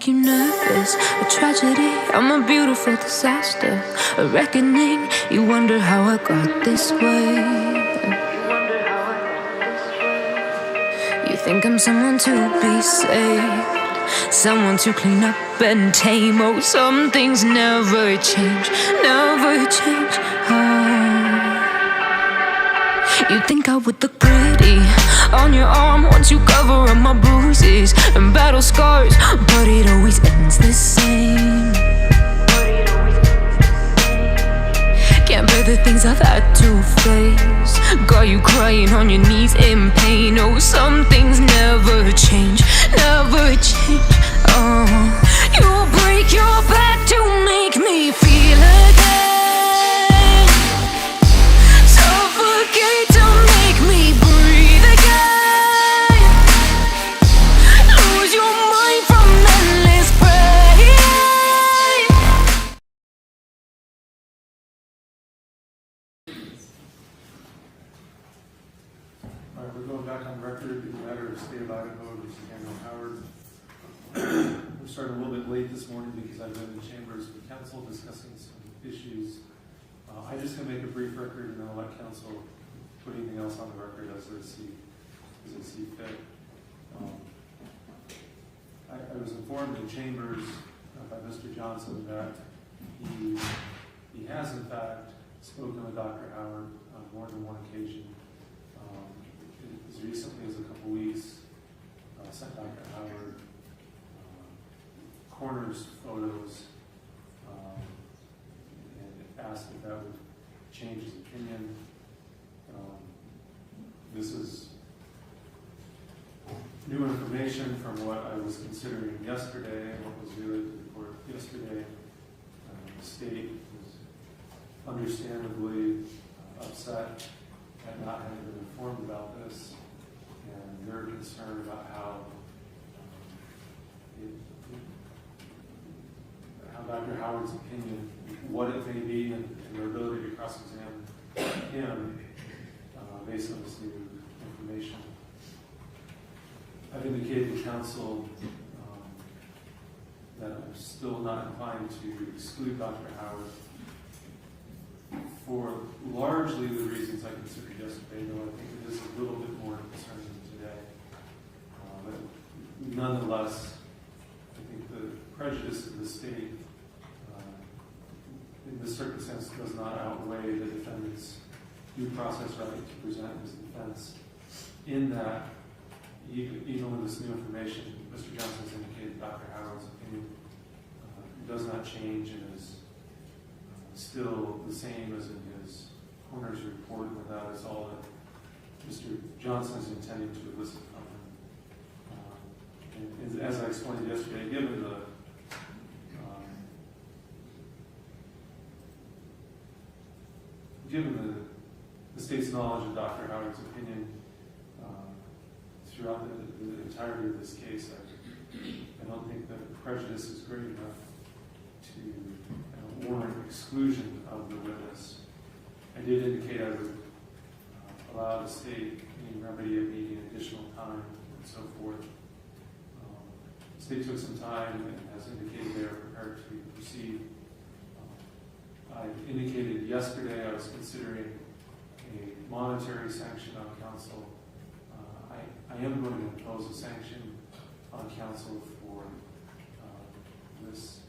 you nervous. A tragedy, I'm a beautiful disaster. A reckoning, you wonder how I got this way. You think I'm someone to be saved, someone to clean up and tame. Oh, some things never change, never change. Oh, you think I would look pretty on your arm once you cover up my bruises and battle scars, but it always ends the same. Can't bear the things I've had to face, got you crying on your knees in pain. Oh, some things never change, never change. Oh, you'll break your back to make me feel again, suffocate to make me breathe again, lose your mind from endless pain. All right, we're going back on record in the matter of State of Idaho versus Kendy Howard. We're starting a little bit late this morning because I've been in the chambers with council discussing some issues. I'm just going to make a brief record and then I'll let council put anything else on the record as they see fit. I was informed in chambers by Mr. Johnson that he has in fact spoken with Dr. Howard on more than one occasion. As recently as a couple weeks, sent Dr. Howard coroner's photos and asked if that would change his opinion. This is new information from what I was considering yesterday and what was relayed to the court yesterday. The state was understandably upset at not having been informed about this, and they're concerned about how Dr. Howard's opinion, what it may be, and their ability to cross-examine him based on this new information. I've indicated to council that I'm still not inclined to exclude Dr. Howard for largely the reasons I considered yesterday, though I think it is a little bit more concerning today. But nonetheless, I think the prejudice of the state in this circumstance does not outweigh the defendant's due process right to present his defense. In that, even with this new information, Mr. Johnson has indicated Dr. Howard's opinion does not change and is still the same as in his coroner's report, and that is all that Mr. Johnson is intending to elicit from him. And as I explained yesterday, given the state's knowledge of Dr. Howard's opinion throughout the entirety of this case, I don't think that the prejudice is great enough to warrant exclusion of the witness. I did indicate I would allow the state any remedy of needing additional time and so forth. The state took some time and has indicated they are prepared to proceed. I indicated yesterday I was considering a monetary sanction on council. I am going to impose a sanction on council for this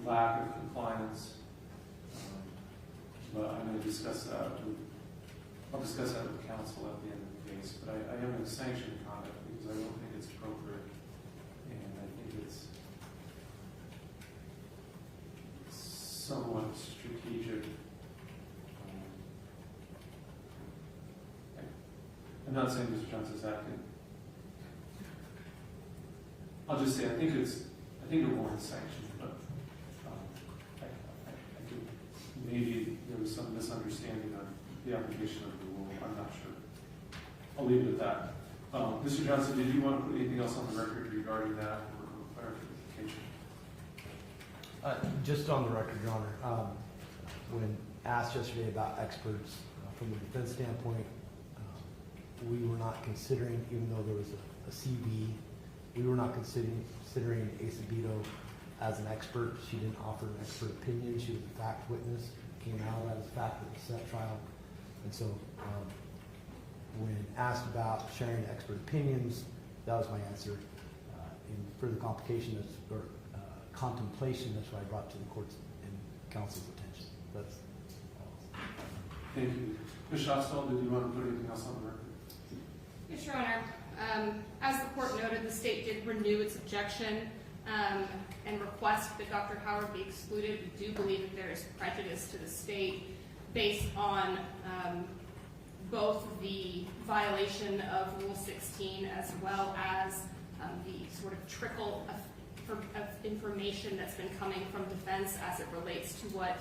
lack of compliance, but I'm going to discuss that. I'll discuss that with council at the end of the case. But I am going to sanction conduct because I don't think it's appropriate, and I think it's somewhat strategic. I'm not saying Mr. Johnson's acting. I'll just say I think it warrants sanction, but I think maybe there was some misunderstanding of the application of the rule. I'm not sure. I'll leave it at that. Mr. Johnson, did you want to put anything else on the record regarding that or clarification? Just on the record, Your Honor, when asked yesterday about experts from a defense standpoint, we were not considering, even though there was a CV we were not considering Acevedo as an expert. She didn't offer an expert opinion. She was a fact witness, came out as a fact witness at trial. And so when asked about sharing expert opinions, that was my answer. In further complication or contemplation, that's why I brought to the court's and counsel's attention. That's all. Thank you. Ms. Shostall, did you want to put anything else on the record? Yes, Your Honor. As the court noted, the state did renew its objection and request that Dr. Howard be excluded. We do believe that there is prejudice to the state based on both the violation of Rule 16 as well as the sort of trickle of information that's been coming from defense as it relates to what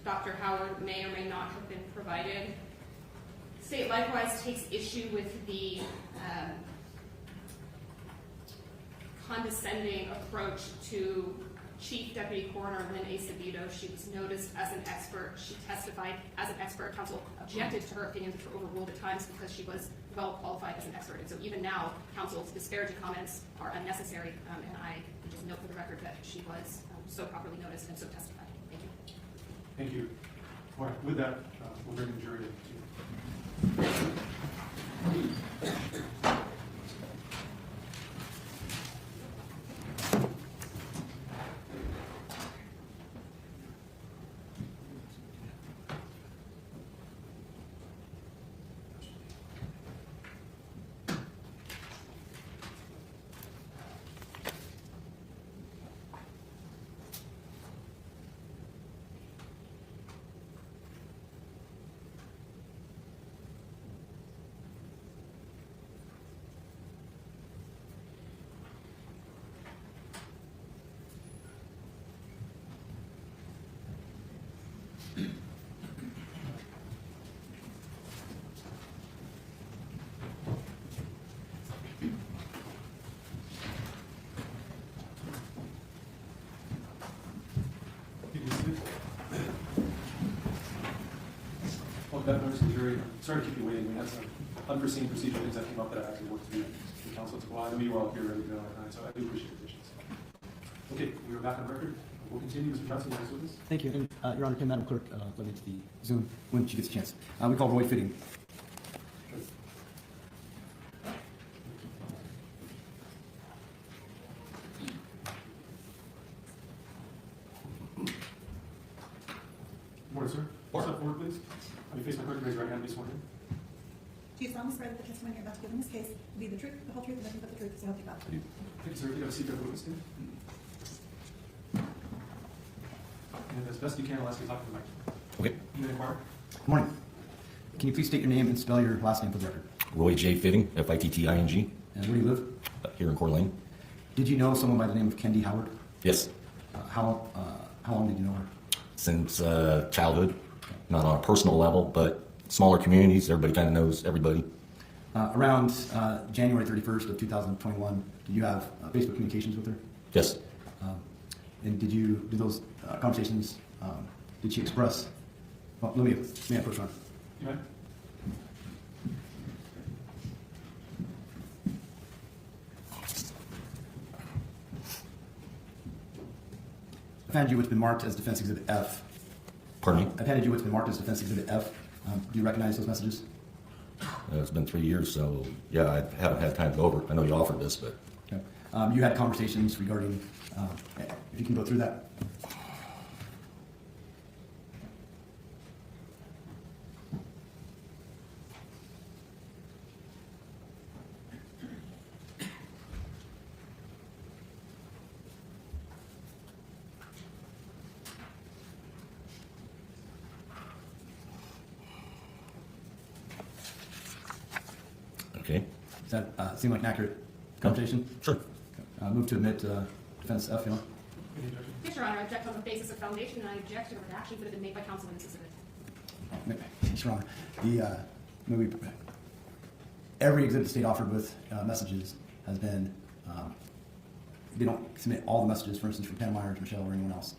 Dr. Howard may or may not have been provided. The state likewise takes issue with the condescending approach to Chief Deputy Coroner Lynn Acevedo. She was noticed as an expert. She testified as an expert. Counsel objected to her opinions, which were overruled at times because she was well qualified as an expert. And so even now, counsel's disparaging comments are unnecessary. And I just note for the record that she was so properly noticed and so testified. Thank you. Thank you. All right, with that, we'll bring the jury to you. Members of the jury, sorry to keep you waiting. We had some unforeseen procedural things that came up that I actually worked through the counsel. Well, I know you were all here ready to go at time, so I do appreciate your patience. Okay, we are back on record. We'll continue. Mr. Johnson, next witness. Thank you. And, Your Honor, can Madam Clerk let me to the Zoom when she gets a chance. We call Roy Fitting. Morning, sir. Step forward, please. You face my clerk, raise your right hand, be sworn in. Do you solemnly swear that the testimony you're about to give in this case will be the truth, the whole truth, and nothing but the truth, so help you God? I do. Thank you, sir. If you have a seat, have a witness stand. And as best you can, I'll ask you to talk to the mic. Okay. You may inquire. Good morning. Can you please state your name and spell your last name for the record? Roy J. Fitting, F-I-T-T-I-N-G, And where do you live? here in Coeur d'Alene. Did you know someone by the name of Kendy Howard? Yes, How long did you know her? since childhood, not on a personal level, but smaller communities, everybody kind of knows everybody. Around January 31st of 2021, did you have Facebook communications with her? Yes, And did those conversations, did she express, well, may I approach her? You may. I've handed you what's been marked as Defense Exhibit F. pardon me. I've handed you what's been marked as Defense Exhibit F. Do you recognize those messages? It's been 3 years, so yeah, I haven't had time to go over it. I know you offered this, but Okay. You had conversations regarding, if you can go through that. okay. Does that seem like an accurate conversation? Sure. Move to admit Defense F, you know? Any objection? Yes, Your Honor. I object on the basis of foundation, and I object to the redactions that have been made by counsel in this exhibit. Yes, Your Honor. Every exhibit the state offered with messages has been, they don't submit all the messages, for instance, from Tanner Myers, Michelle, or anyone else.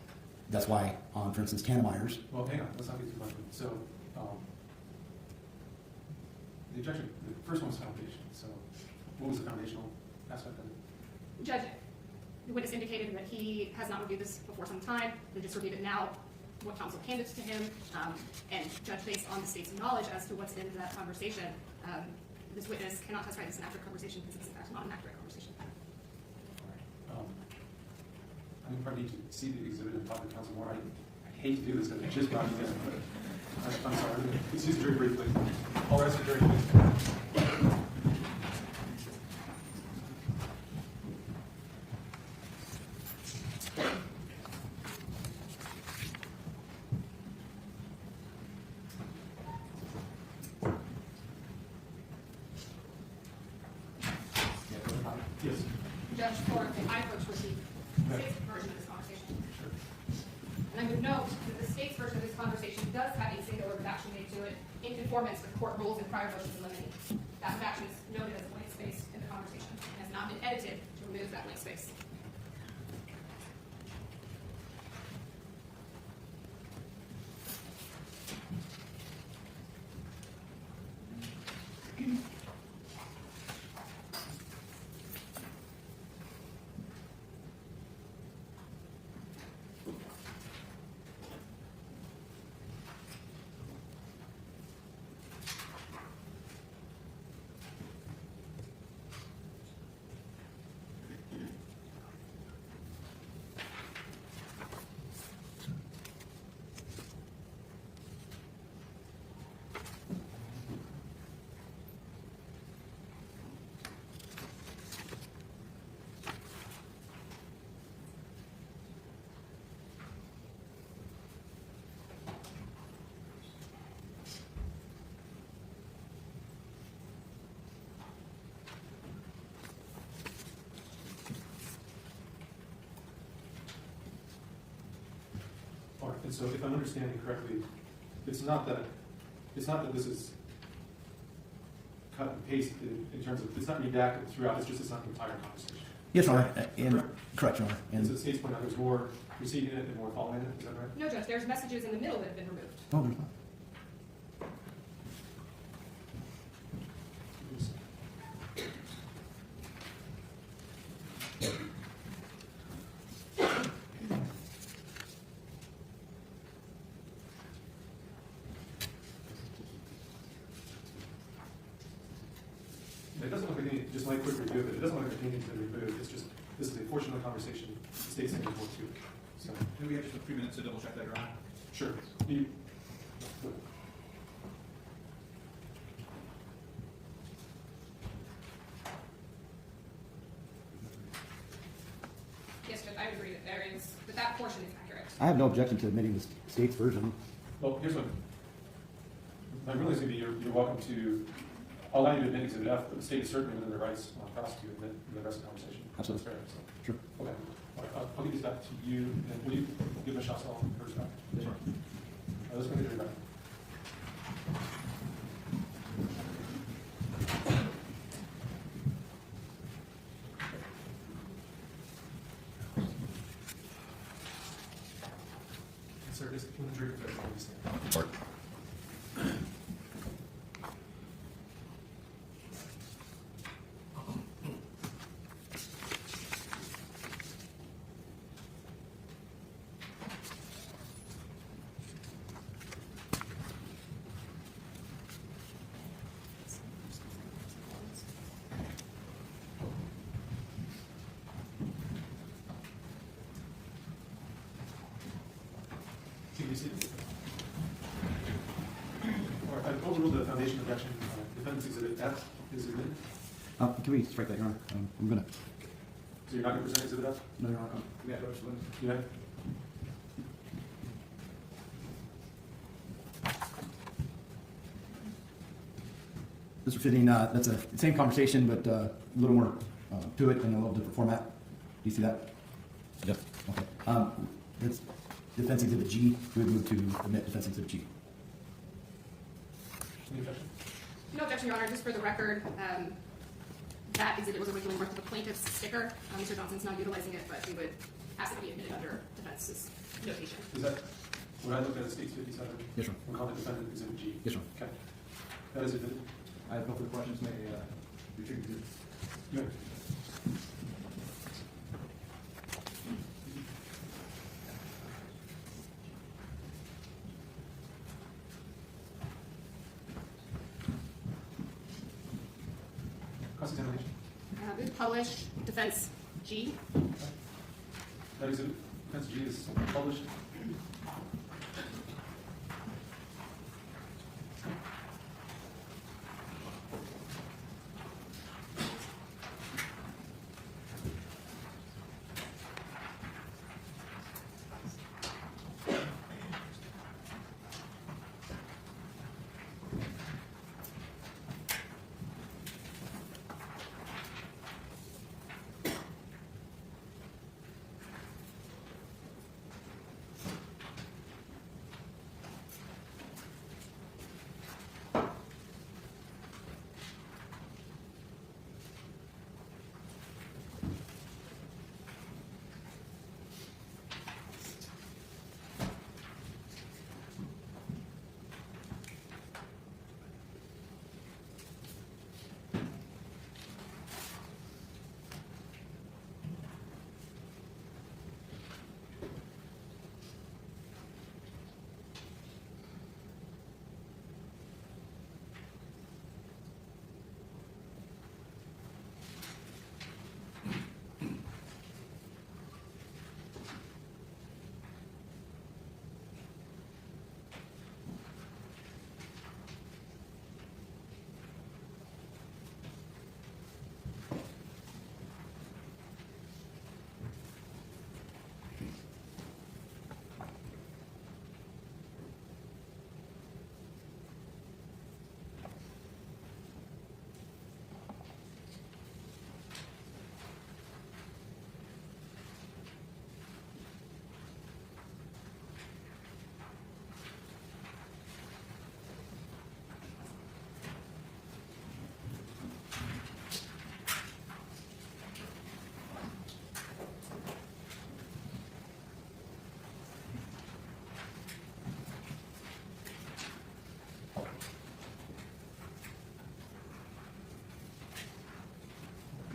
That's why on, for instance, Tanner Myers. Well, hang on. Let's not get too much. So, the objection, the first one's foundation. So, what was the foundational aspect of it? Judge, the witness indicated that he has not reviewed this before some time, they just reviewed it now, what counsel handed to him, and judge, based on the state's knowledge as to what's in that conversation, this witness cannot testify this is an accurate conversation because it's in fact not an accurate conversation. I think probably need to see the exhibit and talk to counsel more. I hate to do this because I just got you in, but I'm sorry. Excuse the jury briefly. I'll rest the jury, please. Yes. Judge, for I first received the state's version of this conversation. And I would note that the state's version of this conversation does have a singular redaction made to it in conformance with court rules and prior motions in limine. That redaction is noted as blank space in the conversation and has not been edited to remove that blank space. And so, if I'm understanding correctly, it's not that this is cut and pasted in terms of, it's not redacted throughout. It's just it's not the entire conversation. Yes, Your Honor. Correct, Your Honor. And so the state's point out there's more preceding it and more following it. Is that right? No, Judge, there's messages in the middle that have been removed. Oh, there's not. It doesn't look like any, just like quick review of it, it doesn't look like anything's been removed. It's just, this is a portion of the conversation the state's saying before too. So, Do we have just a few minutes to double check that, Your Honor? sure. Yes, Judge, I would agree that that portion is accurate. I have no objection to admitting the state's version. Well, here's what, my ruling is going to be you're welcome to, I'll allow you to admit Exhibit F, but the state is certainly within their rights to prosecute and the rest of the conversation. Absolutely. That's fair. So. Sure. Okay. All right, I'll give these back to you, and will you give Michelle hers back? Yes, Your Honor. Let's go get her back. Sir, just when the jury is ready, stand. Or- Can you see it? All right, I've overruled the foundation objection. Defendant's Exhibit F is admitted. Can we strike that, Your Honor? I'm gonna. So you're not going to present Exhibit F? No, Your Honor. We have those ones. You have? Mr. Fitting, that's the same conversation, but a little more to it in a little different format. Do you see that? Yep. Okay. It's Defense Exhibit G. We would move to admit Defense Exhibit G. Any objection? No objection, Your Honor. Just for the record, that exhibit was originally worth of the plaintiff's sticker. Mr. Johnson's not utilizing it, but we would ask it to be admitted under defense's notation. Is that, when I look at the state's 57? Yes, sir. We'll call it Defendant Exhibit G. Yes, sir. Okay. That is admitted. I have no further questions. May we treat you? You have? published. Defense G. That exhibit, defense G is published.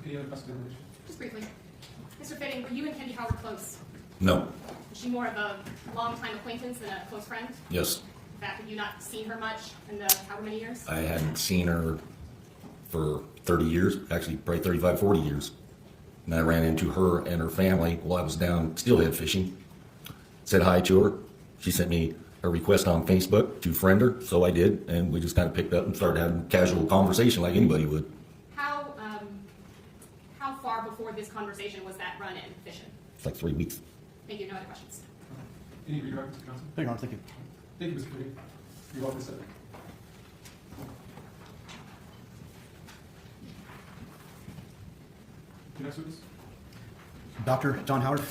Any other questions? Just briefly. Mr. Fitting, were you and Kendy Howard close? No. Was she more of a long-time acquaintance than a close friend? Yes. In fact, have you not seen her much in the however many years? I hadn't seen her for 30 years, actually probably 35, 40 years. And I ran into her and her family while I was down steelhead fishing. Said hi to her. She sent me a request on Facebook to friend her, so I did, and we just kind of picked up and started having a casual conversation like anybody would. How far before this conversation was that run-in fishing? It's like 3 weeks. Thank you. No other questions. Any redirects to council? Hang on, thank you. Thank you, Mr. Fitting. You're welcome to sit. Your next witness? Dr. John Howard.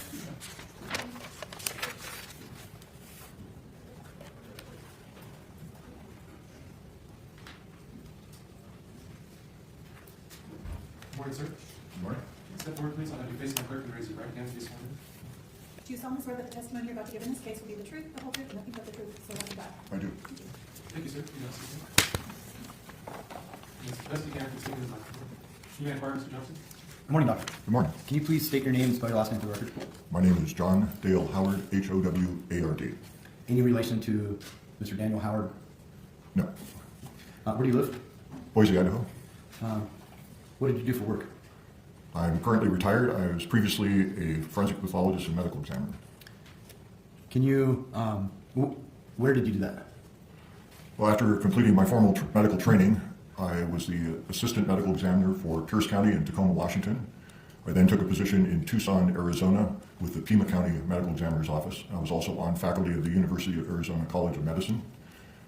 Morning, sir. Good morning. Step forward, please. I'll have you face the clerk and raise your right hand to be sworn in. Do you solemnly swear that the testimony you're about to give in this case will be the truth, the whole truth, and nothing but the truth, so help you God? I do. Thank you, sir. You may have a seat. As best you can, continue the microphone. You may inquire, Mr. Johnson. Good morning, Doctor. Good morning. Can you please state your name and spell your last name for the record? My name is John Dale Howard, Howard. Any relation to Mr. Daniel Howard? No. Where do you live? Boise, Idaho. What did you do for work? I'm currently retired. I was previously a forensic pathologist and medical examiner. Can you, where did you do that? Well, after completing my formal medical training, I was the assistant medical examiner for Pierce County in Tacoma, Washington. I then took a position in Tucson, Arizona with the Pima County Medical Examiner's Office. I was also on faculty of the University of Arizona College of Medicine.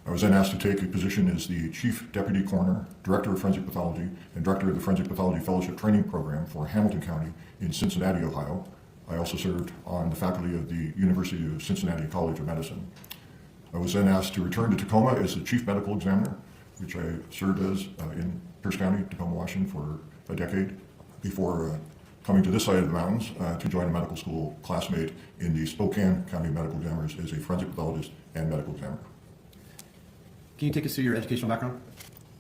I was then asked to take a position as the Chief Deputy Coroner, Director of Forensic Pathology, and Director of the Forensic Pathology Fellowship Training Program for Hamilton County in Cincinnati, Ohio. I also served on the faculty of the University of Cincinnati College of Medicine. I was then asked to return to Tacoma as the Chief Medical Examiner, which I served as in Pierce County, Tacoma, Washington for a decade before coming to this side of the mountains to join a medical school classmate in the Spokane County Medical Examiners as a forensic pathologist and medical examiner. Can you take us through your educational background?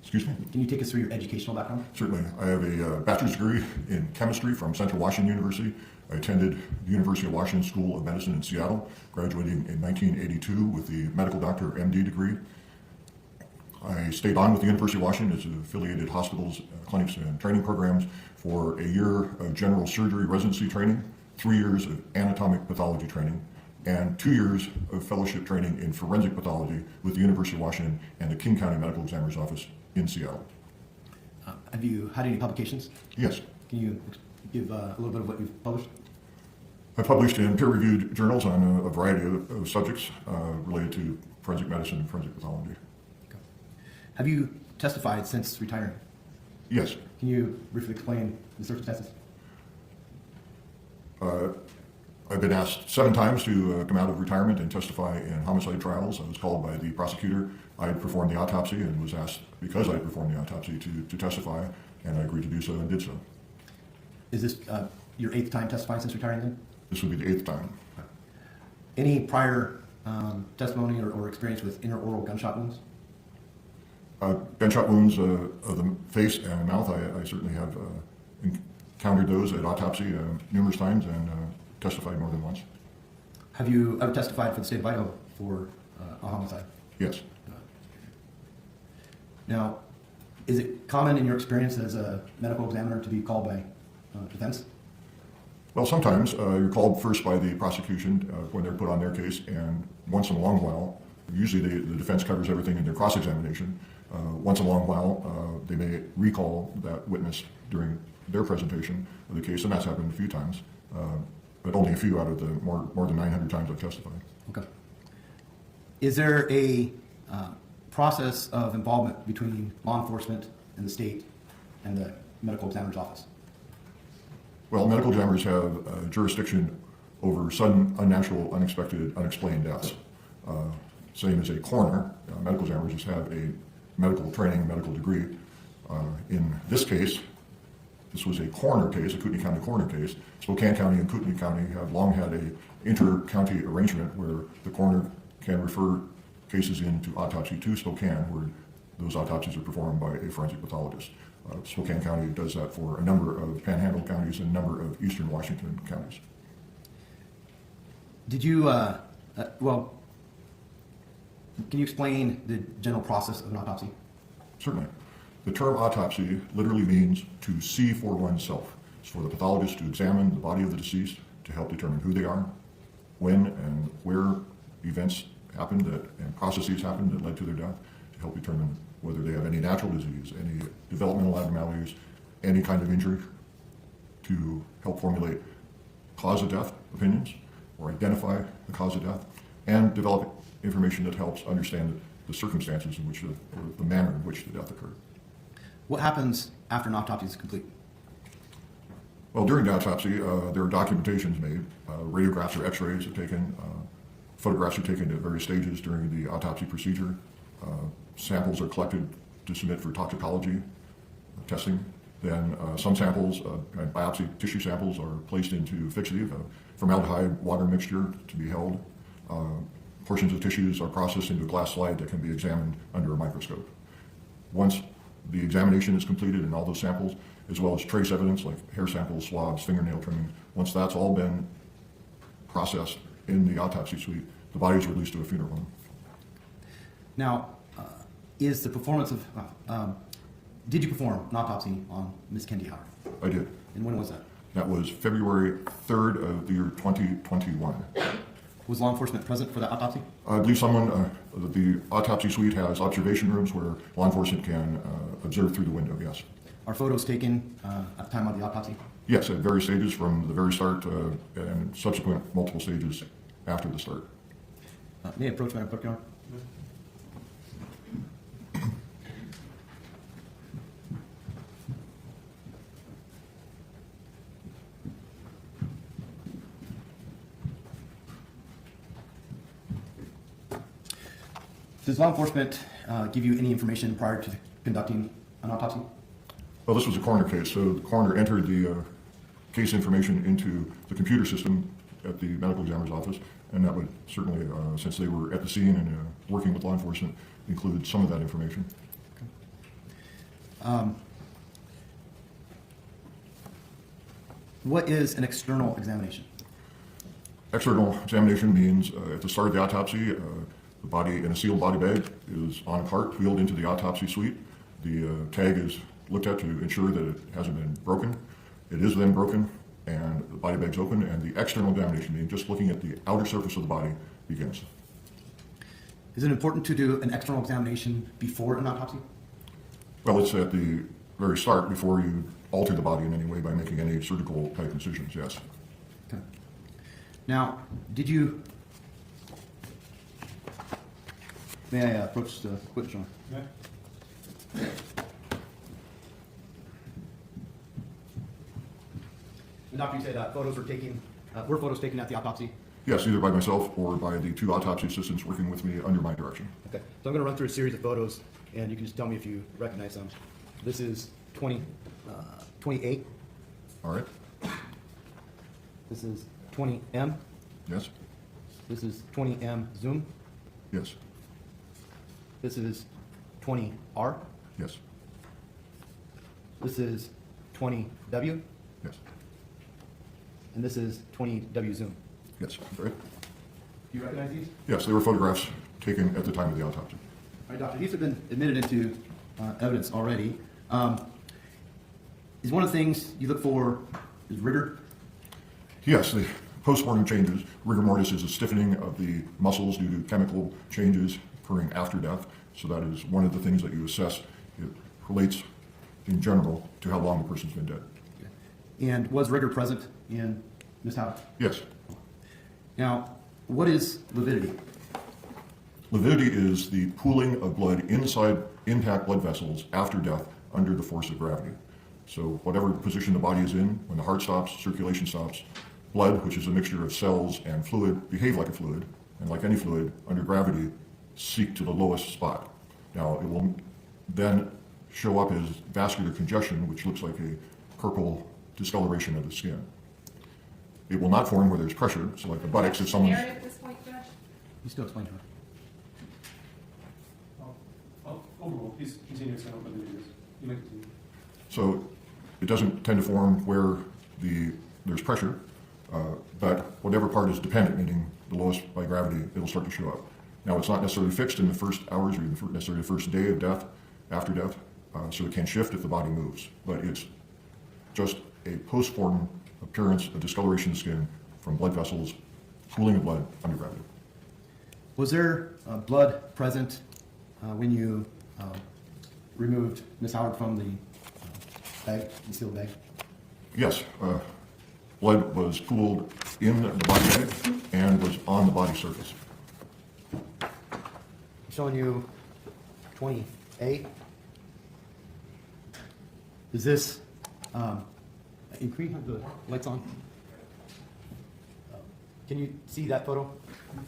Excuse me? Can you take us through your educational background? Certainly. I have a bachelor's degree in chemistry from Central Washington University. I attended the University of Washington School of Medicine in Seattle, graduating in 1982 with the medical doctor MD degree. I stayed on with the University of Washington as affiliated hospitals, clinics, and training programs for a year of general surgery residency training, 3 years of anatomic pathology training, and 2 years of fellowship training in forensic pathology with the University of Washington and the King County Medical Examiner's Office in Seattle. Have you had any publications? Yes, Can you give a little bit of what you've published? I published in peer-reviewed journals on a variety of subjects related to forensic medicine and forensic pathology. Okay. Have you testified since retiring? Yes, Can you briefly explain the circumstances? I've been asked 7 times to come out of retirement and testify in homicide trials. I was called by the prosecutor. I had performed the autopsy and was asked, because I had performed the autopsy, to testify, and I agreed to do so and did so. Is this your 8th time testifying since retiring then? This will be the 8th time. Any prior testimony or experience with intraoral gunshot wounds? Gunshot wounds of the face and mouth, I certainly have encountered those at autopsy numerous times and testified more than once. Have you ever testified for the state of Idaho for a homicide? Yes. Now, is it common in your experience as a medical examiner to be called by defense? Well, sometimes you're called first by the prosecution when they're put on their case, and once in a long while, usually the defense covers everything in their cross-examination. Once in a long while, they may recall that witness during their presentation of the case, and that's happened a few times, but only a few out of the more than 900 times I've testified. Okay. Is there a process of involvement between law enforcement and the state and the medical examiner's office? Well, medical examiners have jurisdiction over sudden, unnatural, unexpected, unexplained deaths. Same as a coroner, medical examiners just have a medical training, medical degree. In this case, this was a coroner case, a Kootenai County coroner case. Spokane County and Kootenai County have long had a inter-county arrangement where the coroner can refer cases into autopsy to Spokane, where those autopsies are performed by a forensic pathologist. Spokane County does that for a number of Panhandle counties and a number of eastern Washington counties. Did you, well, can you explain the general process of an autopsy? Certainly. The term autopsy literally means to see for oneself. It's for the pathologist to examine the body of the deceased to help determine who they are, when and where events happened and processes happened that led to their death, to help determine whether they have any natural disease, any developmental abnormalities, any kind of injury, to help formulate cause of death opinions or identify the cause of death, and develop information that helps understand the circumstances in which or the manner in which the death occurred. What happens after an autopsy is complete? Well, during the autopsy, there are documentations made. Radiographs or x-rays are taken. Photographs are taken at various stages during the autopsy procedure. Samples are collected to submit for toxicology testing. Then some samples, biopsy tissue samples, are placed into fixative, a formaldehyde water mixture to be held. Portions of tissues are processed into a glass slide that can be examined under a microscope. Once the examination is completed and all those samples, as well as trace evidence like hair samples, swabs, fingernail trimming, once that's all been processed in the autopsy suite, the body is released to a funeral home. Now, is the performance of, did you perform an autopsy on Miss Kendy Howard? I did. And when was that? That was February 3rd of the year 2021. Was law enforcement present for that autopsy? I believe the autopsy suite has observation rooms where law enforcement can observe through the window, yes. Are photos taken at the time of the autopsy? Yes, at various stages from the very start and subsequent multiple stages after the start. May I approach Madam Clerk, Your Honor? Does law enforcement give you any information prior to conducting an autopsy? Well, this was a coroner case, so the coroner entered the case information into the computer system at the medical examiner's office, and that would certainly, since they were at the scene and working with law enforcement, include some of that information. Okay. What is an external examination? External examination means at the start of the autopsy, The body in a sealed body bag is on a cart wheeled into the autopsy suite. The tag is looked at to ensure that it hasn't been broken. It is then broken, and the body bag's open, and the external examination, meaning just looking at the outer surface of the body, begins. Is it important to do an external examination before an autopsy? Well, it's at the very start before you alter the body in any way by making any surgical type incisions, yes. Okay. Now, did you... May I approach the witness, John? Yeah. The doctor, you said photos were taken, were photos taken at the autopsy? Yes, either by myself or by the 2 autopsy assistants working with me under my direction. Okay, so I'm going to run through a series of photos, and you can just tell me if you recognize them. This is 28. All right? This is 20M. Yes? This is 20M zoom. Yes? This is 20R. Yes? This is 20W. Yes? And this is 20W zoom. Yes. Right? Do you recognize these? Yes, they were photographs taken at the time of the autopsy. All right, doctor, these have been admitted into evidence already. Is one of the things you look for is rigor? Yes, the post-mortem changes. Rigor mortis is a stiffening of the muscles due to chemical changes occurring after death. So that is one of the things that you assess. It relates in general to how long the person's been dead. And was rigor present in Ms. Howard? Yes. Now, what is lividity? Lividity is the pooling of blood inside intact blood vessels after death under the force of gravity. So whatever position the body is in, when the heart stops, circulation stops, blood, which is a mixture of cells and fluid, behave like a fluid, and like any fluid, under gravity, seek to the lowest spot. Now, it will then show up as vascular congestion, which looks like a purple discoloration of the skin. It will not form where there's pressure, so like the buttocks, if someone's... Narrative at this point, Judge? You still explain to her. Overall, please continue to explain what it is. You may continue. So it doesn't tend to form where there's pressure, but whatever part is dependent, meaning the lowest by gravity, it'll start to show up. Now, it's not necessarily fixed in the first hours or even necessarily the first day of death, after death, so it can shift if the body moves. But it's just a post-mortem appearance of discoloration of skin from blood vessels, pooling of blood under gravity. Was there blood present when you removed Ms. Howard from the bag, the sealed bag? Yes, blood was pooled in the body bag and was on the body surface. I'm showing you 20A. Is this, in Crete, have the lights on? Can you see that photo?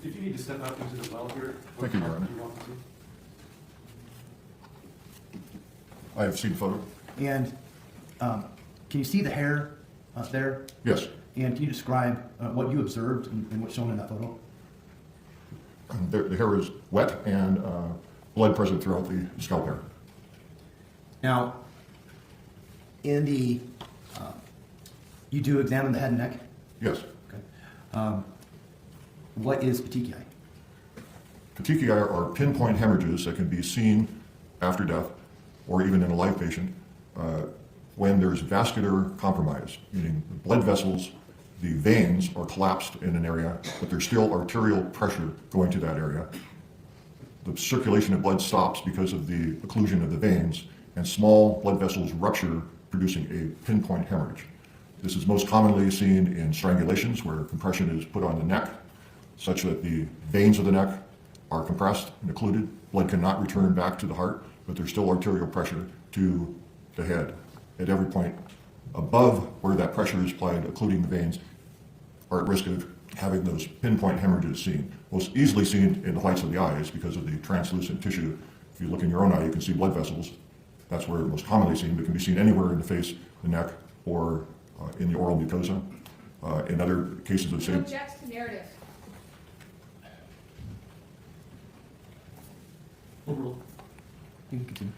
If you need to step out into the well here, Thank you, Your Honor. you want to. I have seen the photo. And can you see the hair there? Yes. And can you describe what you observed and what's shown in that photo? The hair is wet and blood present throughout the scalp hair. Now, in the, you do examine the head and neck? Yes. Okay. What is petechiae? Petechiae are pinpoint hemorrhages that can be seen after death or even in a live patient when there's vascular compromise, meaning the blood vessels, the veins are collapsed in an area, but there's still arterial pressure going to that area. The circulation of blood stops because of the occlusion of the veins, and small blood vessels rupture, producing a pinpoint hemorrhage. This is most commonly seen in strangulations where compression is put on the neck such that the veins of the neck are compressed and occluded. Blood cannot return back to the heart, but there's still arterial pressure to the head. At every point above where that pressure is applied, occluding the veins, are at risk of having those pinpoint hemorrhages seen. Most easily seen in the whites of the eyes because of the translucent tissue. If you look in your own eye, you can see blood vessels. That's where it's most commonly seen, but can be seen anywhere in the face, the neck, or in the oral mucosa. In other cases of the same... Object to narrative. Overall. You can continue.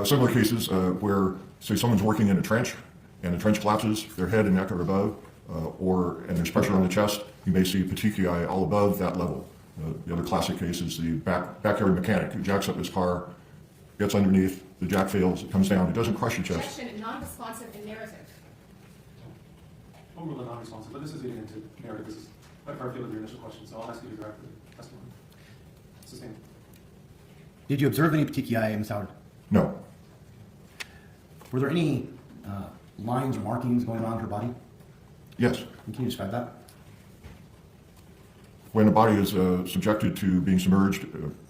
Similar cases where, say, someone's working in a trench and the trench collapses, their head and neck are above, and there's pressure on the chest, you may see petechiae all above that level. The other classic case is the backyard mechanic who jacks up his car, gets underneath, the jack fails, it comes down, it doesn't crush your chest. Objection, non-responsive and narrative. Overall non-responsive, but this is getting into narrative. This is quite far afield of your initial question, so I'll ask you to direct the testimony. Sustained. Did you observe any petechiae, Ms. Howard? No. Were there any lines or markings going around her body? Yes. Can you describe that? When a body is subjected to being submerged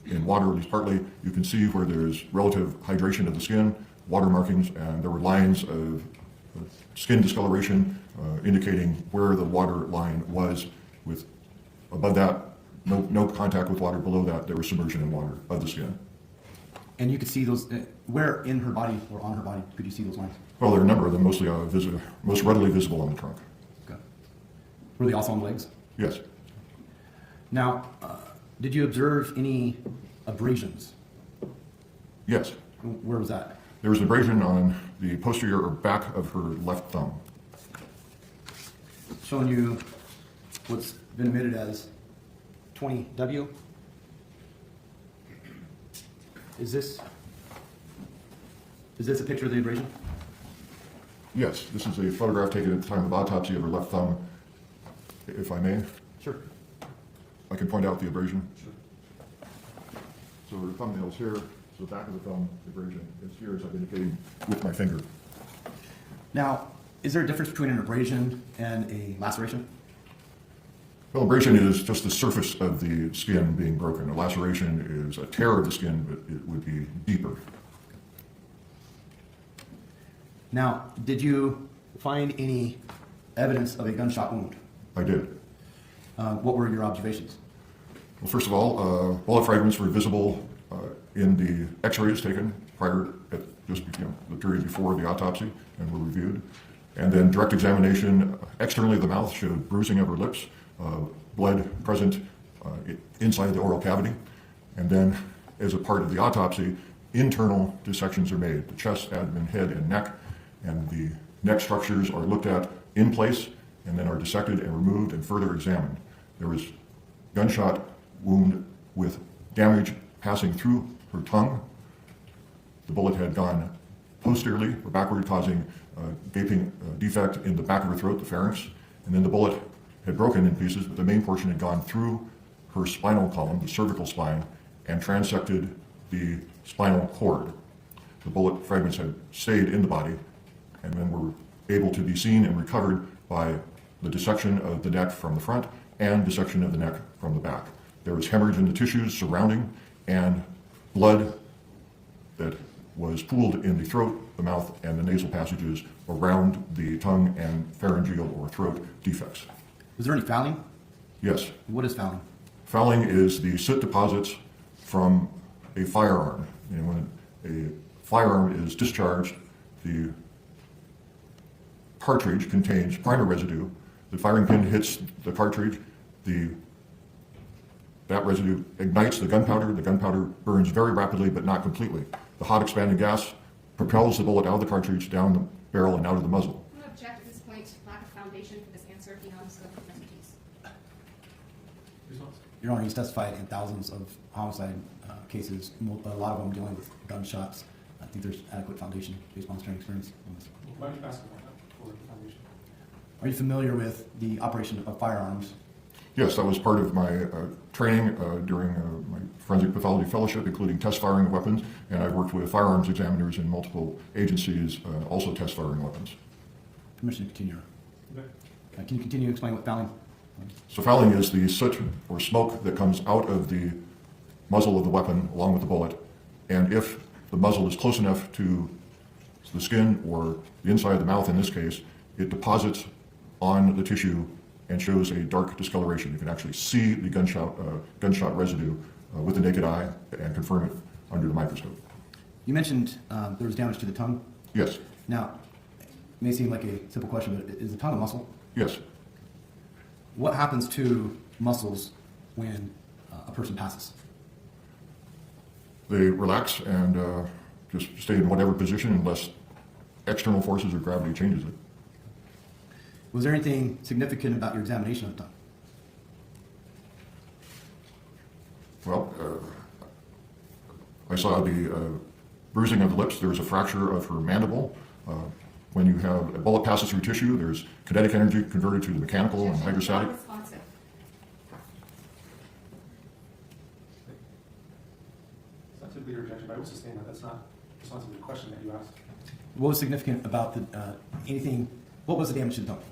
in water, at least partly, you can see where there's relative hydration of the skin, water markings, and there were lines of skin discoloration indicating where the water line was. With above that, no contact with water. Below that, there was submersion in water of the skin. And you could see those, where in her body or on her body could you see those lines? Well, there are a number of them, mostly most readily visible on the trunk. Okay. Were they also on the legs? Yes. Now, did you observe any abrasions? Yes. Where was that? There was an abrasion on the posterior or back of her left thumb. Showing you what's been admitted as 20W. Is this a picture of the abrasion? Yes, this is a photograph taken at the time of autopsy of her left thumb. If I may, Sure. I can point out the abrasion. Sure. So her thumbnail's here, so the back of the thumb abrasion is here, as I've indicated with my finger. Now, is there a difference between an abrasion and a laceration? Well, abrasion is just the surface of the skin being broken. A laceration is a tear of the skin, but it would be deeper. Now, did you find any evidence of a gunshot wound? I did. What were your observations? Well, first of all, bullet fragments were visible in the x-rays taken prior, just the period before the autopsy, and were reviewed. And then direct examination externally of the mouth showed bruising of her lips, blood present inside the oral cavity. And then, as a part of the autopsy, internal dissections are made. The chest, abdomen, head, and neck, and the neck structures are looked at in place and then are dissected and removed and further examined. There was gunshot wound with damage passing through her tongue. The bullet had gone posteriorly or backward, causing a gaping defect in the back of her throat, the pharynx. And then the bullet had broken in pieces, but the main portion had gone through her spinal column, the cervical spine, and transected the spinal cord. The bullet fragments had stayed in the body and then were able to be seen and recovered by the dissection of the neck from the front and dissection of the neck from the back. There was hemorrhage in the tissues surrounding and blood that was pooled in the throat, the mouth, and the nasal passages around the tongue and pharyngeal or throat defects. Was there any fouling? Yes. What is fouling? Fouling is the soot deposits from a firearm. And when a firearm is discharged, the cartridge contains primer residue. The firing pin hits the cartridge. That residue ignites the gunpowder. The gunpowder burns very rapidly, but not completely. The hot expanding gas propels the bullet out of the cartridge, down the barrel, and out of the muzzle. I'm going to object at this point, lack of foundation for this answer beyond the scope of this case. Response? Your Honor, he's testified in thousands of homicide cases, a lot of them dealing with gunshots. I think there's adequate foundation based on his training experience on this. Why don't you pass it on for the foundation? Are you familiar with the operation of firearms? Yes, that was part of my training during my forensic pathology fellowship, including test firing of weapons, and I've worked with firearms examiners in multiple agencies, also test firing weapons. Permission to continue. Okay. Can you continue to explain what fouling? So fouling is the soot or smoke that comes out of the muzzle of the weapon along with the bullet, and if the muzzle is close enough to the skin or the inside of the mouth in this case, it deposits on the tissue and shows a dark discoloration. You can actually see the gunshot residue with the naked eye and confirm it under the microscope. You mentioned there was damage to the tongue. Yes. Now, it may seem like a simple question, but is the tongue a muscle? Yes. What happens to muscles when a person passes? They relax and just stay in whatever position unless external forces or gravity changes it. Was there anything significant about your examination of the tongue? Well, I saw the bruising of the lips. There was a fracture of her mandible. When you have a bullet passes through tissue, there's kinetic energy converted to the mechanical and hydrostatic. Responsive. It's not typically a rejection, but I would sustain that. That's not responsive to the question that you asked. What was significant about the anything? What was the damage to the tongue?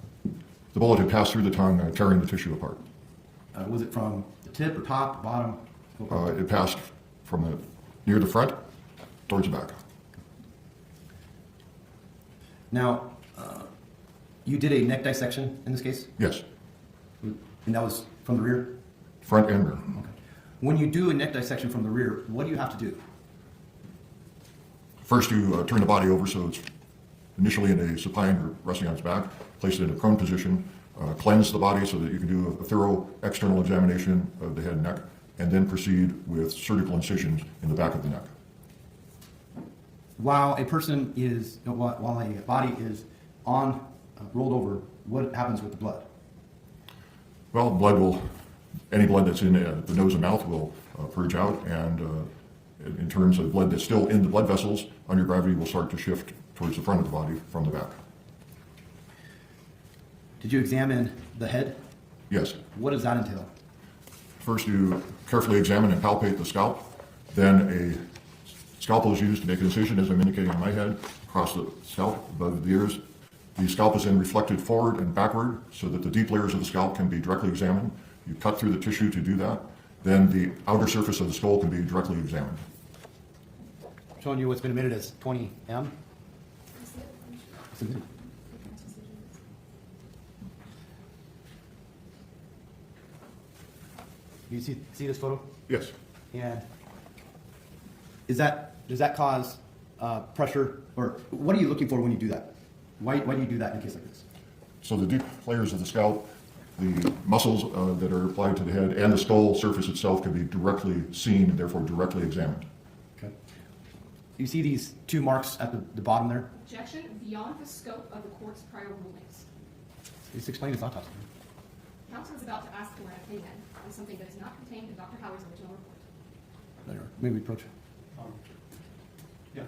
The bullet had passed through the tongue, tearing the tissue apart. Was it from the tip or top, bottom? It passed from near the front towards the back. Now, you did a neck dissection in this case, Yes, and that was from the rear. front and rear. Okay. When you do a neck dissection from the rear, what do you have to do? First, you turn the body over so it's initially in a supine or resting on its back, place it in a prone position, cleanse the body so that you can do a thorough external examination of the head and neck, and then proceed with surgical incisions in the back of the neck. While a person is, while a body is on rolled over, what happens with the blood? Well, any blood that's in the nose and mouth will purge out, and in terms of blood that's still in the blood vessels, under gravity will start to shift towards the front of the body from the back. Did you examine the head? Yes. What does that entail? First, you carefully examine and palpate the scalp. Then a scalpel is used to make an incision, as I'm indicating on my head, across the scalp, above the ears. The scalp is then reflected forward and backward so that the deep layers of the scalp can be directly examined. You cut through the tissue to do that. Then the outer surface of the skull can be directly examined. Showing you what's been admitted as 20M. Submitted. Do you see this photo? Yes. And does that cause pressure, or what are you looking for when you do that? Why do you do that in a case like this? So the deep layers of the scalp, the muscles that are applied to the head, and the skull surface itself can be directly seen and therefore directly examined. Okay. You see these two marks at the bottom there? Objection beyond the scope of the court's prior rulings. Just explain his autopsy. Counsel is about to ask for an opinion on something that is not contained in Dr. Howard's original report. There you are. Maybe approach. Yeah.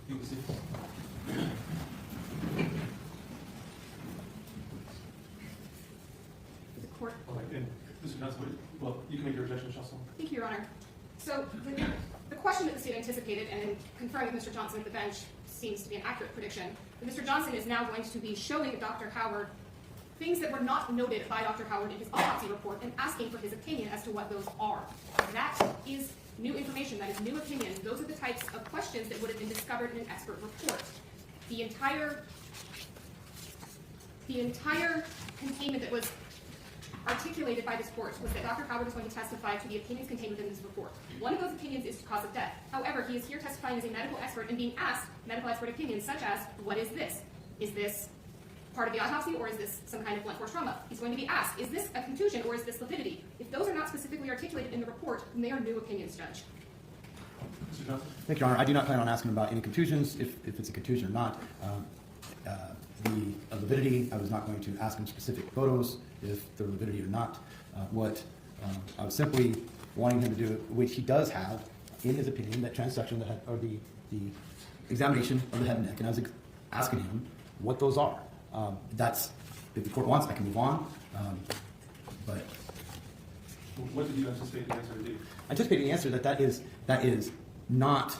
You can see. The court. And Mr. Johnson, well, you can make your objection, Chelsea. Thank you, Your Honor. So the question that the state anticipated, and in conferring with Mr. Johnson at the bench, seems to be an accurate prediction. But Mr. Johnson is now going to be showing Dr. Howard things that were not noted by Dr. Howard in his autopsy report and asking for his opinion as to what those are. That is new information. That is new opinion. Those are the types of questions that would have been discovered in an expert report. The entire containment that was articulated by this court was that Dr. Howard is going to testify to the opinions contained within this report. One of those opinions is cause of death. However, he is here testifying as a medical expert and being asked medical expert opinions such as, what is this? Is this part of the autopsy, or is this some kind of blunt force trauma? He's going to be asked, is this a contusion, or is this lividity? If those are not specifically articulated in the report, then they are new opinions, Judge. Mr. Johnson? Thank you, Your Honor. I do not plan on asking about any contusions, if it's a contusion or not. the validity. I was not going to ask him specific photos, if they're validity or not. I was simply wanting him to do, which he does have in his opinion, that transection, or the examination of the head and neck, and I was asking him what those are. That's, if the court wants, I can move on, but What did you anticipate the answer to be? anticipating the answer that is not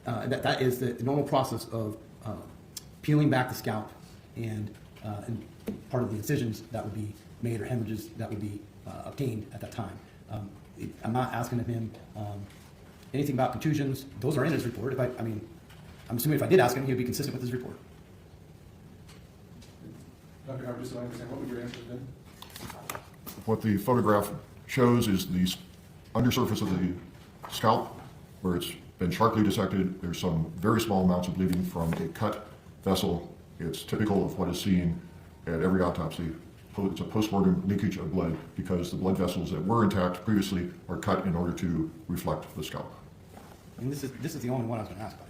that is the normal process of peeling back the scalp and part of the incisions that would be made or hemorrhages that would be obtained at that time. I'm not asking of him anything about contusions. Those are in his report. I'm assuming if I did ask him, he would be consistent with his report. Dr. Howard, just so I understand, what would your answer have been? What the photograph shows is the undersurface of the scalp, where it's been sharply dissected. There's some very small amounts of bleeding from a cut vessel. It's typical of what is seen at every autopsy. It's a postmortem leakage of blood because the blood vessels that were intact previously are cut in order to reflect the scalp. And this is the only one I was going to ask about.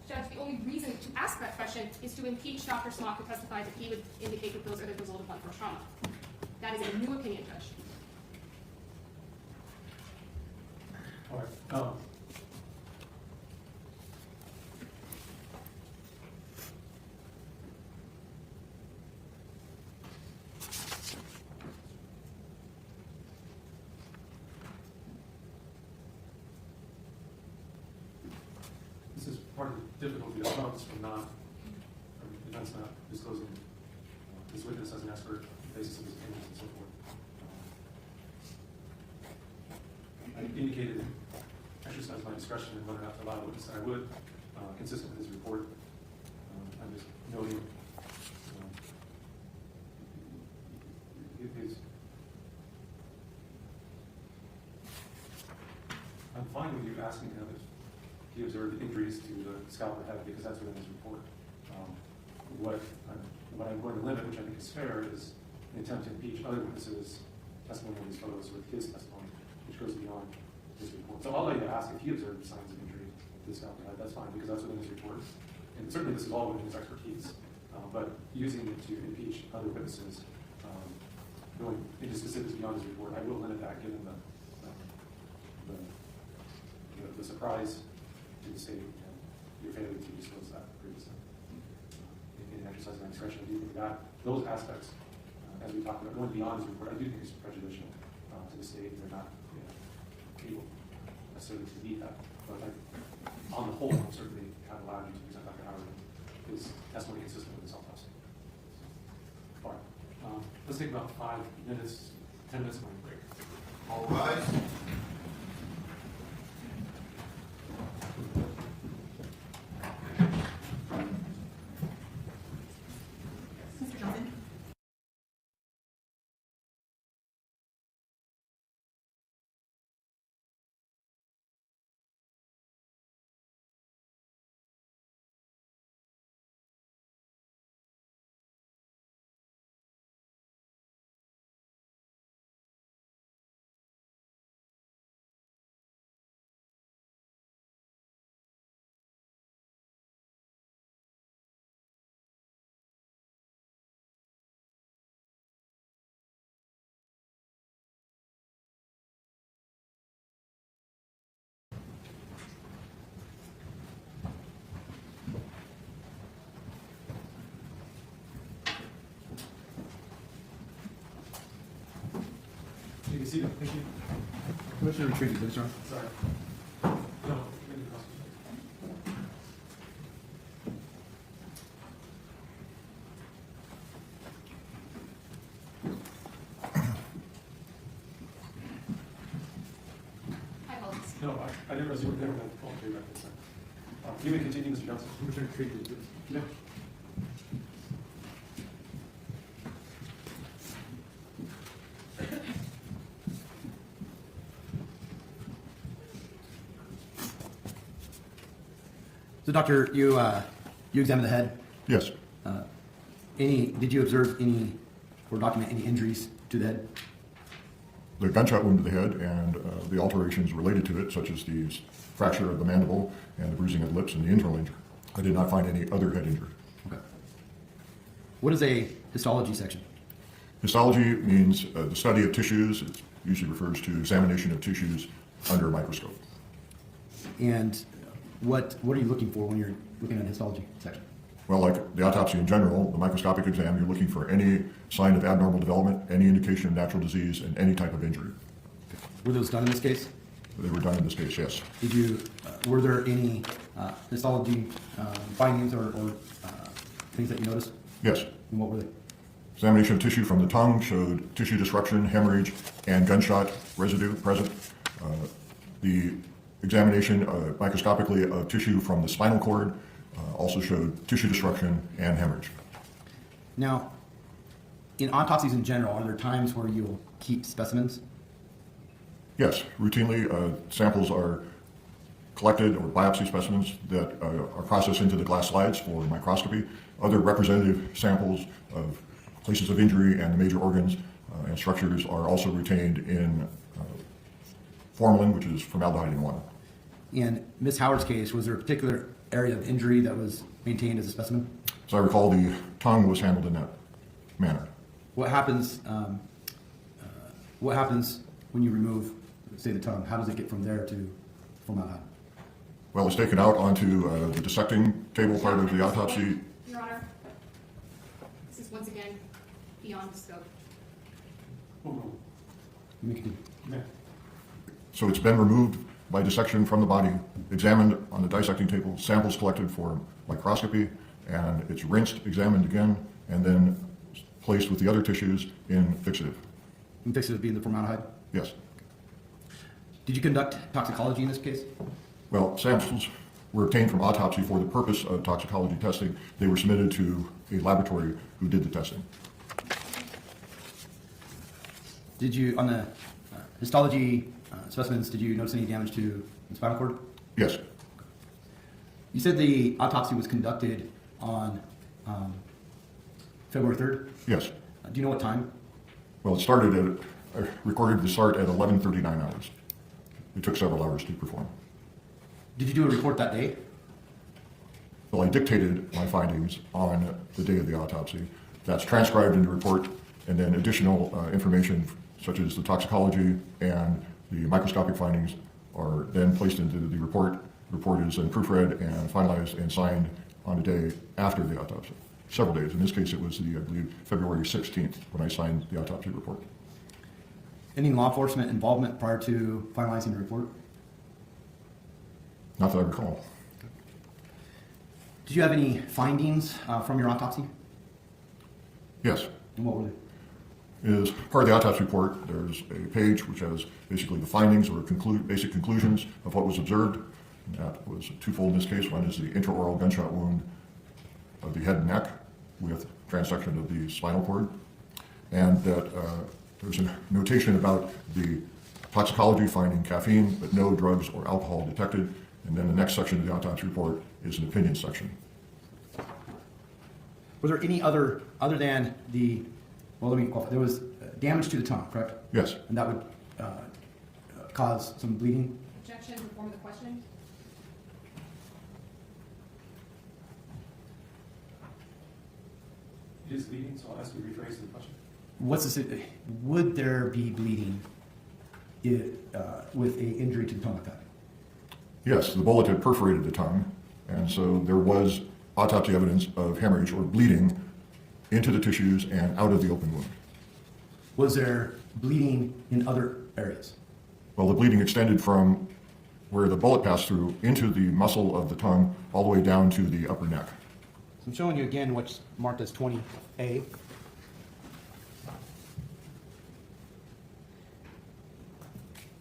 Judge, the only reason to ask that question is to impeach Dr. Smock, who testified that he would indicate that those are the result of blunt force trauma. That is a new opinion, Judge. All right. This is part of the difficulty that comes from defense not disclosing this witness as an expert, the basis of his opinions and so forth. I indicated, exercised my discretion in whether or not to allow the witness, and I would, consistent with his report. I'm just noting his. I'm fine with you asking him if he observed injuries to the scalp or head, because that's within his report. What I'm going to limit, which I think is fair, is an attempt to impeach other witnesses' testimony on these photos with his testimony, which goes beyond his report. So I'll let you ask if he observed signs of injury to the scalp or head. That's fine, because that's within his report. And certainly this is all within his expertise. But using it to impeach other witnesses, going into specifics beyond his report, I will limit that given the surprise to the state and your failure to disclose that previously. In exercising my discretion, I do think that those aspects, as we talked about, going beyond his report, I do think is prejudicial to the state. They're not able necessarily to meet that. But on the whole, I certainly have allowed you to present Dr. Howard his testimony consistent with the self-testing. All right. Let's take about 5 minutes, 10 minutes morning break. All rise. Mr. Johnson? You can see them. Thank you. Commissioner retreated, please, John. Sorry. No, maybe possible. Hi, Hollis. No, I didn't realize you were there when I called you back this time. You may continue, Mr. Johnson. Commissioner retreated, please. Yeah. So, doctor, you examined the head. Yes, Did you observe any or document any injuries to the head? the gunshot wound to the head and the alterations related to it, such as the fracture of the mandible and the bruising of the lips and the internal injury. I did not find any other head injury. Okay. What is a histology section? Histology means the study of tissues. It usually refers to examination of tissues under a microscope. And what are you looking for when you're looking at a histology section? Well, like the autopsy in general, the microscopic exam, you're looking for any sign of abnormal development, any indication of natural disease, and any type of injury. Were those done in this case? They were done in this case, yes. Did you, were there any histology findings or things that you noticed? Yes. And what were they? Examination of tissue from the tongue showed tissue disruption, hemorrhage, and gunshot residue present. The examination microscopically of tissue from the spinal cord also showed tissue disruption and hemorrhage. Now, in autopsies in general, are there times where you'll keep specimens? Yes, routinely samples are collected, or biopsy specimens that are processed into the glass slides for microscopy. Other representative samples of places of injury and the major organs and structures are also retained in formalin, which is formaldehyde in water. In Ms. Howard's case, was there a particular area of injury that was maintained as a specimen? As I recall, the tongue was handled in that manner. What happens when you remove, say, the tongue? How does it get from there to formaldehyde? Well, it's taken out onto the dissecting table part of the autopsy. Your Honor, this is once again beyond the scope. Oh, You may continue. no. So it's been removed by dissection from the body, examined on the dissecting table, samples collected for microscopy, and it's rinsed, examined again, and then placed with the other tissues in fixative. And fixative being the formaldehyde? Yes. Did you conduct toxicology in this case? Well, samples were obtained from autopsy for the purpose of toxicology testing. They were submitted to a laboratory who did the testing. Did you, on the histology specimens, did you notice any damage to the spinal cord? Yes. You said the autopsy was conducted on February 3rd. Yes. Do you know what time? Well, it started at, I recorded the start at 11:39 hours. It took several hours to perform. Did you do a report that day? Well, I dictated my findings on the day of the autopsy. That's transcribed in the report, and then additional information such as the toxicology and the microscopic findings are then placed into the report. The report is then proofread and finalized and signed on the day after the autopsy. Several days. In this case, it was the, I believe, February 16th when I signed the autopsy report. Any law enforcement involvement prior to finalizing the report? Not that I recall. Did you have any findings from your autopsy? Yes. And what were they? As part of the autopsy report, there's a page which has basically the findings or basic conclusions of what was observed. And that was twofold in this case. One is the intraoral gunshot wound of the head and neck with transection of the spinal cord. And that there's a notation about the toxicology finding caffeine, but no drugs or alcohol detected. And then the next section of the autopsy report is an opinion section. Was there any other than the, well, let me qualify. There was damage to the tongue, correct? Yes. And that would cause some bleeding? Objection to the form of the questioning? It is bleeding, so I'll ask you to rephrase the question. Would there be bleeding with a injury to the tongue like that? Yes, the bullet had perforated the tongue, and so there was autopsy evidence of hemorrhage or bleeding into the tissues and out of the open wound. Was there bleeding in other areas? Well, the bleeding extended from where the bullet passed through into the muscle of the tongue all the way down to the upper neck. I'm showing you again what's marked as 20A.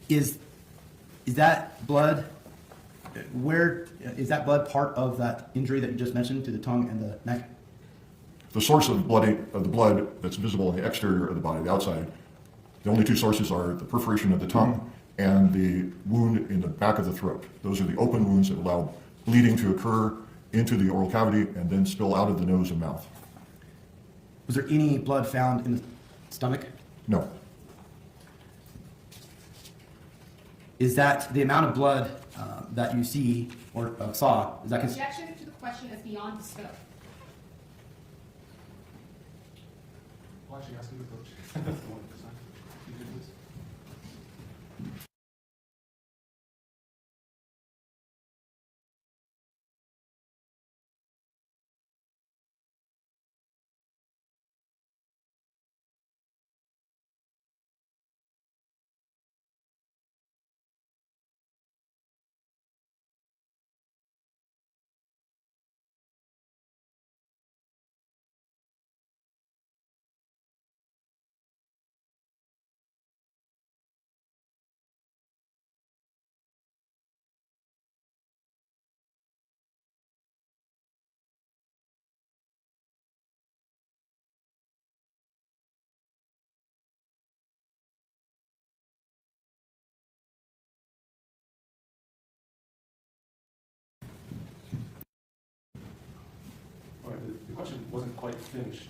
Is that blood, where, is that blood part of that injury that you just mentioned to the tongue and the neck? The source of the blood that's visible on the exterior of the body, the outside, the only two sources are the perforation of the tongue and the wound in the back of the throat. Those are the open wounds that allow bleeding to occur into the oral cavity and then spill out of the nose and mouth. Was there any blood found in the stomach? No. Is that the amount of blood that you see or saw, is that Objection to the question is beyond the scope. I'll actually ask you to approach. That's the one to sign. You do this. All right, the question wasn't quite finished.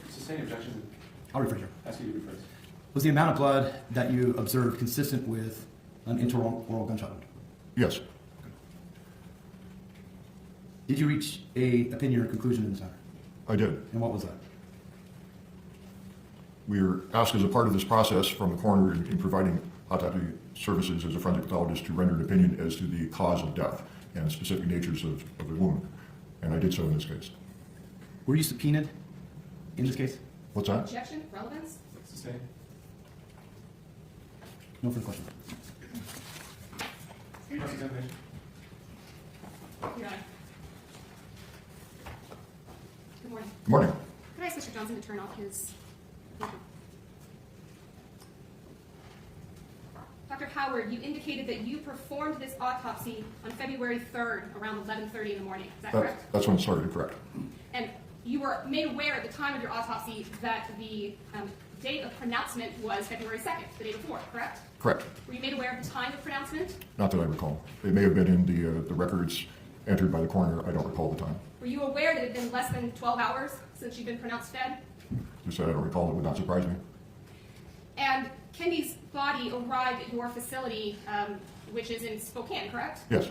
Sustained objection. I'll rephrase it. Ask you to rephrase. Was the amount of blood that you observed consistent with an intraoral gunshot wound? Yes, Did you reach a opinion or conclusion in this matter? I did. And what was that? We were asked as a part of this process from the coroner in providing autopsy services as a forensic pathologist to render an opinion as to the cause of death and specific natures of the wound. And I did so in this case. Were you subpoenaed in this case? What's that? Objection, relevance? Sustained. No further question. Cross-examination. Your Honor. Good morning. Good morning. Could I ask Mr. Johnson to turn off his... Dr. Howard, you indicated that you performed this autopsy on February 3rd around 11:30 in the morning. Is that correct? That's when it started, correct. And you were made aware at the time of your autopsy that the date of pronouncement was February 2nd, the day before, correct? Correct. Were you made aware of the time of pronouncement? Not that I recall. It may have been in the records entered by the coroner. I don't recall the time. Were you aware that it had been less than 12 hours since you'd been pronounced dead? Just said I don't recall. It would not surprise me. And Kendy's body arrived at your facility, which is in Spokane, correct? Yes.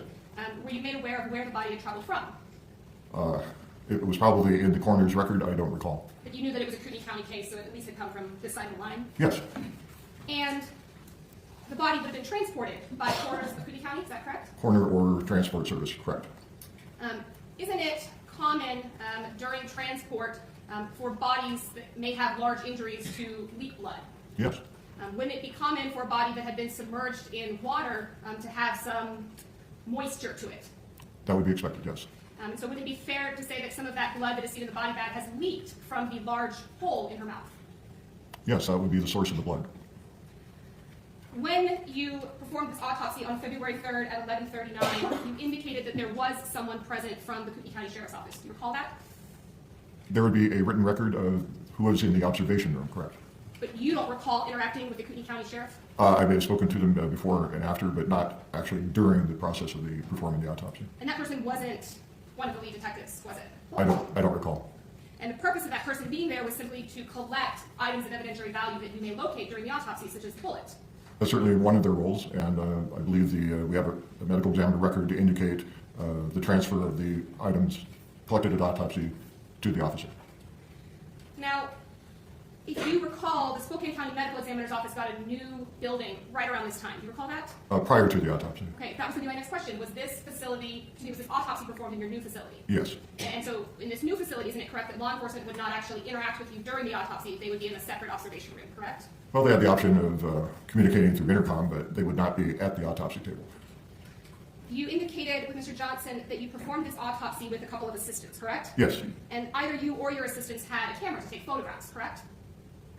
Were you made aware of where the body had traveled from? It was probably in the coroner's record. I don't recall. But you knew that it was a Kootenai County case, so it at least had come from this side of the line? Yes. And the body would have been transported by coroners of Kootenai County, is that correct? Coroner or transport service, correct. Isn't it common during transport for bodies that may have large injuries to leak blood? Yes. Wouldn't it be common for a body that had been submerged in water to have some moisture to it? That would be expected, yes. So would it be fair to say that some of that blood that is seen in the body bag has leaked from the large hole in her mouth? Yes, that would be the source of the blood. When you performed this autopsy on February 3rd at 11:39, you indicated that there was someone present from the Kootenai County Sheriff's Office. Do you recall that? There would be a written record of who was in the observation room, correct. But you don't recall interacting with the Kootenai County Sheriff? I may have spoken to them before and after, but not actually during the process of performing the autopsy. And that person wasn't one of the lead detectives, was it? I don't recall. And the purpose of that person being there was simply to collect items of evidentiary value that you may locate during the autopsy, such as the bullet. That's certainly one of their roles, and I believe we have a medical examiner record to indicate the transfer of the items collected at autopsy to the officer. Now, if you recall, the Spokane County Medical Examiner's Office got a new building right around this time. Do you recall that? Prior to the autopsy. Okay, that was going to be my next question. Was this autopsy performed in your new facility? Yes. And so, in this new facility, isn't it correct that law enforcement would not actually interact with you during the autopsy? They would be in a separate observation room, correct? Well, they had the option of communicating through intercom, but they would not be at the autopsy table. You indicated with Mr. Johnson that you performed this autopsy with a couple of assistants, correct? Yes. And either you or your assistants had a camera to take photographs, correct?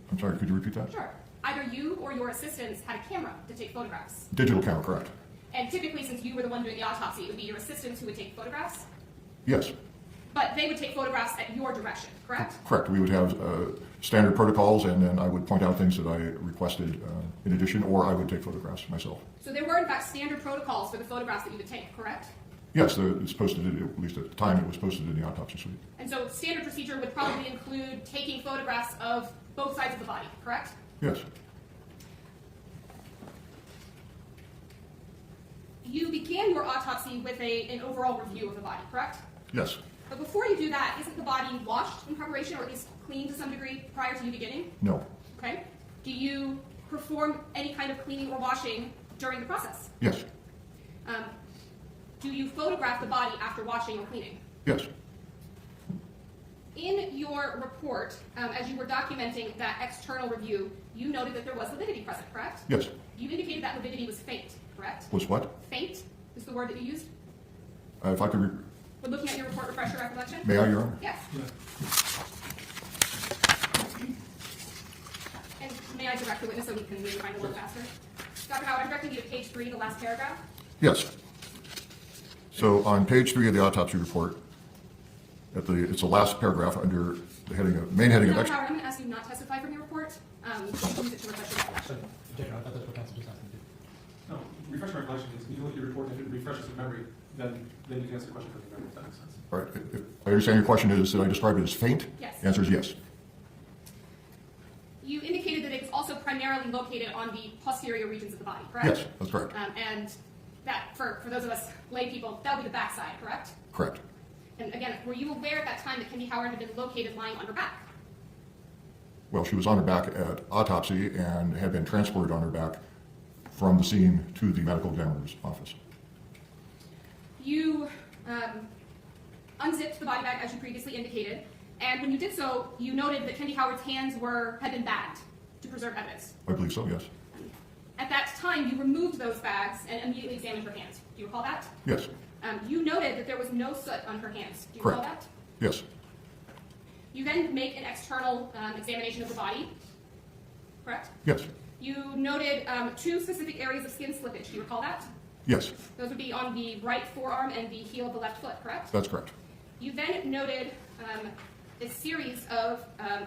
I'm sorry, could you repeat that? Sure. Either you or your assistants had a camera to take photographs. Digital camera, correct. And typically, since you were the one doing the autopsy, it would be your assistants who would take photographs? Yes. But they would take photographs at your direction, correct? Correct. We would have standard protocols, and then I would point out things that I requested in addition, or I would take photographs myself. So there were, in fact, standard protocols for the photographs that you would take, correct? Yes, it's posted, at least at the time, it was posted in the autopsy suite. And so standard procedure would probably include taking photographs of both sides of the body, correct? Yes. You began your autopsy with an overall review of the body, correct? Yes. But before you do that, isn't the body washed in preparation or at least cleaned to some degree prior to you beginning? No. Okay. Do you perform any kind of cleaning or washing during the process? Yes. Do you photograph the body after washing or cleaning? Yes. In your report, as you were documenting that external review, you noted that there was lividity present, correct? Yes. You indicated that lividity was faint, correct? Was what? Faint is the word that you used? If I could, We're looking at your report, refresh your recollection? may I, Your Honor? Yes. And may I direct the witness so we can maybe find a little faster? Dr. Howard, I'm directing you to page 3, the last paragraph. Yes. So on page 3 of the autopsy report, it's the last paragraph under the heading of, main heading of Dr. Howard, I'm going to ask you not to testify from your report. Use it to refresh your recollection. Objection, I thought that's what counsel just asked me to do. No, refresh my recollection is you look at your report and it refreshes your memory, then you can answer the question from your memory, if that makes sense. All right. If I understand your question is, did I describe it as faint? Yes. The answer is yes. You indicated that it's also primarily located on the posterior regions of the body, correct? Yes, that's correct. And that, for those of us lay people, that would be the backside, correct? Correct. And again, were you aware at that time that Kendy Howard had been located lying on her back? Well, she was on her back at autopsy and had been transported on her back from the scene to the medical examiner's office. You unzipped the body bag as you previously indicated, and when you did so, you noted that Kendy Howard's hands had been bagged to preserve evidence. I believe so, yes. At that time, you removed those bags and immediately examined her hands. Do you recall that? Yes. You noted that there was no soot on her hands. Do you Correct. recall that? Yes. You then make an external examination of the body, correct? Yes. You noted 2 specific areas of skin slippage. Do you recall that? Yes. Those would be on the right forearm and the heel of the left foot, correct? That's correct. You then noted a series of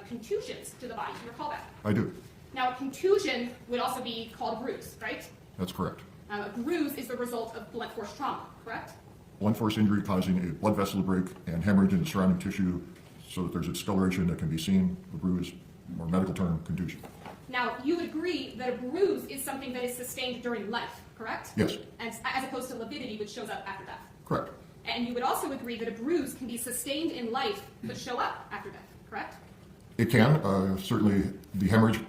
contusions to the body. Do you recall that? I do. Now, a contusion would also be called a bruise, right? That's correct. A bruise is the result of blunt force trauma, correct? Blunt force injury causing a blood vessel to break and hemorrhage in the surrounding tissue so that there's a discoloration that can be seen, the bruise, or medical term, contusion. Now, you would agree that a bruise is something that is sustained during life, correct? Yes. And as opposed to lividity, which shows up after death. Correct. And you would also agree that a bruise can be sustained in life but show up after death, correct? It can. Certainly the hemorrhage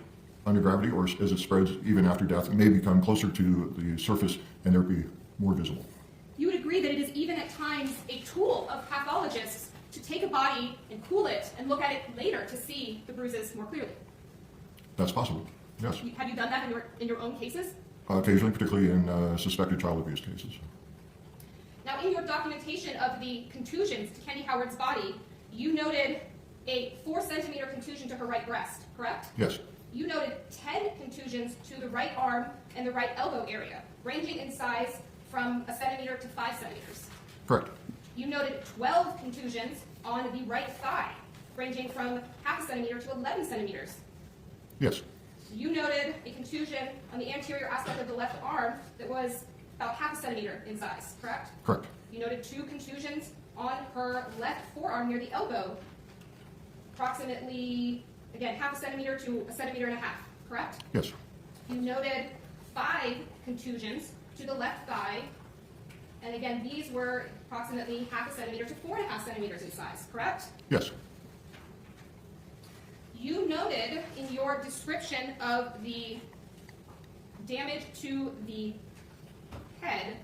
under gravity or as it spreads even after death may become closer to the surface and there be more visible. You would agree that it is even at times a tool of pathologists to take a body and cool it and look at it later to see the bruises more clearly. That's possible. Yes. Have you done that in your own cases? Occasionally, particularly in suspected child abuse cases. Now, in your documentation of the contusions to Kendy Howard's body, you noted a 4-centimeter contusion to her right breast, correct? Yes. You noted 10 contusions to the right arm and the right elbow area, ranging in size from 1 centimeter to 5 centimeters. Correct. You noted 12 contusions on the right thigh, ranging from 0.5 centimeter to 11 centimeters. Yes. You noted a contusion on the anterior aspect of the left arm that was about 0.5 centimeter in size, correct? Correct. You noted 2 contusions on her left forearm near the elbow, approximately, again, 0.5 centimeter to 1.5 centimeters, correct? Yes. You noted 5 contusions to the left thigh, and again, these were approximately 0.5 centimeter to 4.5 centimeters in size, correct? Yes. You noted in your description of the damage to the head,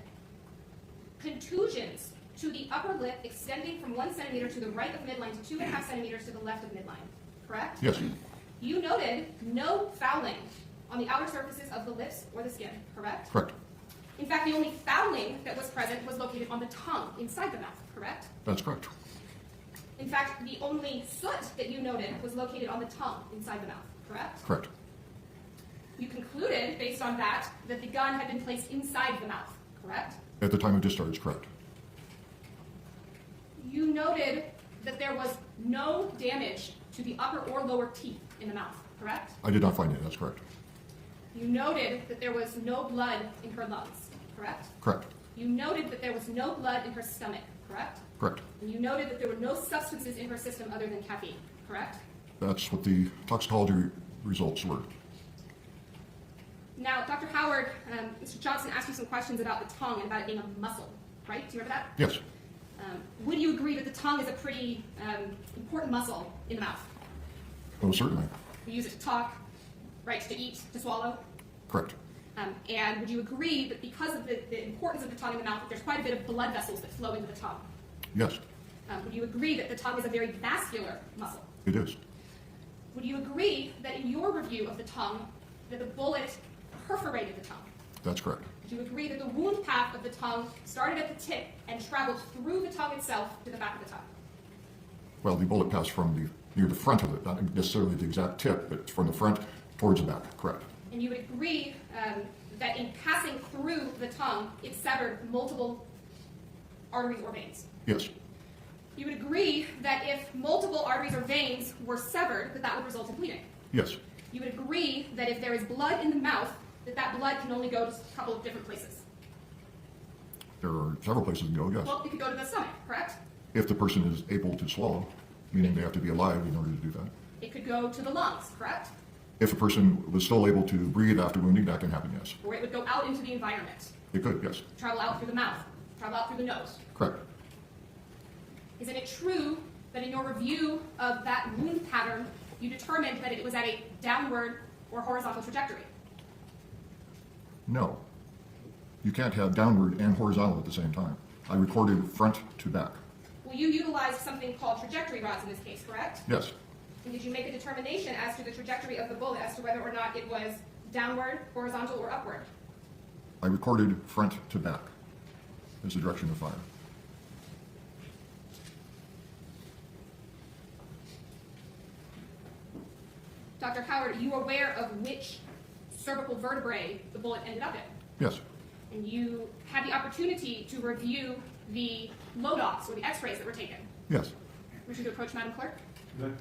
contusions to the upper lip extending from 1 centimeter to the right of midline to 2.5 centimeters to the left of midline, correct? Yes. You noted no fouling on the outer surfaces of the lips or the skin, correct? Correct. In fact, the only fouling that was present was located on the tongue inside the mouth, correct? That's correct. In fact, the only soot that you noted was located on the tongue inside the mouth, correct? Correct. You concluded, based on that the gun had been placed inside the mouth, correct? At the time of discharge, correct. You noted that there was no damage to the upper or lower teeth in the mouth, correct? I did not find it. That's correct. You noted that there was no blood in her lungs, correct? Correct. You noted that there was no blood in her stomach, correct? Correct. And you noted that there were no substances in her system other than caffeine, correct? That's what the toxicology results were. Now, Dr. Howard, Mr. Johnson asked you some questions about the tongue and about it being a muscle, right? Do you remember that? Yes. Would you agree that the tongue is a pretty important muscle in the mouth? Oh, certainly. We use it to talk, right, to eat, to swallow. Correct. And would you agree that because of the importance of the tongue in the mouth, that there's quite a bit of blood vessels that flow into the tongue? Yes, Would you agree that the tongue is a very vascular muscle? it is. Would you agree that in your review of the tongue, that the bullet perforated the tongue? That's correct. Would you agree that the wound path of the tongue started at the tip and traveled through the tongue itself to the back of the tongue? Well, the bullet passed from near the front of it, not necessarily the exact tip, but from the front towards the back. Correct. And you would agree that in passing through the tongue, it severed multiple arteries or veins? Yes, You would agree that if multiple arteries or veins were severed, that that would result in bleeding? yes, You would agree that if there is blood in the mouth, that that blood can only go to a couple of different places? there are several places to go. Yes, Well, it could go to the stomach, correct? if the person is able to swallow, meaning they have to be alive in order to do that. It could go to the lungs, correct? If a person was still able to breathe after wounding, that can happen. Yes, Or it would go out into the environment, it could. Yes, travel out through the mouth, travel out through the nose. correct. Isn't it true that in your review of that wound pattern, you determined that it was at a downward or horizontal trajectory? No, you can't have downward and horizontal at the same time. I recorded front to back. Well, you utilized something called trajectory rods in this case, correct? Yes, And did you make a determination as to the trajectory of the bullet as to whether or not it was downward, horizontal, or upward? I recorded front to back as the direction of fire. Dr. Howard, are you aware of which cervical vertebrae the bullet ended up in? Yes, And you had the opportunity to review the low-dots or the x-rays that were taken. yes. Permission to approach Madam Clerk? Good.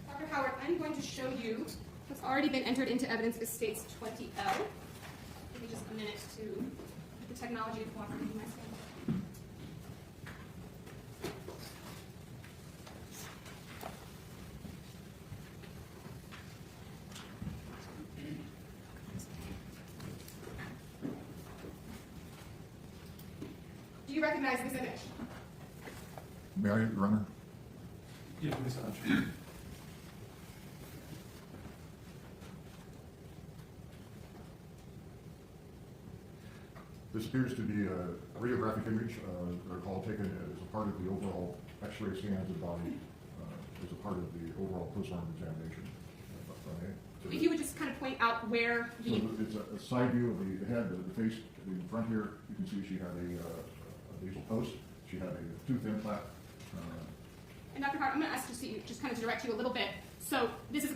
Dr. Howard, I'm going to show you what's already been entered into evidence as states 20L. Give me just a minute to get the technology to cooperate with my screen. Do you recognize this image? May I, Your Honor? Yeah, massage. This appears to be a radiographic image, recall taken as a part of the overall X-ray scans of the body, as a part of the overall post-mortem examination. If you would just kind of point out where So the... it's a side view of the head, the face, in front here. You can see she had a nasal post. She had a tooth implant. And Dr. Howard, I'm going to ask you just kind of to direct you a little bit. So this is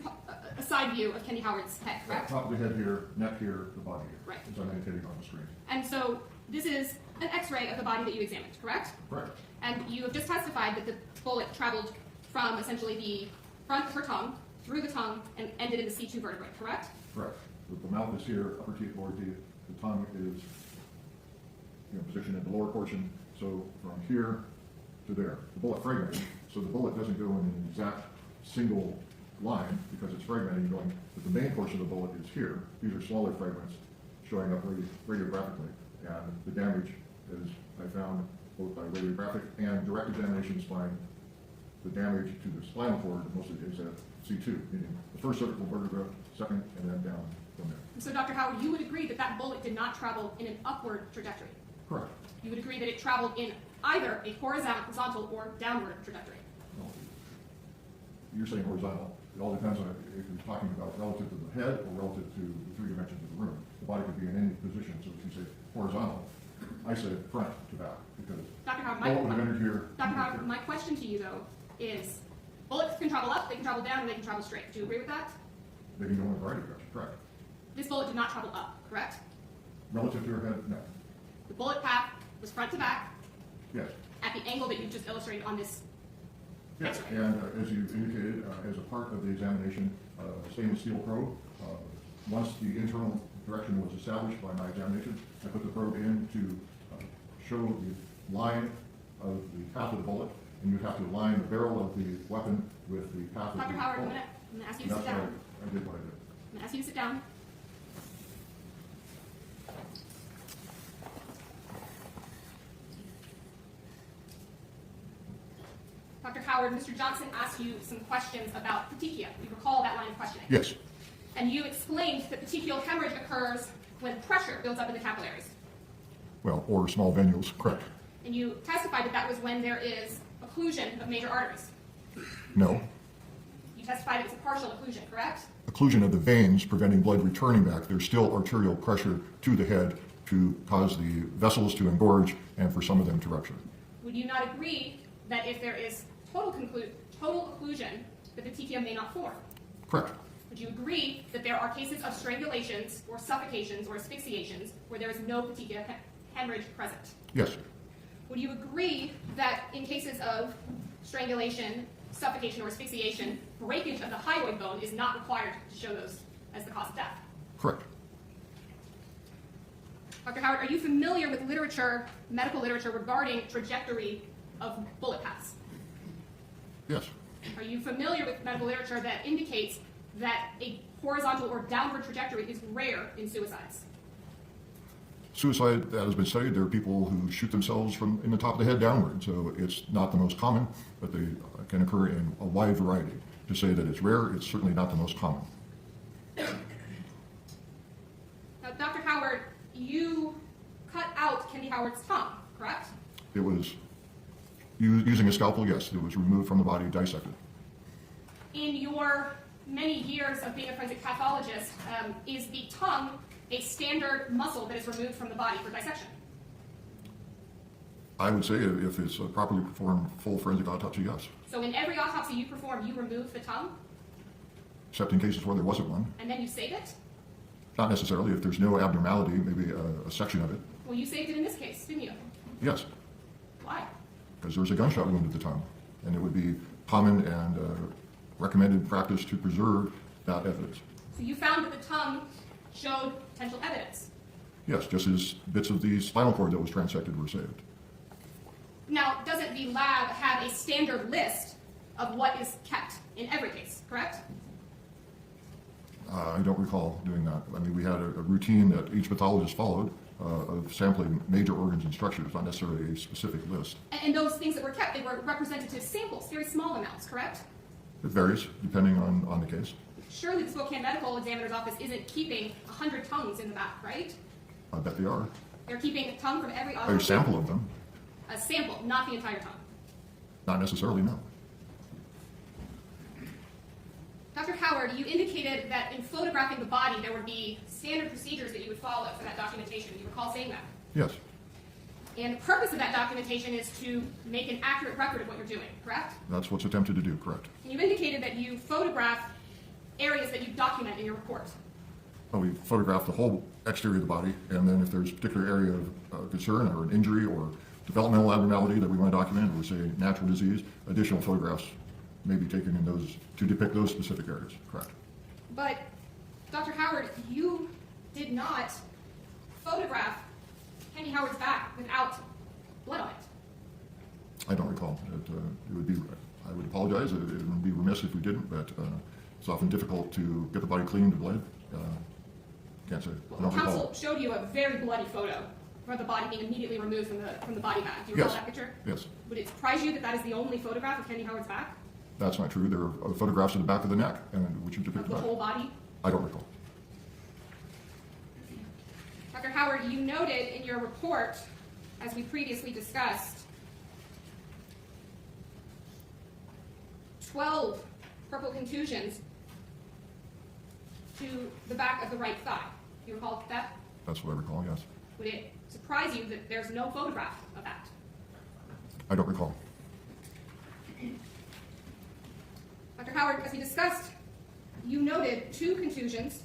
a side view of Kendy Howard's head, correct? Top of the head here, neck here, the body here. Right. As I'm indicating on the screen. And so this is an x-ray of the body that you examined, correct? Correct. And you have just testified that the bullet traveled from essentially the front of her tongue, through the tongue, and ended in the C2 vertebrae, correct? Correct. The mouth is here, upper teeth, lower teeth. The tongue is positioned in the lower portion. So from here to there, the bullet fragmented. So the bullet doesn't go in an exact single line because it's fragmenting going, but the main portion of the bullet is here. These are smaller fragments showing up radiographically. And the damage is, I found, both by radiographic and direct examinations, find the damage to the spinal cord mostly is at C2, meaning the first cervical vertebra, second, and then down from there. So Dr. Howard, you would agree that that bullet did not travel in an upward trajectory? Correct. You would agree that it traveled in either a horizontal or downward trajectory. No. You're saying horizontal. It all depends on if you're talking about relative to the head or relative to the three dimensions of the room. The body could be in any position, so if you say horizontal, I said front to back, because Dr. Howard, bullet would have entered here. Dr. Howard, my question to you, though, is bullets can travel up, they can travel down, and they can travel straight. Do you agree with that? They can go in a variety of directions, correct. This bullet did not travel up, correct? Relative to her head, no. The bullet path was front to back Yes. at the angle that you just illustrated on this Yes, X-ray. and as you indicated, as a part of the examination, stainless steel probe, once the internal direction was established by my examination, I put the probe in to show the line of the path of the bullet, and you have to align the barrel of the weapon with the path of the Dr. bullet. Howard, I'm gonna ask you to And sit that's why down. I did what I did. I'm gonna ask you to sit down. Dr. Howard, Mr. Johnson asked you some questions about petechia. You recall that line of questioning? Yes, And you explained that petechial hemorrhage occurs when pressure builds up in the capillaries. well, or small venules, correct. And you testified that that was when there is occlusion of major arteries. No, You testified it was a partial occlusion, correct? occlusion of the veins preventing blood returning back. There's still arterial pressure to the head to cause the vessels to engorge and for some of them to rupture. Would you not agree that if there is total occlusion, the petechia may not form? Correct. Would you agree that there are cases of strangulations or suffocations or asphyxiations where there is no petechial hemorrhage present? Yes, Would you agree that in cases of strangulation, suffocation, or asphyxiation, breakage of the hyoid bone is not required to show those as the cause of death? correct. Dr. Howard, are you familiar with literature, medical literature, regarding trajectory of bullet paths? Yes. Are you familiar with medical literature that indicates that a horizontal or downward trajectory is rare in suicides? Suicide, that has been studied. There are people who shoot themselves from in the top of the head downward, so it's not the most common, but they can occur in a wide variety. To say that it's rare, it's certainly not the most common. Now, Dr. Howard, you cut out Kendy Howard's tongue, correct? It was using a scalpel, yes. It was removed from the body, dissected. In your many years of being a forensic pathologist, is the tongue a standard muscle that is removed from the body for dissection? I would say if it's a properly performed full forensic autopsy, yes. So in every autopsy you perform, you remove the tongue, Except in cases where there wasn't one. and then you save it? Not necessarily. If there's no abnormality, maybe a section of it, Well, you saved it in this case, didn't you? yes. Why? Because there was a gunshot wound to the tongue. And it would be common and recommended practice to preserve that evidence. So you found that the tongue showed potential evidence. Yes, just as bits of the spinal cord that was transected were saved. Now, doesn't the lab have a standard list of what is kept in every case, correct? I don't recall doing that. I mean, we had a routine that each pathologist followed of sampling major organs and structures, not necessarily a specific list. And those things that were kept, they were representative samples, very small amounts, correct? It varies depending on the case. Surely the Spokane Medical Examiner's Office isn't keeping 100 tongues in the back, right? I bet they are. They're keeping a tongue from every A autopsy. sample of them, A sample, not the entire tongue. not necessarily, no. Dr. Howard, you indicated that in photographing the body, there would be standard procedures that you would follow for that documentation. You recall saying that? Yes, And the purpose of that documentation is to make an accurate record of what you're doing, correct? that's what's attempted to do, correct. And you indicated that you photograph areas that you document in your report. Well, we photograph the whole exterior of the body, and then if there's a particular area of concern or an injury or developmental abnormality that we want to document, or say natural disease, additional photographs may be taken in those to depict those specific areas, correct. But, Dr. Howard, you did not photograph Kendy Howard's back without blood on it. I don't recall. It would be, I would apologize. It would be remiss if we didn't, but it's often difficult to get the body clean to blood. Can't say. I don't Counsel recall. showed you a very bloody photo of the body being immediately removed from the body bag. Do you recall Yes. that picture? Yes, Would it surprise you that that is the only photograph of Kendy Howard's back? that's not true. There are photographs of the back of the neck, which would Of depict the that. whole body? I don't recall. Dr. Howard, you noted in your report as we previously discussed, 12 purple contusions to the back of the right thigh. Do you recall that? That's what I recall, yes. Would it surprise you that there's no photograph of that? I don't recall. Dr. Howard, as we discussed, you noted 2 contusions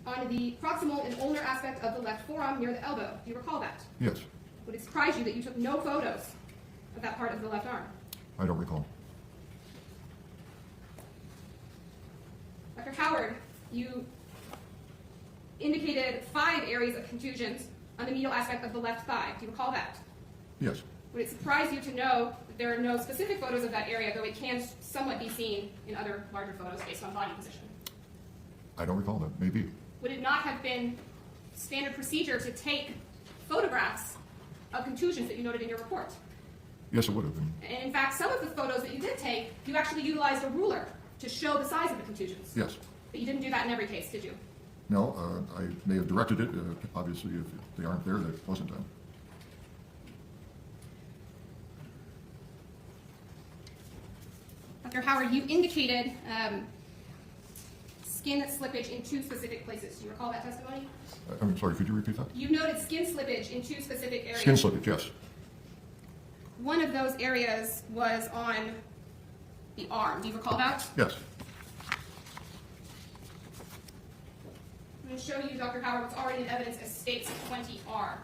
on the proximal and ulnar aspect of the left forearm near the elbow. Do you recall that? Yes, Would it surprise you that you took no photos of that part of the left arm? I don't recall. Dr. Howard, you indicated 5 areas of contusions on the medial aspect of the left thigh. Do you recall that? Yes, Would it surprise you to know that there are no specific photos of that area, though it can somewhat be seen in other larger photos based on body position? I don't recall that. Maybe. Would it not have been standard procedure to take photographs of contusions that you noted in your report? Yes, it would have been. And in fact, some of the photos that you did take, you actually utilized a ruler to show the size of the contusions. Yes. But you didn't do that in every case, did you? No, I may have directed it. Obviously, if they aren't there, that wasn't done. Dr. Howard, you indicated skin slippage in 2 specific places. Do you recall that testimony? I'm sorry, could you repeat that? You noted skin slippage in 2 specific areas. Skin slippage, yes. One of those areas was on the arm. Do you recall that? Yes. I'm going to show you, Dr. Howard, what's already in evidence as states 20R.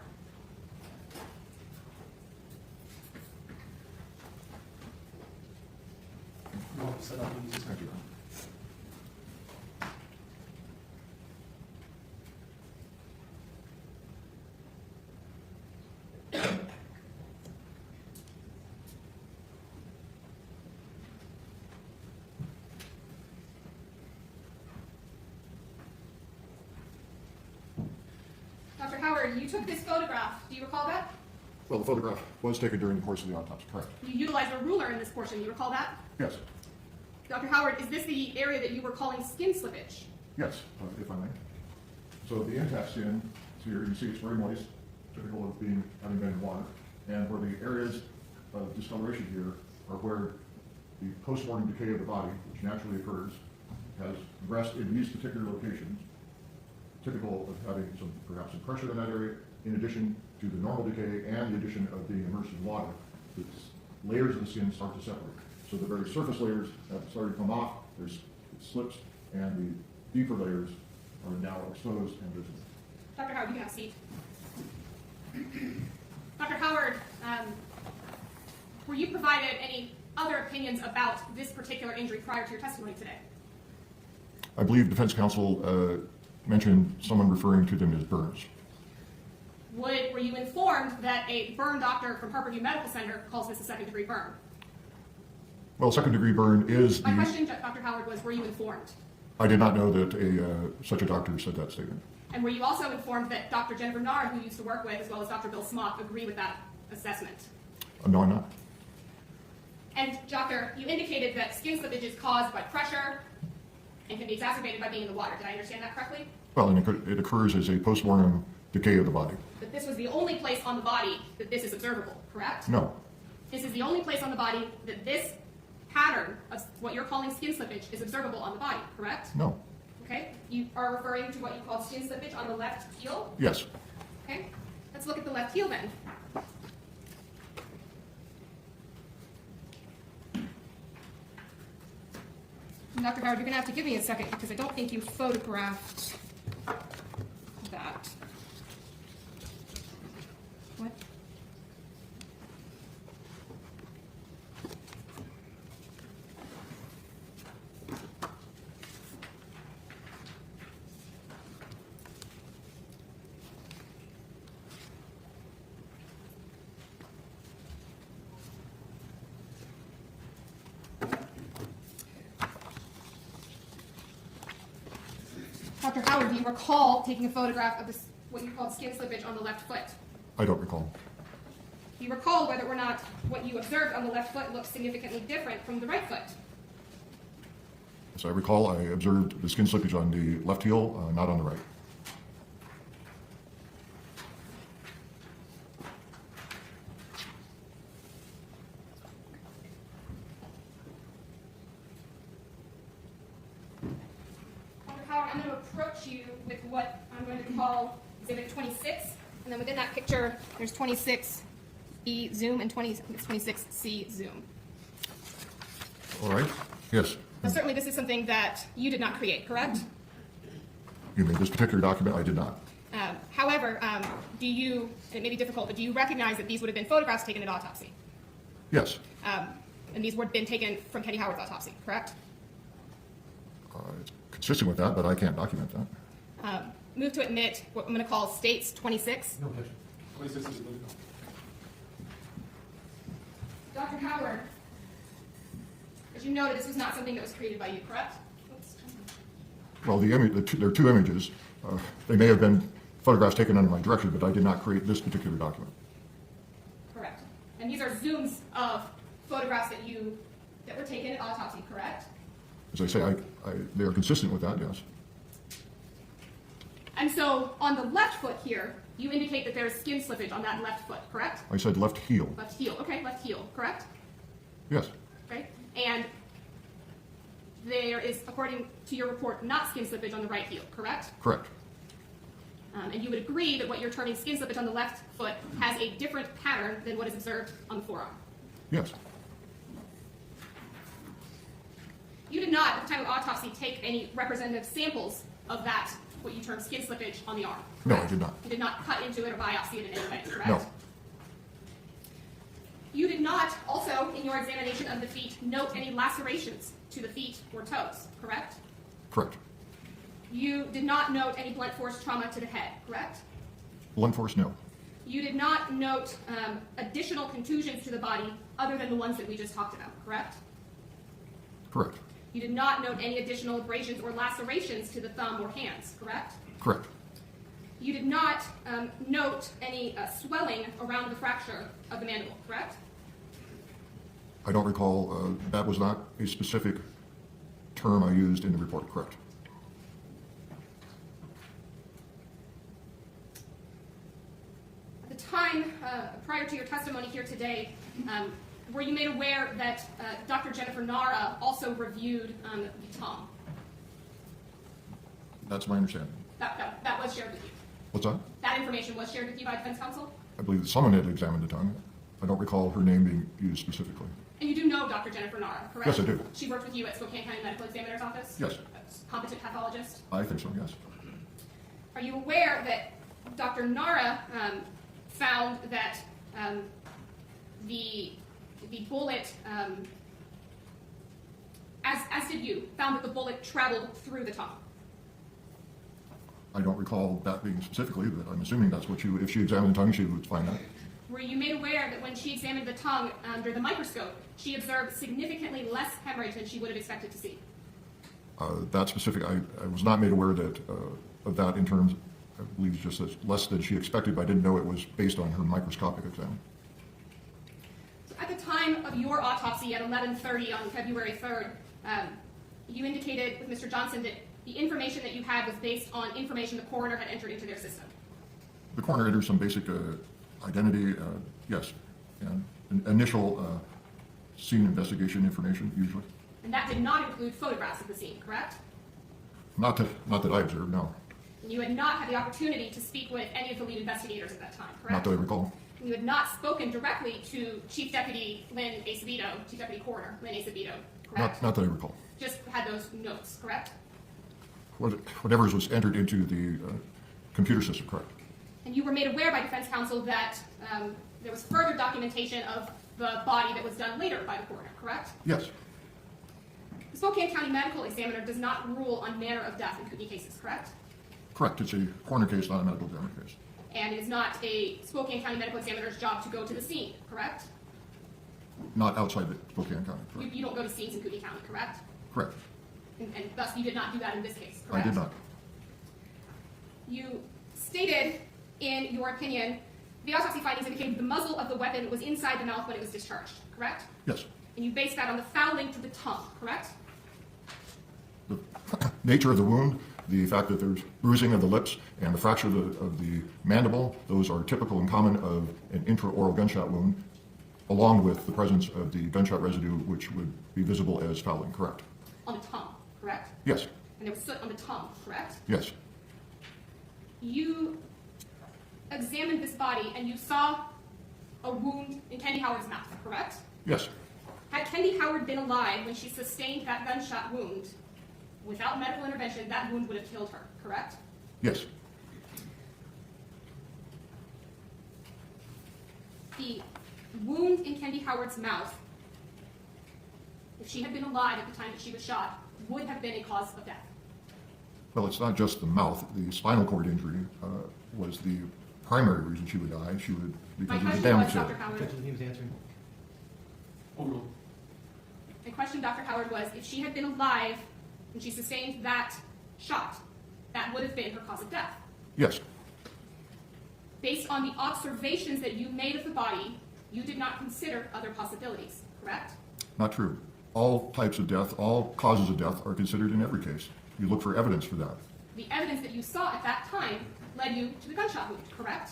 Thank you. Dr. Howard, you took this photograph. Do you recall that? Well, the photograph was taken during the course of the autopsy, correct? You utilized a ruler in this portion. Do you recall that? Yes. Dr. Howard, is this the area that you were calling skin slippage? Yes, if I may. So the intact skin, so here you see it's very moist, typical of having been in water. And where the areas of discoloration here are where the post-mortem decay of the body, which naturally occurs, has progressed in these particular locations, typical of having perhaps some pressure in that area, in addition to the normal decay and the addition of being immersed in water, the layers of the skin start to separate. So the very surface layers have started to come off, it slips, and the deeper layers are now exposed and visible. Dr. Howard, you can have a seat. Dr. Howard, were you provided any other opinions about this particular injury prior to your testimony today? I believe defense counsel mentioned someone referring to them as burns. Were you informed that a burn doctor from Harborview Medical Center calls this a second-degree burn? Well, second-degree burn is My question, Dr. Howard, was were you informed? I did not know that such a doctor said that statement. And were you also informed that Dr. Jennifer Nard, who you used to work with, as well as Dr. Bill Smock, agree with that assessment? No, I'm not. And, Doctor, you indicated that skin slippage is caused by pressure and can be exacerbated by being in the water. Did I understand that correctly? Well, and it occurs as a post-mortem decay of the body. That this was the only place on the body that this is observable, correct? No. This is the only place on the body that this pattern of what you're calling skin slippage is observable on the body, correct? No. Okay. You are referring to what you call skin slippage on the left heel? Yes. Okay. Let's look at the left heel then. Dr. Howard, you're going to have to give me a second because I don't think you photographed that. What? Dr. Howard, do you recall taking a photograph of this, what you called skin slippage on the left foot? I don't recall. Do you recall whether or not what you observed on the left foot looked significantly different from the right foot? As I recall, I observed the skin slippage on the left heel, not on the right. I'm going to approach you with what I'm going to call Exhibit 26, and then within that picture, there's 26E zoom and 26C zoom. All right, yes. Now, certainly this is something that you did not create, correct? You mean this particular document? I did not. However, do you, and it may be difficult, but do you recognize that these would have been photographs taken at autopsy? Yes. And these would have been taken from Kendy Howard's autopsy, correct? It's consistent with that, but I can't document that. Move to admit what I'm going to call States 26. No objection. 26 is legal. Dr. Howard, as you noted, this was not something that was created by you, correct? Oops. Well, there are two images. They may have been photographs taken under my direction, but I did not create this particular document. Correct. And these are zooms of photographs that were taken at autopsy, correct? As I say, they are consistent with that, yes. And so on the left foot here, you indicate that there's skin slippage on that left foot, correct? I said left heel. Left heel. Okay, left heel, correct? Yes, Okay. And there is, according to your report, not skin slippage on the right heel, correct? correct. And you would agree that what you're terming skin slippage on the left foot has a different pattern than what is observed on the forearm. Yes, You did not, at the time of autopsy, take any representative samples of that, what you term skin slippage on the arm. No, I correct? did not. You did not cut into it or biopsy it in any way, correct? No. You did not, also, in your examination of the feet, note any lacerations to the feet or toes, correct? correct. You did not note any blunt force trauma to the head, correct? Blunt force, no. You did not note additional contusions to the body other than the ones that we just talked about, correct? Correct. You did not note any additional abrasions or lacerations to the thumb or hands, correct? Correct. You did not note any swelling around the fracture of the mandible, correct? I don't recall, that was not a specific term I used in the report, correct. At the time, prior to your testimony here today, were you made aware that Dr. Jennifer Nara also reviewed the tongue? That's my understanding. That was shared with you. What's that? That information was shared with you by defense counsel? I believe that someone had examined the tongue. I don't recall her name being used specifically. And you do know Dr. Jennifer Nara, correct? Yes, I do. She worked with you at Spokane County Medical Examiner's Office? Yes. Competent pathologist? I think so, yes. Are you aware that Dr. Nara found that the bullet, as did you, found that the bullet traveled through the tongue? I don't recall that being specifically, but I'm assuming that's what if she examined the tongue, she would find that. Were you made aware that when she examined the tongue under the microscope, she observed significantly less hemorrhage than she would have expected to see? That specific, I was not made aware that of that in terms, I believe just as less than she expected, but I didn't know it was based on her microscopic exam. So at the time of your autopsy at 11:30 on February 3rd, you indicated with Mr. Johnson that the information that you had was based on information the coroner had entered into their system. The coroner enters some basic identity, yes, and initial scene investigation information usually. And that did not include photographs of the scene, correct? Not that I observed, no. And you had not had the opportunity to speak with any of the lead investigators at that time, correct? Not that I recall. And you had not spoken directly to Chief Deputy Lynn Acevedo, Chief Deputy Coroner Lynn Acevedo, correct? Not that I recall. Just had those notes, correct? Whatever was entered into the computer system, correct. And you were made aware by defense counsel that there was further documentation of the body that was done later by the coroner, correct? Yes, The Spokane County Medical Examiner does not rule on manner of death in Kootenai cases, correct? correct. It's a coroner case, not a medical examiner case. And it is not a Spokane County Medical Examiner's job to go to the scene, correct? Not outside the Spokane County, correct. You don't go to scenes in Kootenai County, correct? Correct. And thus you did not do that in this case, I correct? did not. You stated in your opinion, the autopsy findings indicated the muzzle of the weapon was inside the mouth when it was discharged, correct? Yes. And you based that on the fouling to the tongue, correct? The nature of the wound, the fact that there's bruising of the lips and the fracture of the mandible, those are typical and common of an intraoral gunshot wound, along with the presence of the gunshot residue, which would be visible as fouling, correct? On the tongue, correct? Yes. and there was soot on the tongue, correct? Yes, You examined this body and you saw a wound in Kendy Howard's mouth, correct? yes, Had Kendy Howard been alive when she sustained that gunshot wound, without medical intervention, that wound would have killed her, correct? yes, The wound in Kendy Howard's mouth, if she had been alive at the time that she was shot, would have been a cause of death. well, it's not just the mouth. The spinal cord injury was the primary reason she would die. She would, My because of the question damage was, to Dr. it. Howard, He was answering. Overruled. my question, Dr. Howard, was if she had been alive and she sustained that shot, that would have been her cause of death. Yes, Based on the observations that you made of the body, you did not consider other possibilities, correct? not true. All types of death, all causes of death are considered in every case. You look for evidence for that. The evidence that you saw at that time led you to the gunshot wound, correct?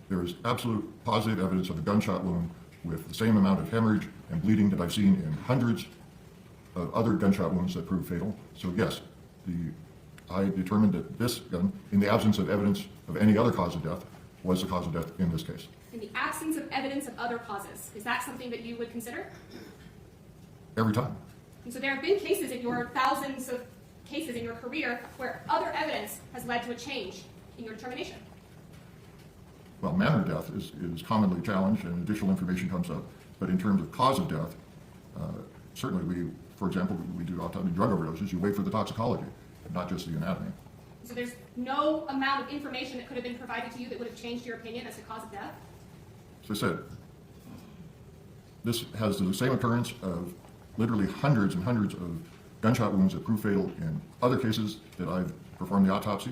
There is absolute positive evidence of a gunshot wound with the same amount of hemorrhage and bleeding that I've seen in hundreds of other gunshot wounds that prove fatal. So yes, I determined that this gun, in the absence of evidence of any other cause of death, was the cause of death in this case. In the absence of evidence of other causes, is that something that you would consider? Every time. And so there have been cases in your thousands of cases in your career where other evidence has led to a change in your determination. Well, manner of death is commonly challenged and additional information comes up. But in terms of cause of death, certainly we, for example, we do autopsy drug overdoses. You wait for the toxicology, not just the anatomy. So there's no amount of information that could have been provided to you that would have changed your opinion as to cause of death? As I said, this has the same occurrence of literally hundreds and hundreds of gunshot wounds that prove fatal in other cases that I've performed the autopsy.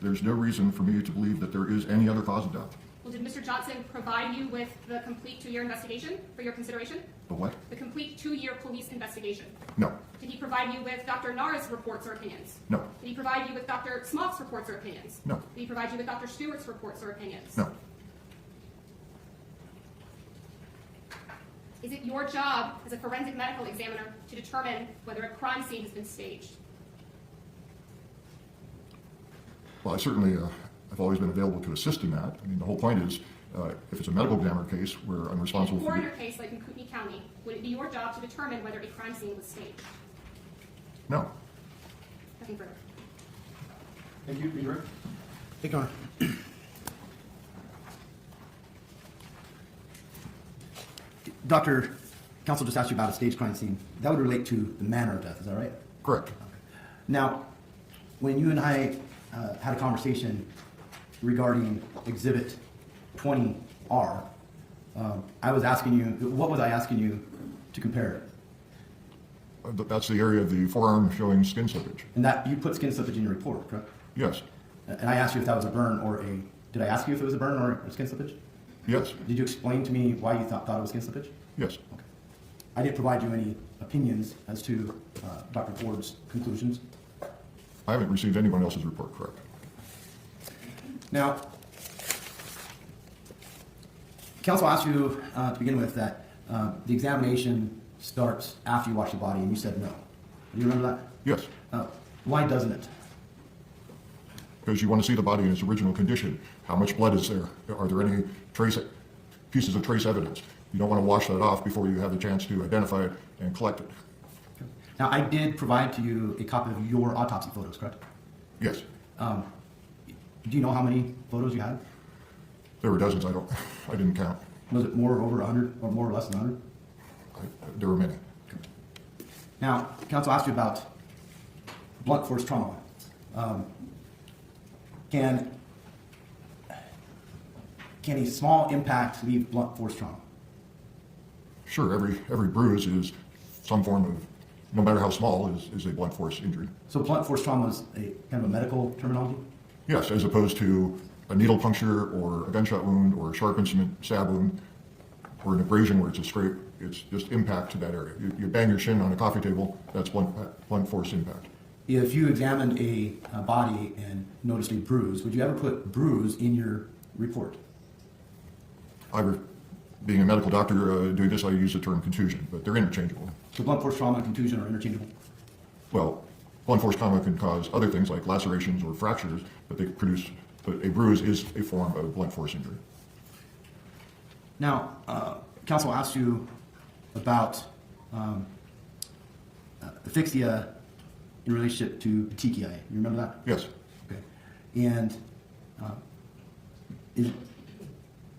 There's no reason for me to believe that there is any other cause of death. Well, did Mr. Johnson provide you with the complete 2-year investigation for your consideration? The what? The complete 2-year police investigation? No, Did he provide you with Dr. Nara's reports or opinions? no, Did he provide you with Dr. Smock's reports or opinions? no, Did he provide you with Dr. Stewart's reports or opinions? no. Is it your job as a forensic medical examiner to determine whether a crime scene has been staged? Well, I certainly, I've always been available to assist in that. I mean, the whole point is, if it's a medical examiner case where I'm In a responsible for... coroner case like in Kootenai County, would it be your job to determine whether a crime scene was staged? No. Nothing further. Thank you, redirect. Thank you, Your Honor. Dr. Counsel just asked you about a staged crime scene. That would relate to the manner of death, is that right? Correct. Now, when you and I had a conversation regarding Exhibit 20R, I was asking you, what was I asking you to compare? That's the area of the forearm showing skin slippage. And that, you put skin slippage in your report, correct? Yes, And I asked you if that was a burn or a, did I ask you if it was a burn or a skin slippage? yes, Did you explain to me why you thought it was skin slippage? yes. Okay. I didn't provide you any opinions as to Dr. Ford's conclusions. I haven't received anyone else's report, correct. Now, counsel asked you to begin with that the examination starts after you wash the body, and you said no. Do you remember that? Yes, Why doesn't it? because you want to see the body in its original condition. How much blood is there? Are there any pieces of trace evidence? You don't want to wash that off before you have the chance to identify it and collect it. Now, I did provide to you a copy of your autopsy photos, correct? Yes, Do you know how many photos you had? there were dozens. I didn't count. Was it more or over 100, or more or less than 100? There were many. Now, counsel asked you about blunt force trauma. Can a small impact leave blunt force trauma? Sure, every bruise is some form of, no matter how small, is a blunt force injury. So blunt force trauma is a kind of a medical terminology? Yes, as opposed to a needle puncture or a gunshot wound or a sharp instrument stab wound or an abrasion where it's a scrape. It's just impact to that area. You bang your shin on a coffee table, that's blunt force impact. If you examined a body and noticed a bruise, would you ever put bruise in your report? Being a medical doctor doing this, I use the term contusion, but they're interchangeable. So blunt force trauma and contusion are interchangeable? Well, blunt force trauma can cause other things like lacerations or fractures, but a bruise is a form of blunt force injury. Now, counsel asked you about asphyxia in relationship to petechiae. You remember that? Yes. Okay. And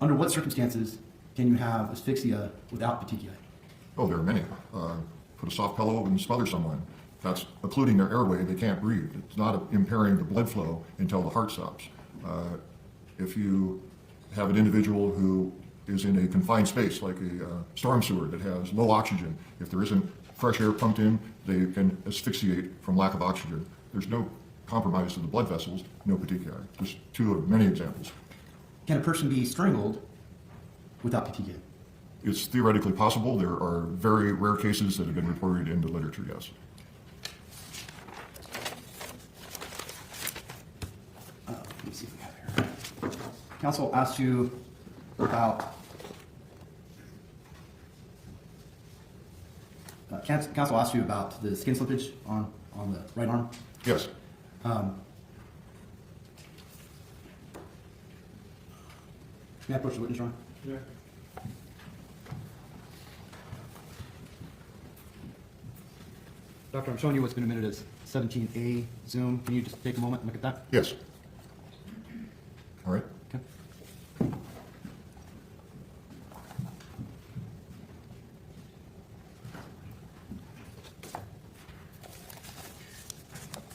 under what circumstances can you have asphyxia without petechiae? Oh, there are many. Put a soft pillow and smother someone. That's occluding their airway. They can't breathe. It's not impairing the blood flow until the heart stops. If you have an individual who is in a confined space, like a storm sewer that has low oxygen, if there isn't fresh air pumped in, they can asphyxiate from lack of oxygen. There's no compromise to the blood vessels, no petechiae. Just two of many examples. Can a person be strangled without petechiae? It's theoretically possible. There are very rare cases that have been reported in the literature, yes. Let me see if we have here. Counsel asked you about counsel asked you about the skin slippage on the right arm. Yes. May I approach the witness, Ron? Yeah. Doctor, I'm showing you what's been admitted as 17A Zoom. Can you just take a moment and look at that? Yes. All right. Okay.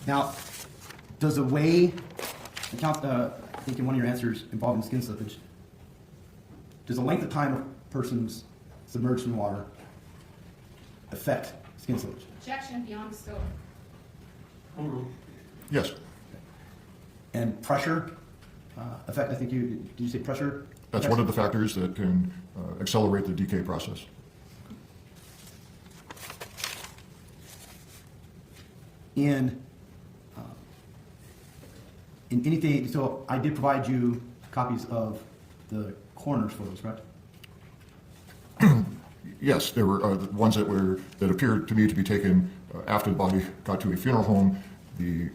Now, does the way, I think in one of your answers involving skin slippage, does the length of time a person's submerged in water affect skin slippage? Objection beyond scope. Yes. And pressure affect, I think did you say pressure? That's one of the factors that can accelerate the decay process. In anything, so I did provide you copies of the coroner's photos, correct? Yes, there were the ones that appeared to me to be taken after the body got to a funeral home. The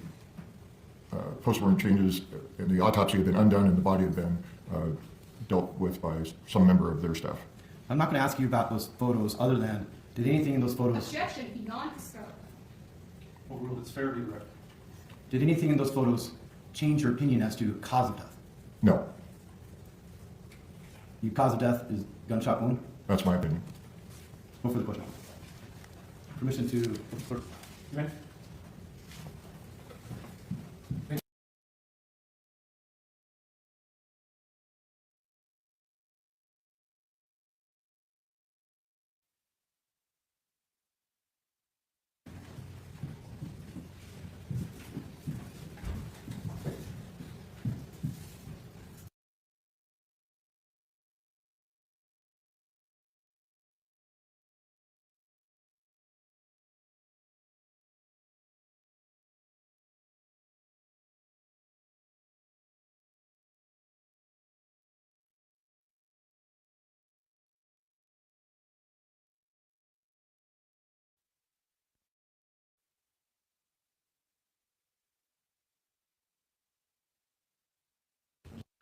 postmortem changes and the autopsy had been undone and the body had been dealt with by some member of their staff. I'm not going to ask you about those photos other than, did anything in those photos... Objection beyond scope. Overruled, it's fair to be read. Did anything in those photos change your opinion as to cause of death? No, The cause of death is gunshot wound? that's my opinion. No further question. Permission to... Okay.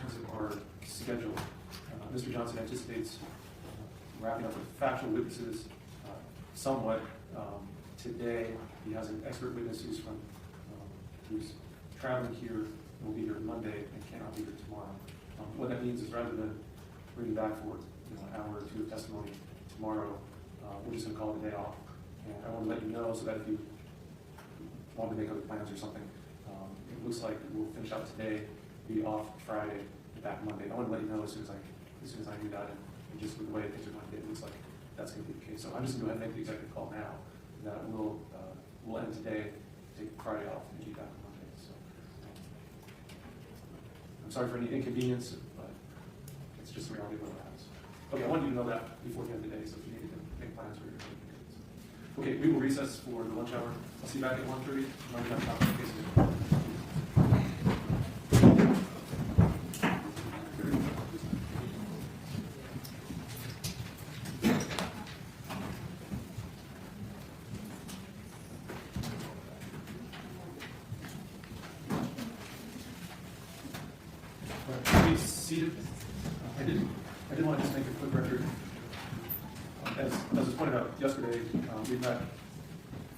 In terms of our schedule, Mr. Johnson anticipates wrapping up with factual witnesses somewhat today. He has an expert witness who's traveling here and will be here Monday and cannot be here tomorrow. What that means is rather than bringing back for an hour or two of testimony tomorrow, we're just going to call the day off. And I want to let you know so that if you want to make other plans or something, it looks like we'll finish out today, be off Friday, and back Monday. I want to let you know as soon as I do that, and just with the way things are going, it looks like that's going to be the case. So I'm just going to go ahead and make the executive call now. That we'll end today, take Friday off, and be back on Monday. So I'm sorry for any inconvenience, but it's just the reality of what happens. Okay, I wanted you to know that before the end of the day, so if you needed to make plans for your inconvenience. Okay, we will recess for the lunch hour. I'll see you back at 1:30. seated. I did want to just make a quick record. As was pointed out yesterday, we've had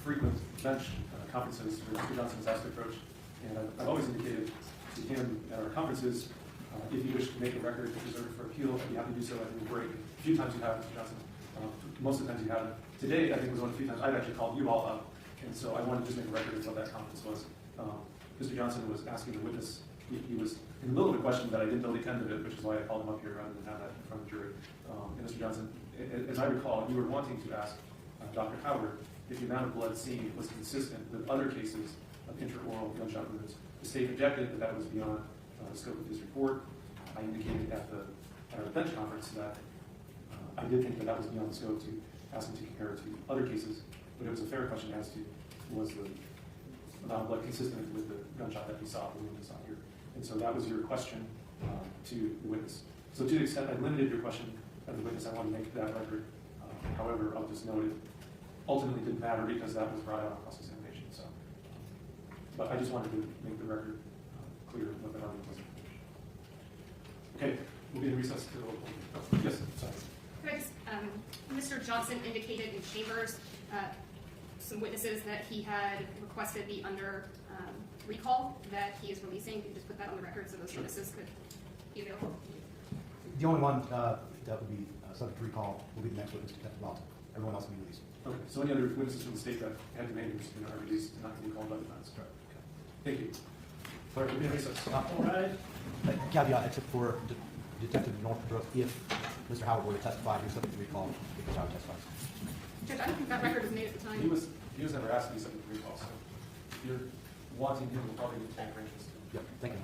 frequent bench conferences where Mr. Johnson's asked to approach, and I've always indicated to him at our conferences, if you wish to make a record reserved for appeal, if you have to do so, I think we'll break. A few times you have, Mr. Johnson. Most of the times you haven't. Today, I think was one of the few times I've actually called you all up, and so I wanted to just make a record of what that conference was. Mr. Johnson was asking the witness, he was in the middle of a question that I didn't know the end of it, which is why I called him up here rather than have that in front of the jury. And Mr. Johnson, as I recall, you were wanting to ask Dr. Howard if the amount of blood seen was consistent with other cases of intraoral gunshot wounds. The state objected that that was beyond the scope of his report. I indicated at our bench conference that I did think that that was beyond the scope to ask him to compare it to other cases, but it was a fair question as to was the amount of blood consistent with the gunshot that we saw, the wound we saw here. And so that was your question to the witness. So to the extent I limited your question of the witness, I want to make that record. However, I'll just note it ultimately didn't matter because that was brought out on cross-examination. So, but I just wanted to make the record clear what that argument was. Okay, we'll be in recess till. Oh, yes, sorry. Could I just, Mr. Johnson indicated in chambers some witnesses that he had requested be under recall that he is releasing. Could you just put that on the record so those witnesses could be available? The only one that would be subject to recall will be the next witness to testify. Everyone else will be released. Okay, so any other witnesses from the state that had demanded are released and not to be called by the defense? Okay. Thank you. Clerk, we'll be in recess. All right. Caveat, except for Detective Northbrook, if Mr. Howard were to testify, he was subject to recall if Mr. Howard testifies. Judge, I don't think that record was made at the time. He was never asked to be subject to recall, so if you're wanting him, we'll probably need to take arrangements. Yep, thank you.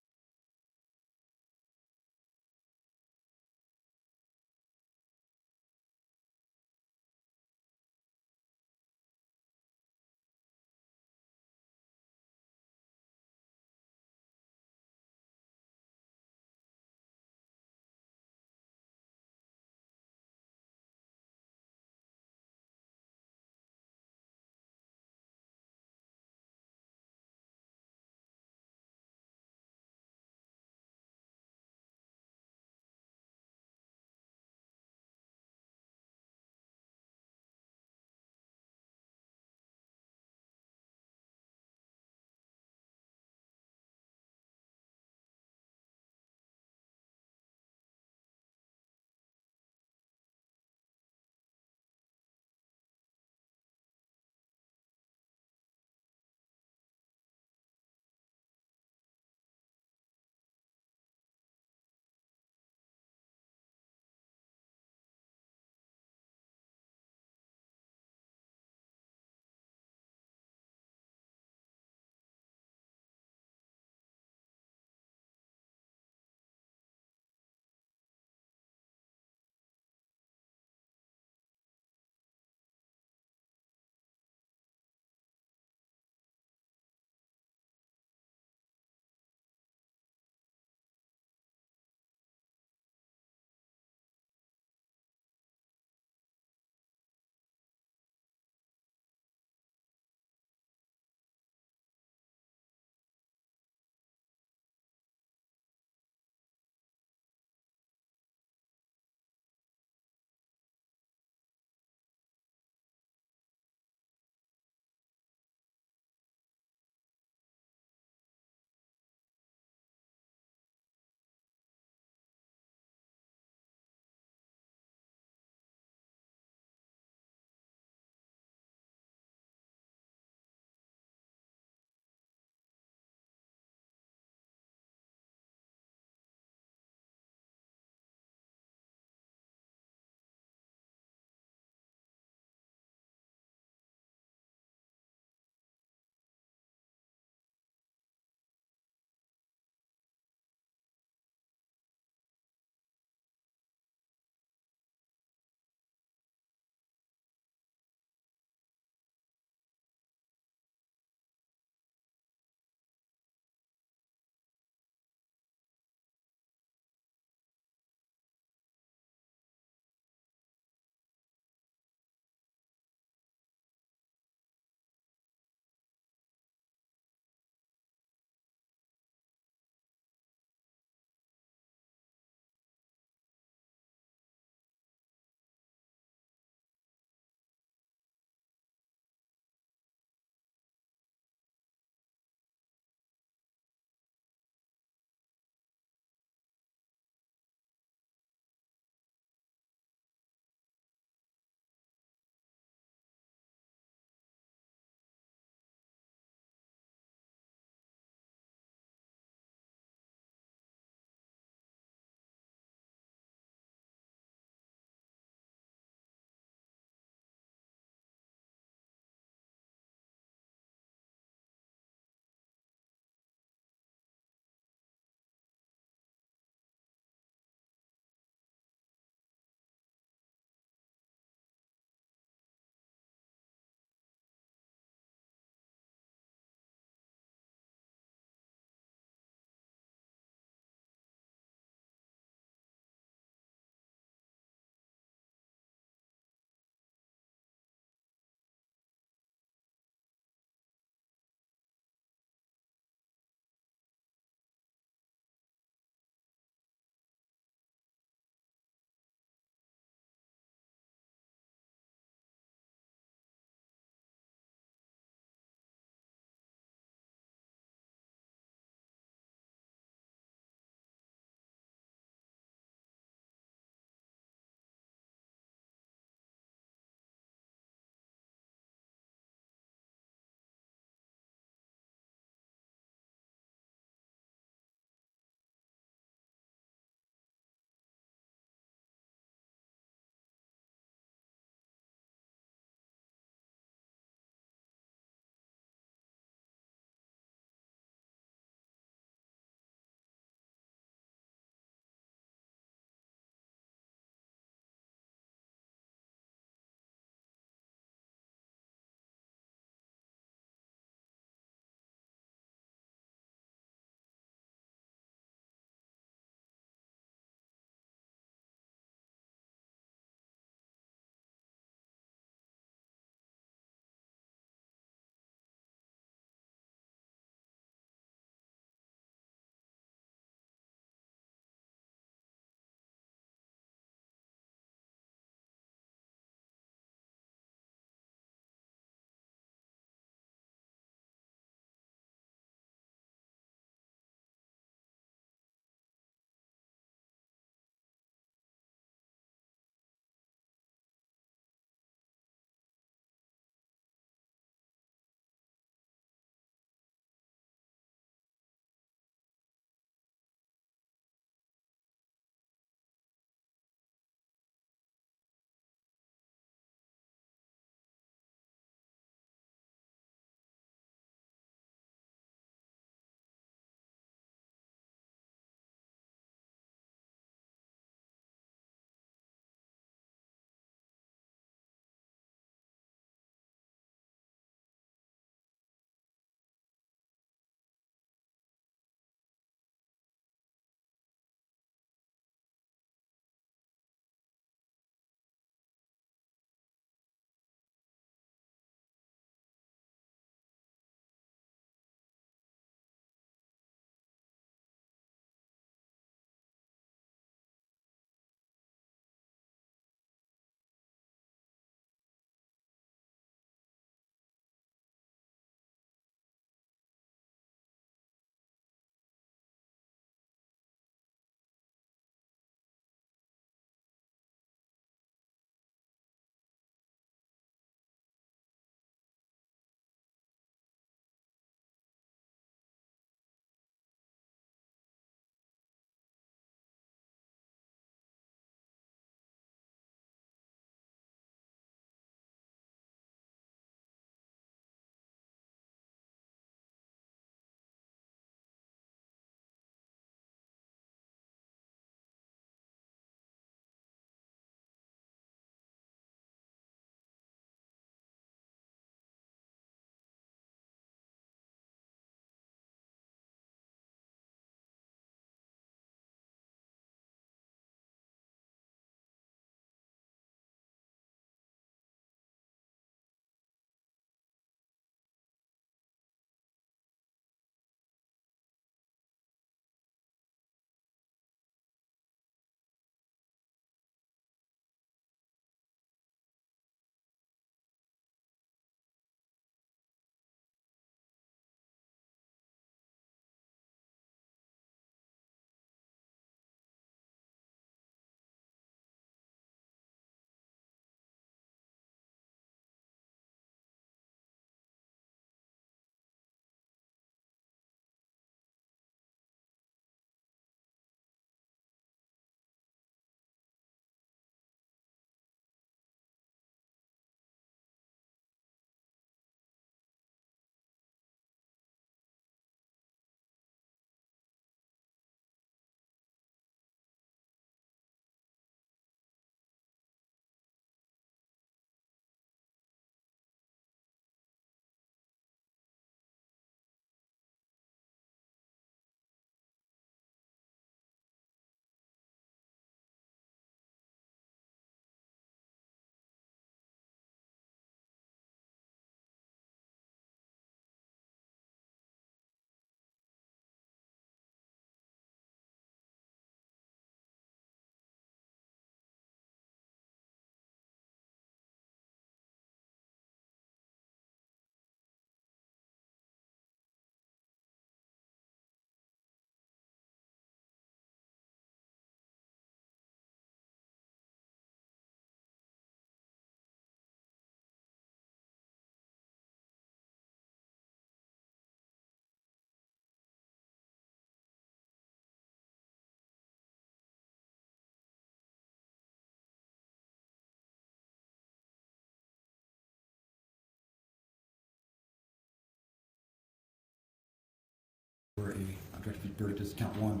directed verdict as count one.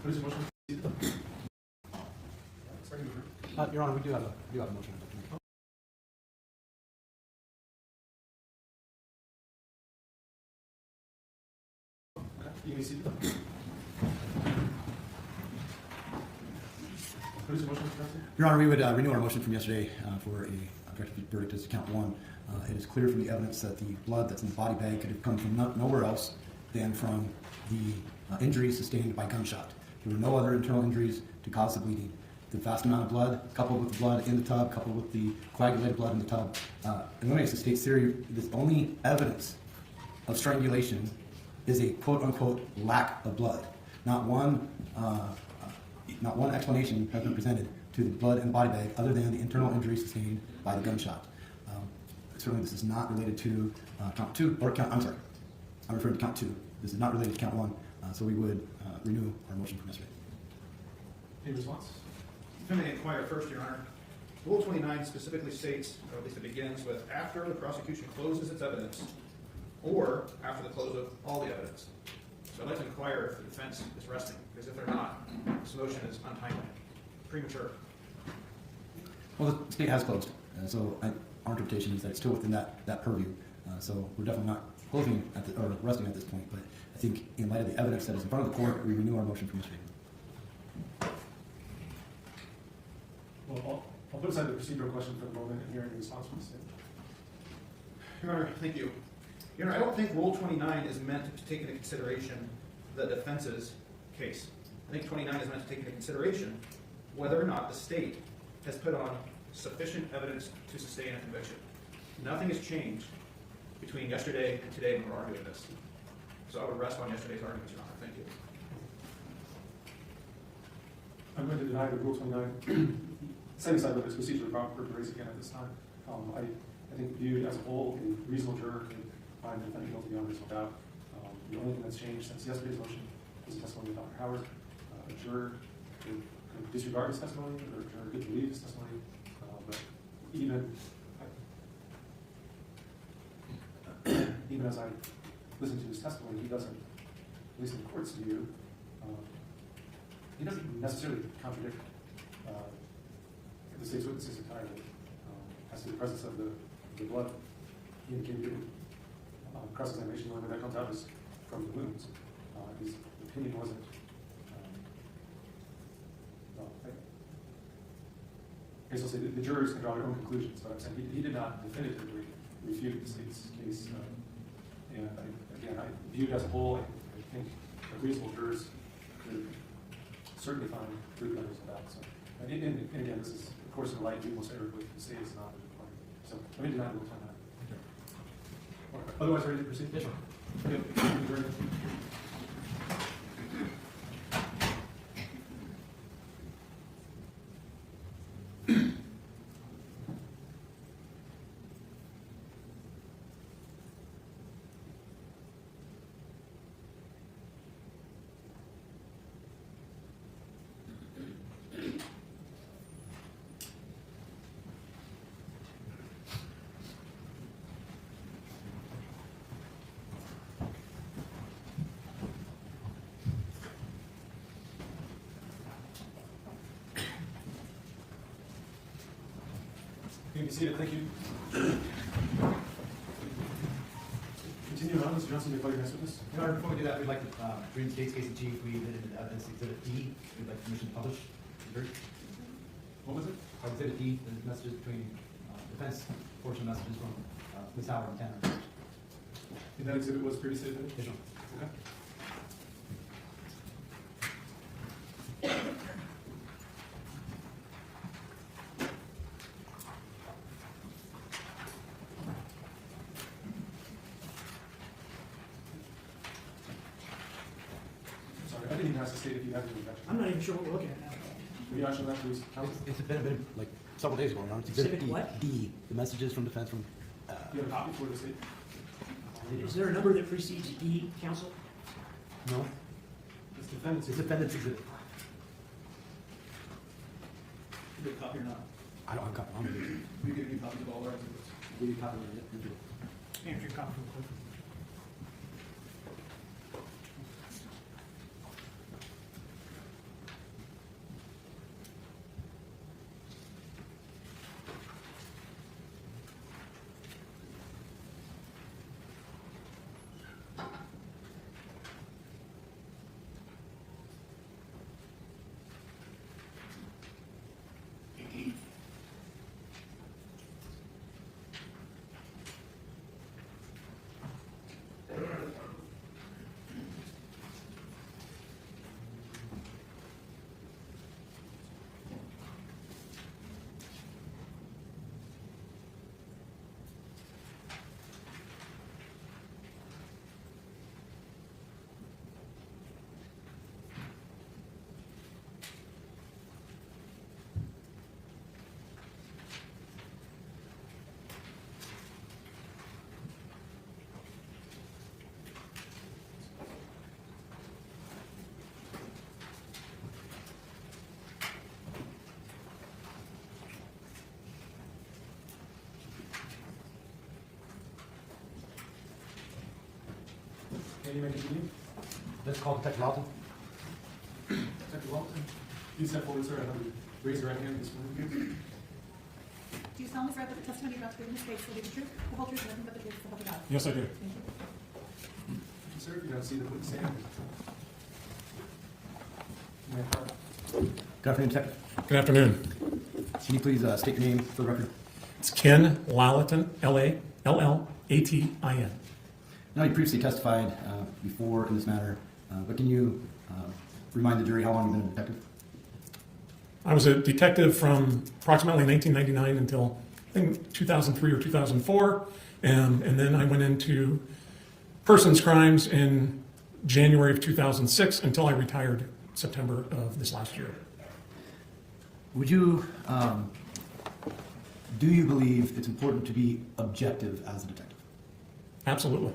What is your motion? Your Honor, we do have a motion. You may see. What is your motion, Mr. President? Your Honor, we would renew our motion from yesterday for a directed verdict as count one. It is clear from the evidence that the blood that's in the body bag could have come from nowhere else than from the injuries sustained by gunshot. There were no other internal injuries to cause the bleeding. The vast amount of blood, coupled with the blood in the tub, coupled with the coagulated blood in the tub, eliminates the state's theory. The only evidence of strangulation is a quote-unquote lack of blood. Not one explanation has been presented to the blood in the body bag other than the internal injury sustained by the gunshot. Certainly, this is not related to count two, or count. I'm sorry, I'm referring to count two. This is not related to count one, so we would renew our motion from yesterday. Any response? If I may inquire first, Your Honor, Rule 29 specifically states, or at least it begins with, after the prosecution closes its evidence, or after the close of all the evidence. So I'd like to inquire if the defense is resting, because if they're not, this motion is untimely, premature. Well, the state has closed, so our interpretation is that it's still within that purview. So we're definitely not closing or resting at this point. But I think in light of the evidence that is in front of the court, we renew our motion from yesterday. Well, I'll put aside the procedural question for the moment and hear any response from the state. Your Honor, thank you. Your Honor, I don't think Rule 29 is meant to take into consideration the defense's case. I think 29 is meant to take into consideration whether or not the state has put on sufficient evidence to sustain a conviction. Nothing has changed between yesterday and today when we're arguing this. So I would rest on yesterday's arguments, Your Honor. Thank you. I'm going to deny the Rule 29. Setting aside whether it's procedurally proper to raise again at this time, I think viewed as a whole, a reasonable juror can find the defendant guilty beyond reasonable doubt. The only thing that's changed since yesterday's motion was the testimony of Dr. Howard. A juror could disregard his testimony, or a juror could believe his testimony. But even as I listen to his testimony, he doesn't, at least in the court's view, he doesn't necessarily contradict the state's witnesses entirely. As to the presence of the blood, he indicated cross-examination, whether that comes out is from the wounds. His opinion wasn't, I guess I'll say the jurors can draw their own conclusions, but I'm saying he did not definitively refute the state's case. And again, I viewed as a whole, I think reasonable jurors could certainly find proof that was about. So, and again, this is, of course, in the light of most error with the state is not the requirement. So let me deny the Rule 29. Otherwise, ready to proceed? Yes, sir. Okay. Thank you very much. You can be seated. Thank you. Continue on, Mr. Johnson, before your next witness. Your Honor, before we do that, we'd like to, during the state's case in chief, we admitted into evidence Exhibit D. We'd like permission to publish. What was it? Exhibit D, the messages between defense portion messages from Ms. Howard and Tanner. And that exhibit was previously admitted? Yes, Your Honor. Okay. I didn't even ask the state if you had any objection. I'm not even sure what we're looking at now. Will you actually let please? It's been like several days ago, Your Honor. It's Exhibit Exhibit D. what? D, the messages from defense from. Do you have a copy for the state? Is there a number that precedes D, counsel? No, It's defendant's. it's defendant's exhibit. You get a copy or not? I don't have a copy. I'm gonna We give you copies of all our exhibits. give you a copy of it. Answer your copy from the clerk. Okay, you may continue. Let's call Detective Lawton. Detective Walton, please step forward, sir, and raise your right hand this morning. Do you solemnly swear that the testimony you're about to give in this case will be the truth, the whole truth, and nothing but the truth, so help you God? Yes, I do. Thank you. Thank you, sir. If you don't see the witness stand. You may depart. Good afternoon, Detective. Good afternoon. Can you please state your name for the record? It's Ken Lallatin, L-A-L-L-A-T-I-N. Now, you previously testified before in this matter, but can you remind the jury how long you've been a detective? I was a detective from approximately 1999 until I think 2003 or 2004, and then I went into persons crimes in January of 2006 until I retired September of this last year. Would you, do you believe it's important to be objective as a detective? Absolutely.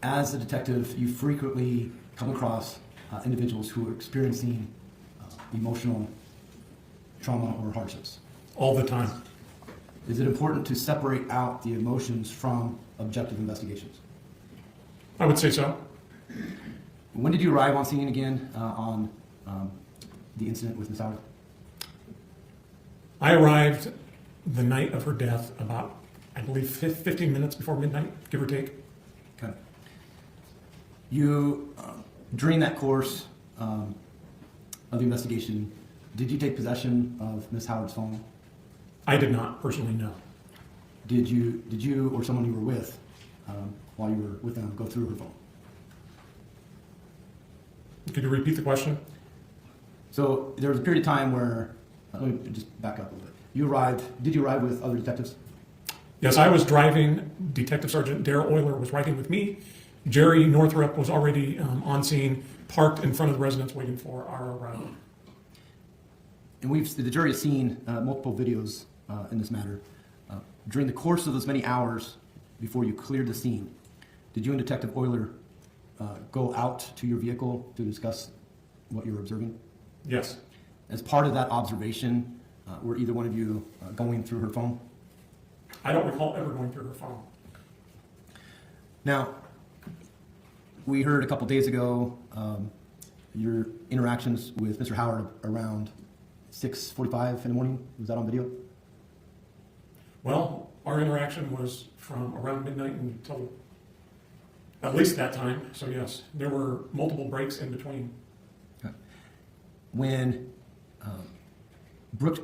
As a detective, you frequently come across individuals who are experiencing emotional trauma or hardships. All the time. Is it important to separate out the emotions from objective investigations? I would say so. When did you arrive on scene again on the incident with Ms. Howard? I arrived the night of her death about, I believe, 15 minutes before midnight, give or take. Okay. You, during that course of the investigation, did you take possession of Ms. Howard's phone? I did not personally know. Did you or someone you were with, while you were with them, go through her phone? Could you repeat the question? So there was a period of time where, let me just back up a little bit. Did you arrive with other detectives? Yes, I was driving. Detective Sergeant Darrell Euler was riding with me. Jerry Northrup was already on scene, parked in front of the residence waiting for our arrival. And the jury has seen multiple videos in this matter. During the course of those many hours before you cleared the scene, did you and Detective Euler go out to your vehicle to discuss what you were observing? Yes. As part of that observation, were either one of you going through her phone? I don't recall ever going through her phone. Now, we heard a couple days ago your interactions with Mr. Howard around 6:45 in the morning. Was that on video? Well, our interaction was from around midnight until at least that time. So yes, there were multiple breaks in between. Okay. When Brooke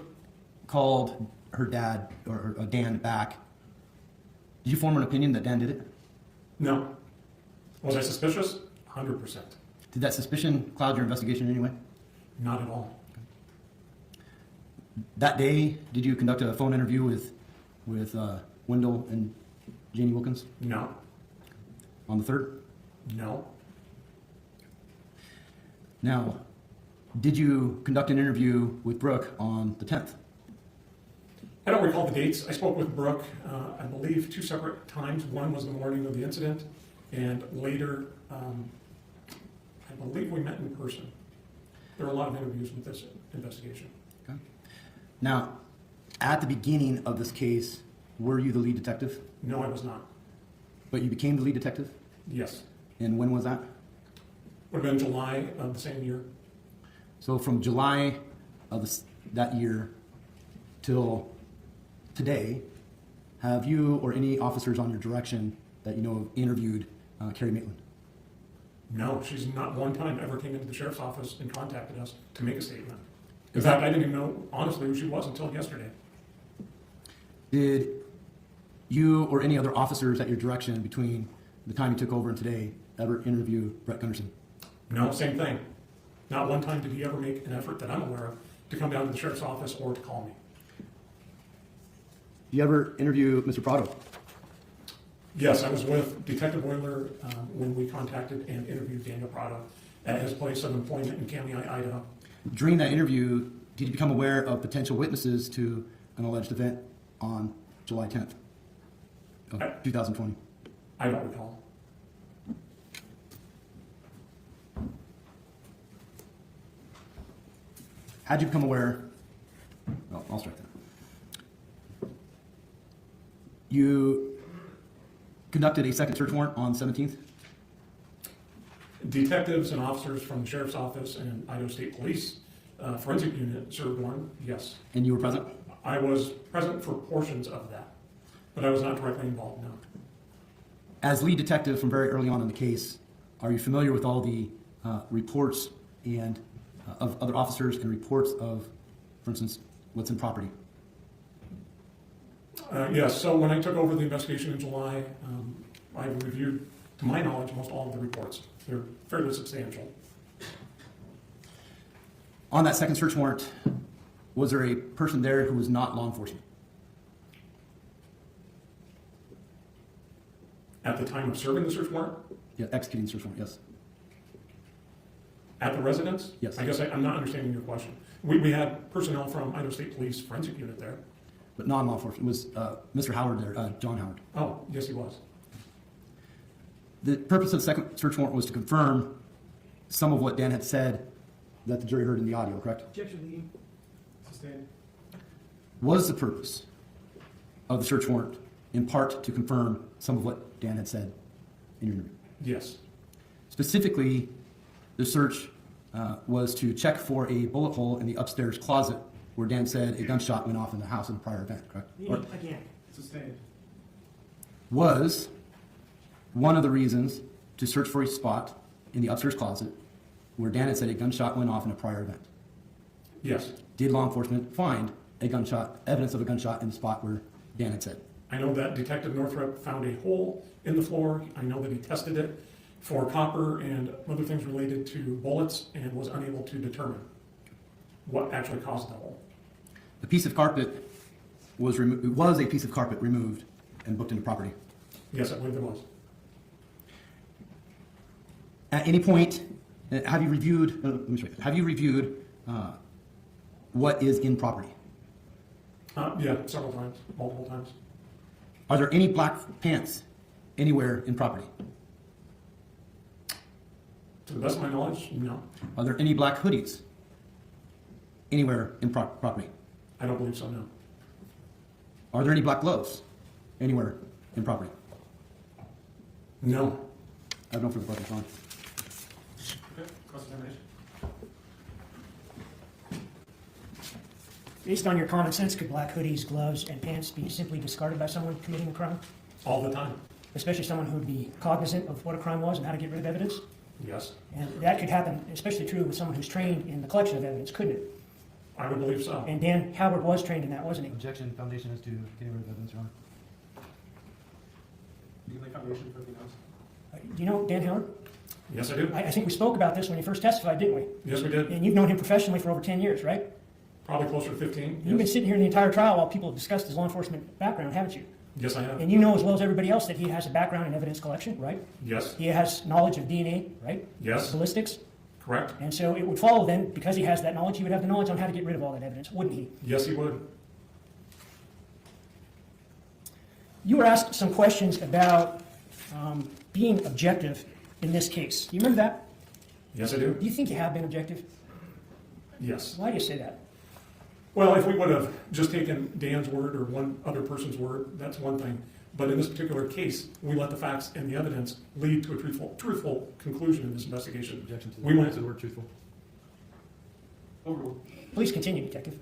called her dad or Dan back, did you form an opinion that Dan did it? No. Was I suspicious? 100%. Did that suspicion cloud your investigation in any way? Not at all. That day, did you conduct a phone interview with Wendell and Janie Wilkins? No. On the 3rd? No. Now, did you conduct an interview with Brooke on the 10th? I don't recall the dates. I spoke with Brooke, I believe, 2 separate times. One was the morning of the incident, and later, I believe we met in person. There were a lot of interviews with this investigation. Okay. Now, at the beginning of this case, were you the lead detective? No, I was not. But you became the lead detective? Yes. And when was that? Would have been July of the same year. So from July of that year till today, have you or any officers on your direction that you know of interviewed Carrie Maitland? No, she's not one time ever came into the sheriff's office and contacted us to make a statement. In fact, I didn't even know, honestly, who she was until yesterday. Did you or any other officers at your direction between the time you took over and today ever interview Brett Gunderson? No, same thing. Not one time did he ever make an effort that I'm aware of to come down to the sheriff's office or to call me. Did you ever interview Mr. Prado? Yes, I was with Detective Euler when we contacted and interviewed Daniel Prado at his place of employment in Kootenai, Idaho. During that interview, did you become aware of potential witnesses to an alleged event on July 10th of 2020? I don't recall. How'd you become aware? Oh, I'll strike that. You conducted a second search warrant on 17th? Detectives and officers from the Sheriff's Office and Idaho State Police Forensic Unit served one, yes. And you were present? I was present for portions of that, but I was not directly involved, no. As lead detective from very early on in the case, are you familiar with all the reports and of other officers and reports of, for instance, what's in property? Yes, so when I took over the investigation in July, I reviewed, to my knowledge, most all of the reports. They're fairly substantial. On that second search warrant, was there a person there who was not law enforcement? At the time of serving the search warrant? Yeah, executing the search warrant, yes. At the residence? Yes. I guess I'm not understanding your question. We had personnel from Idaho State Police Forensic Unit there. But non-law enforcement. Was Mr. Howard there, John Howard? Oh, yes, he was. The purpose of the second search warrant was to confirm some of what Dan had said that the jury heard in the audio, correct? Objection, leading. Sustained. Was the purpose of the search warrant in part to confirm some of what Dan had said in your interview? Yes. Specifically, the search was to check for a bullet hole in the upstairs closet where Dan said a gunshot went off in the house in a prior event, correct? Or Again. Sustained. was one of the reasons to search for a spot in the upstairs closet where Dan had said a gunshot went off in a prior event. Yes. Did law enforcement find a gunshot, evidence of a gunshot in the spot where Dan had said? I know that Detective Northrup found a hole in the floor. I know that he tested it for copper and other things related to bullets and was unable to determine what actually caused the hole. The piece of carpet was a piece of carpet removed and booked into property. Yes, I believe there was. At any point, have you reviewed? Let me show you. Have you reviewed what is in property? Yeah, several times, multiple times. Are there any black pants anywhere in property? To the best of my knowledge, no. Are there any black hoodies anywhere in property? I don't believe so, no. Are there any black gloves anywhere in property? No. I have no further questions, Ron. Okay, cross-examination. Based on your common sense, could black hoodies, gloves, and pants be simply discarded by someone committing a crime? All the time. Especially someone who would be cognizant of what a crime was and how to get rid of evidence? Yes. And that could happen, especially true with someone who's trained in the collection of evidence, couldn't it? I would believe so. And Dan Howard was trained in that, wasn't he? Objection, foundation is to getting rid of evidence, Your Honor. Do you lay foundation for anything else? Do you know Dan Howard? Yes, I do. I think we spoke about this when you first testified, didn't we? Yes, we did. And you've known him professionally for over 10 years, right? Probably closer to 15. You've been Yes. sitting here in the entire trial while people have discussed his law enforcement background, haven't you? Yes, I have. And you know as well as everybody else that he has a background in evidence collection, right? Yes. He has knowledge of DNA, right? Yes. Ballistics. Correct. And so it would follow then, because he has that knowledge, he would have the knowledge on how to get rid of all that evidence, wouldn't he? Yes, he would. You were asked some questions about being objective in this case. Do you remember that? Yes, I do. Do you think you have been objective? Yes. Why do you say that? Well, if we would have just taken Dan's word or one other person's word, that's one thing. But in this particular case, we let the facts and the evidence lead to a truthful conclusion in this investigation. Objection to We went the word truthful. Overruled. Please continue, Detective.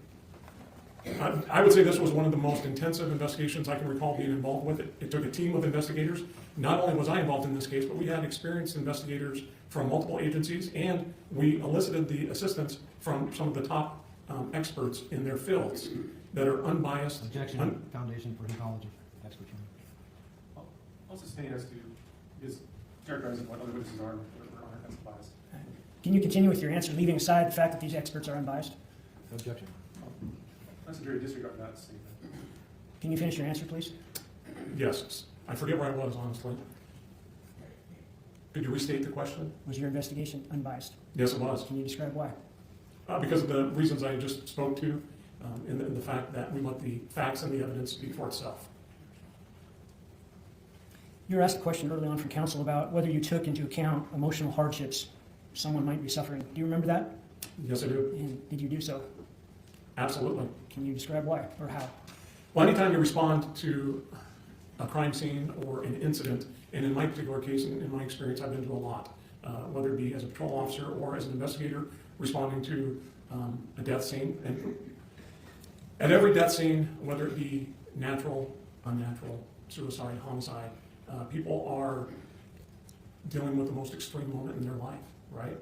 I would say this was one of the most intensive investigations I can recall being involved with. It took a team of investigators. Not only was I involved in this case, but we had experienced investigators from multiple agencies, and we elicited the assistance from some of the top experts in their fields that are unbiased. Objection, foundation for knowledge of expert. I'll sustain as to his characterizing what other witnesses are as biased. Can you continue with your answer, leaving aside the fact that these experts are unbiased? Objection. That's a jury disregard that statement. Can you finish your answer, please? Yes. I forget where I was, honestly. Could you restate the question? Was your investigation unbiased? Yes, it was. Can you describe why? Because of the reasons I just spoke to, and the fact that we let the facts and the evidence speak for itself. You were asked a question early on from counsel about whether you took into account emotional hardships someone might be suffering. Do you remember that? Yes, I do. And did you do so? Absolutely. Can you describe why or how? Well, anytime you respond to a crime scene or an incident, and in my particular case, in my experience, I've been to a lot, whether it be as a patrol officer or as an investigator responding to a death scene. And at every death scene, whether it be natural, unnatural, suicide, homicide, people are dealing with the most extreme moment in their life, right?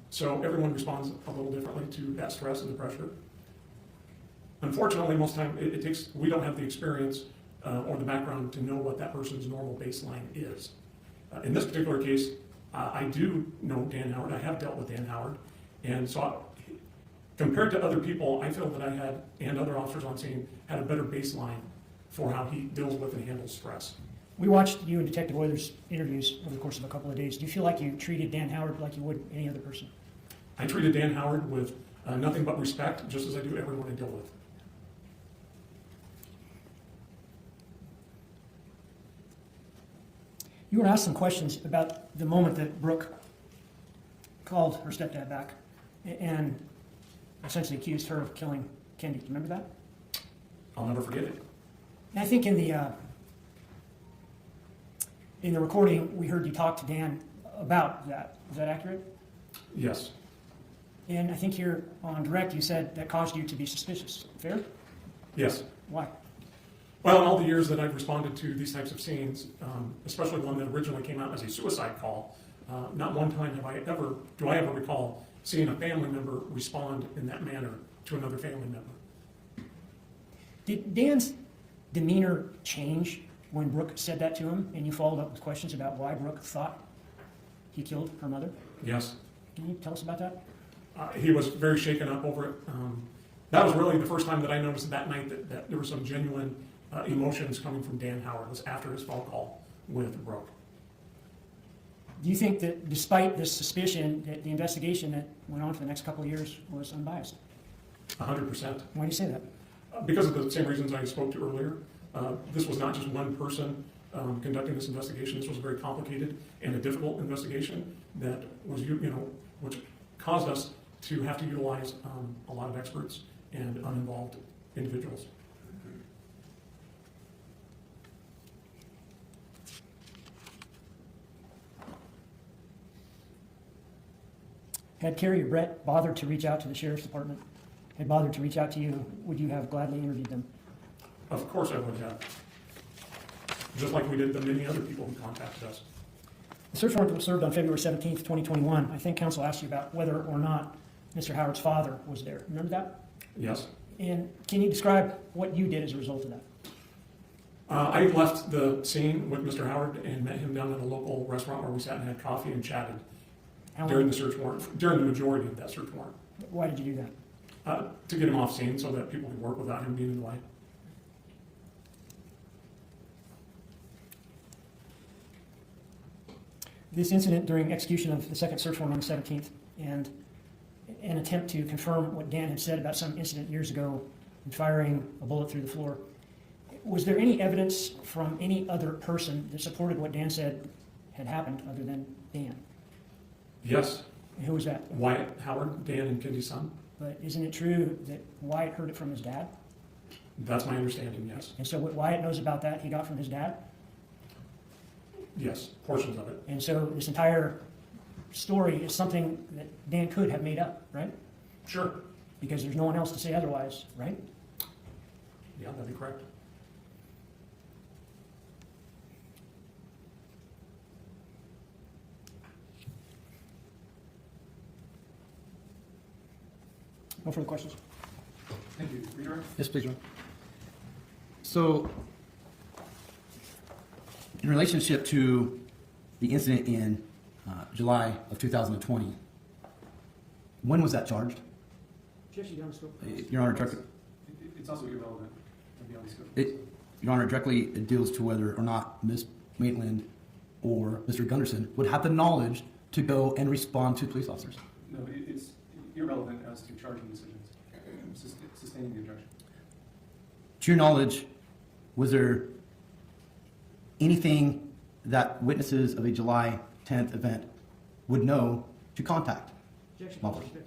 So everyone responds a little differently to that stress and the pressure. Unfortunately, most of the time, we don't have the experience or the background to know what that person's normal baseline is. In this particular case, I do know Dan Howard. I have dealt with Dan Howard. And so compared to other people, I feel that I had, and other officers on scene, had a better baseline for how he deals with and handles stress. We watched you and Detective Euler's interviews over the course of a couple of days. Do you feel like you treated Dan Howard like you would any other person? I treated Dan Howard with nothing but respect, just as I do everyone I deal with. You were asked some questions about the moment that Brooke called her stepdad back and essentially accused her of killing Kendy. Do you remember that? I'll never forget it. And I think in the recording, we heard you talk to Dan about that. Is that accurate? Yes. And I think here on direct, you said that caused you to be suspicious. Fair? Yes. Why? Well, in all the years that I've responded to these types of scenes, especially one that originally came out as a suicide call, not one time do I ever recall seeing a family member respond in that manner to another family member. Did Dan's demeanor change when Brooke said that to him and you followed up with questions about why Brooke thought he killed her mother? Yes. Can you tell us about that? He was very shaken up over it. That was really the first time that I noticed that night that there were some genuine emotions coming from Dan Howard. It was after his phone call with Brooke. Do you think that despite this suspicion that the investigation that went on for the next couple of years was unbiased? 100%. Why do you say that? Because of the same reasons I spoke to earlier. This was not just one person conducting this investigation. This was a very complicated and a difficult investigation that was, which caused us to have to utilize a lot of experts and uninvolved individuals. Had Carrie or Brett bothered to reach out to the Sheriff's Department, had bothered to reach out to you, would you have gladly interviewed them? Of course I would have. Just like we did the many other people who contacted us. The search warrant was served on February 17th, 2021. I think counsel asked you about whether or not Mr. Howard's father was there. Remember that? Yes. And can you describe what you did as a result of that? I left the scene with Mr. Howard and met him down at a local restaurant where we sat and had coffee and chatted during the search warrant, during the majority of that search warrant. Why did you do that? To get him off scene so that people could work without him being in the way. This incident during execution of the second search warrant on the 17th and an attempt to confirm what Dan had said about some incident years ago and firing a bullet through the floor. Was there any evidence from any other person that supported what Dan said had happened other than Dan? Yes. And who was that? Wyatt Howard, Dan and Kendy's son. But isn't it true that Wyatt heard it from his dad? That's my understanding, yes. And so what Wyatt knows about that, he got from his dad? Yes, portions of it. And so this entire story is something that Dan could have made up, right? Sure. Because there's no one else to say otherwise, right? Yeah, that'd be correct. No further questions? Thank you. Redirect? Yes, please, Ron. So, in relationship to the incident in July of 2020, when was that charged? Your Honor, directly, It's also irrelevant. Beyond the scope. Your Honor, directly it deals to whether or not Ms. Maitland or Mr. Gunderson would have the knowledge to go and respond to police officers. No, it's irrelevant as to charging decisions, sustaining the objection. To your knowledge, was there anything that witnesses of a July 10th event would know to contact? law enforcement?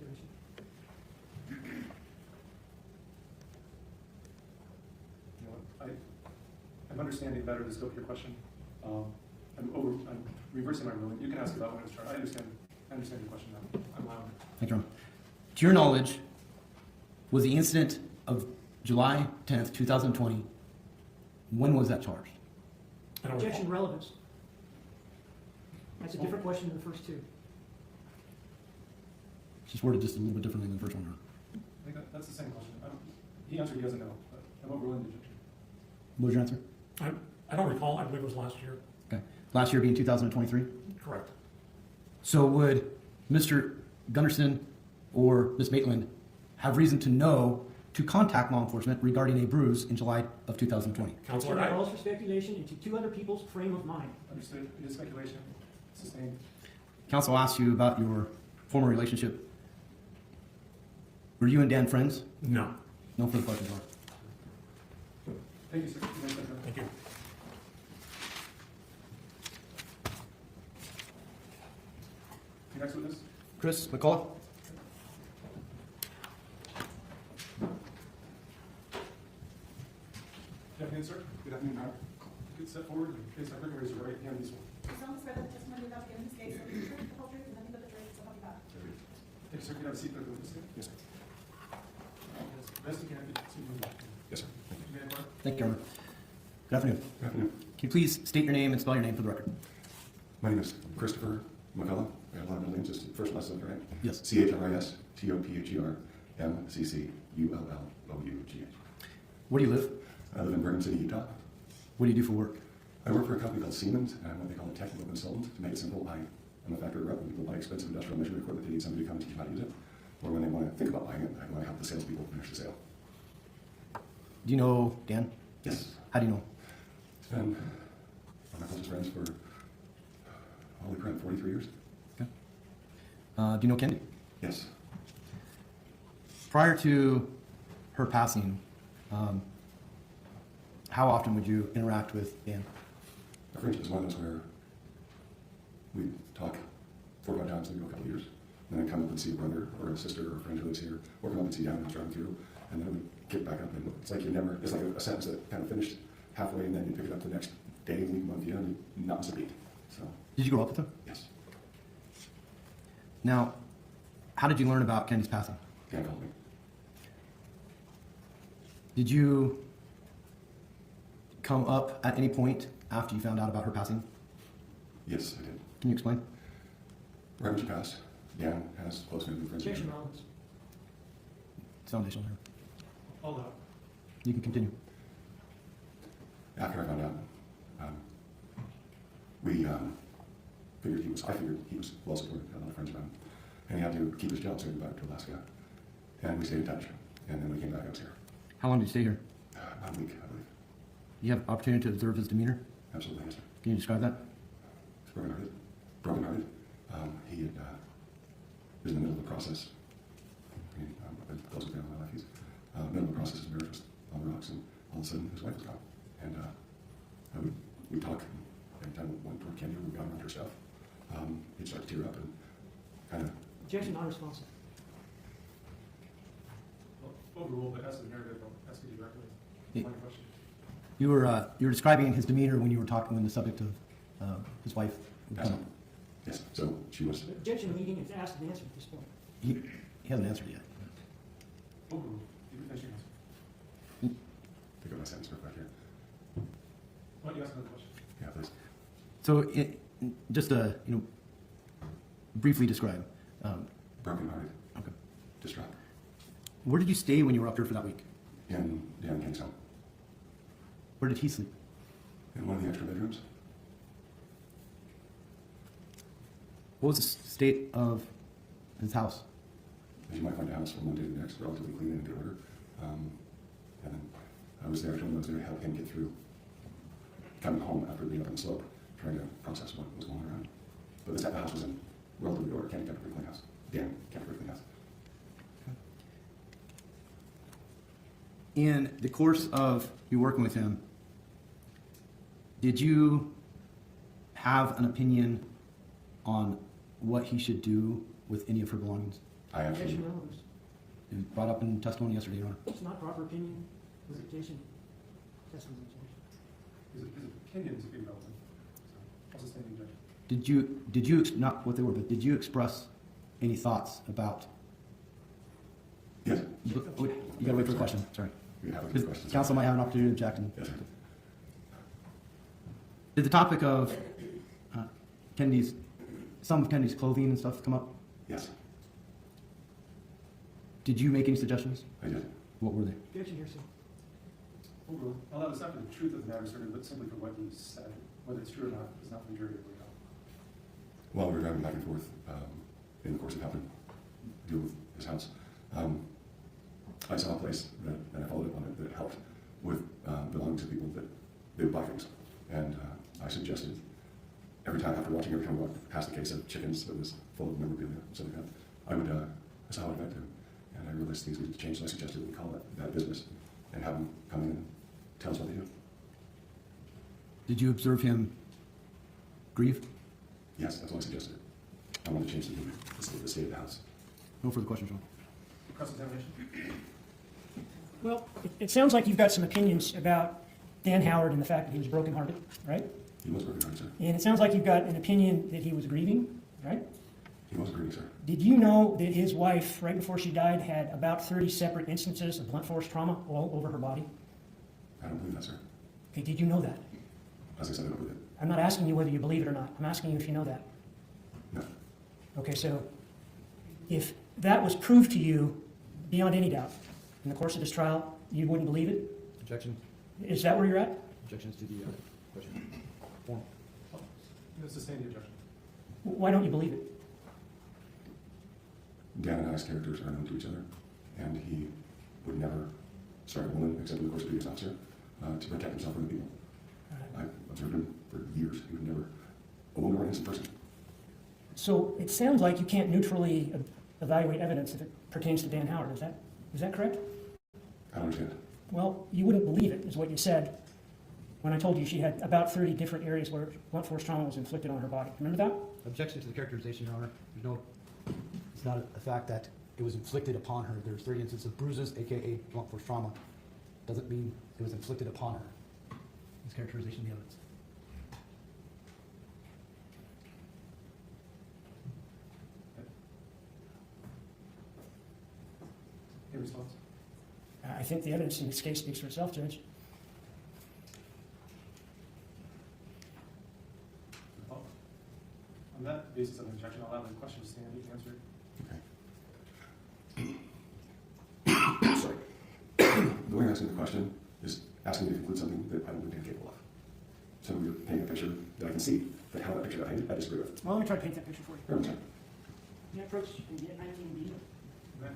I'm understanding better the scope of your question. I'm reversing my ruling. You can ask about witness charge. I understand your question now. I'm loud. Thank you, Your Honor. To your knowledge, was the incident of July 10th, 2020, when was that charged? I don't Objection recall. relevance. That's a different question than the first two. She's worded just a little bit differently than the first one. Your Honor. I think that's the same question. He answered he doesn't know. But I'm overruling the objection. What was your answer? I don't recall. I believe it was last year. Okay. Last year being 2023? Correct. So would Mr. Gunderson or Ms. Maitland have reason to know to contact law enforcement regarding a bruise in July of 2020? Counselor, It calls for speculation into two other people's frame of mind. Understood. It is speculation. Sustained. Counsel asked you about your former relationship. Were you and Dan friends? no. No further questions, Your Honor. Thank you, sir. Thank you. Your next witness? Chris McCullough? Good afternoon, sir. Good afternoon, Your Honor. You could step forward and face the record, raise your right hand, this one. Do you solemnly swear that the testimony you're about to give in this case will be the truth, the whole truth, and nothing but the truth, so help you God? Thank you, sir. Can I have a seat for the witness stand? Yes, sir. Best you can, if you can. Yes, sir. You may inquire. Thank you, Your Honor. Good afternoon. Good afternoon. Can you please state your name and spell your name for the record? My name is Christopher McCullough. I have a lot of middle names, just first last name, right? Yes. CHRISTOPHER Where do you live? I live in Brigham City, Utah. What do you do for work? I work for a company called Siemens, and I'm what they call a technical consultant. To make it simple, I'm a factory rep when people buy expensive industrial measurement equipment. They need somebody to come and teach them how to use it. Or when they want to think about buying it, I want to help the salespeople finish the sale. Do you know Dan? Yes. How do you know? It's been one of my closest friends for, holy crap, 43 years. Okay. Do you know Kendy? Yes. Prior to her passing, how often would you interact with Dan? Our friendship is one of those where we talk 4 or 5 times, maybe a couple of years, and then come up and see a brother or a sister or a friend who lives here, or come up and see Dan who's driving through, and then we get back up, and it's like it's like a sentence that kind of finished halfway, and then you pick it up the next day, week, month, year, and you not miss a beat. So, Did you grow up with him? yes, Now, how did you learn about Kendy's passing? Dan called me. Did you come up at any point after you found out about her passing? Yes, I did. Can you explain? Right when she passed, Dan has close family friends. Objection relevance. It's foundational here. All out. You can continue. After I found out, I figured he was well supported, had a lot of friends around him, and he had to keep his job so he went back to Alaska, and we stayed in touch, and then we came back, I was here. How long did you stay here? About a week, I believe. You have opportunity to observe his demeanor? Absolutely, yes, sir. Can you describe that? He's broken-hearted. He had, was in the middle of the process. I've been close with him all my life. He's middle of the process, his marriage was on the rocks, and all of a sudden his wife was gone. And we'd talk, and every time we went toward Kendy, we got around her stuff. He'd start to tear up and kind of, Objection not responsive. Well, overruled, but as the narrative, I'll ask you directly. Yeah. One question. You were describing his demeanor when you were talking when the subject of his wife would passed come on. up. Yes, so she was, Objection meeting is asked and answered at this point. He hasn't answered yet. Overruled. You can finish your answer. pick up my sentence real quick here. Why don't you ask another question? Yeah, please. So, just to briefly describe. Broken-hearted, Okay. distraught, Where did you stay when you were up here for that week? in Ken's home, Where did he sleep? in one of the extra bedrooms. What was the state of his house? As you might find a house from one day to the next, relatively clean and in good order. And then I was there, I was there to help him get through coming home after being up on the slope, trying to process what was going around. But the house was in relatively good order. Kenny kept a pretty clean house. Dan kept a pretty clean house. In the course of you working with him, did you have an opinion on what he should do with any of her belongings? I Objection actually, relevance. It was brought up in testimony yesterday, Your Honor. It's not proper opinion. Objection. Testimony. His opinions would be relevant. Also standing objection. Did you, not what they were, but did you express any thoughts about? Yes. You gotta wait for the question, sorry. You have a good question. Council might have an opportunity to object. Yes, sir. Did the topic of some of Kendy's clothing and stuff come up? Yes, Did you make any suggestions? I did. What were they? Overall, well, that was not for the truth of the matter, sort of, but simply for what he said. Whether it's true or not is not for the jury to work out. While we were driving back and forth in the course of helping deal with his house, I saw a place that I followed up on it that helped with belonging to people that they would buy things. And I suggested every time we walked past the case of chickens that was full of memorabilia and stuff like that, I saw how it affected him. And I realized things needed to change, so I suggested that we call that business and have them come in and tell us what they do. Did you observe him grieve? Yes, that's what I suggested. I want to change the state of the house. No further questions, John. Cross-examination? Well, it sounds like you've got some opinions about Dan Howard and the fact that he was brokenhearted, right? He was broken-hearted, sir. And it sounds like you've got an opinion that he was grieving, right? He was grieving, sir. Did you know that his wife, right before she died, had about 30 separate instances of blunt force trauma all over her body? I don't believe that, sir. Okay, did you know that? As I said, I don't believe it. I'm not asking you whether you believe it or not. I'm asking you if you know that. No. Okay, so if that was proved to you beyond any doubt in the course of this trial, you wouldn't believe it? Objection. Is that where you're at? Objections to the question. Form. Sustain the objection. Why don't you believe it? Dan and I's characters are known to each other, and he would never strike a woman, except in the course of being an officer, to protect himself from the people. I've observed him for years. He would never a woman or an innocent person. So it sounds like you can't neutrally evaluate evidence if it pertains to Dan Howard. Is that correct? I don't understand. Well, you wouldn't believe it, is what you said when I told you she had about 30 different areas where blunt force trauma was inflicted on her body. Remember that? Objection to the characterization, Your Honor. It's not a fact that it was inflicted upon her. There's 30 instances of bruises, aka blunt force trauma. Doesn't mean it was inflicted upon her. It's characterization of the evidence. Any response? I think the evidence in this case speaks for itself, Judge. On that basis of objection, I'll allow the question to stand. You can answer it. Sorry. The way I'm asking the question is asking me to conclude something that I don't believe I'm capable of. So you're painting a picture that I can see, but how that picture got painted, I disagree with. Well, let me try to paint that picture for you. Very much. Can you approach and get 19B? Okay.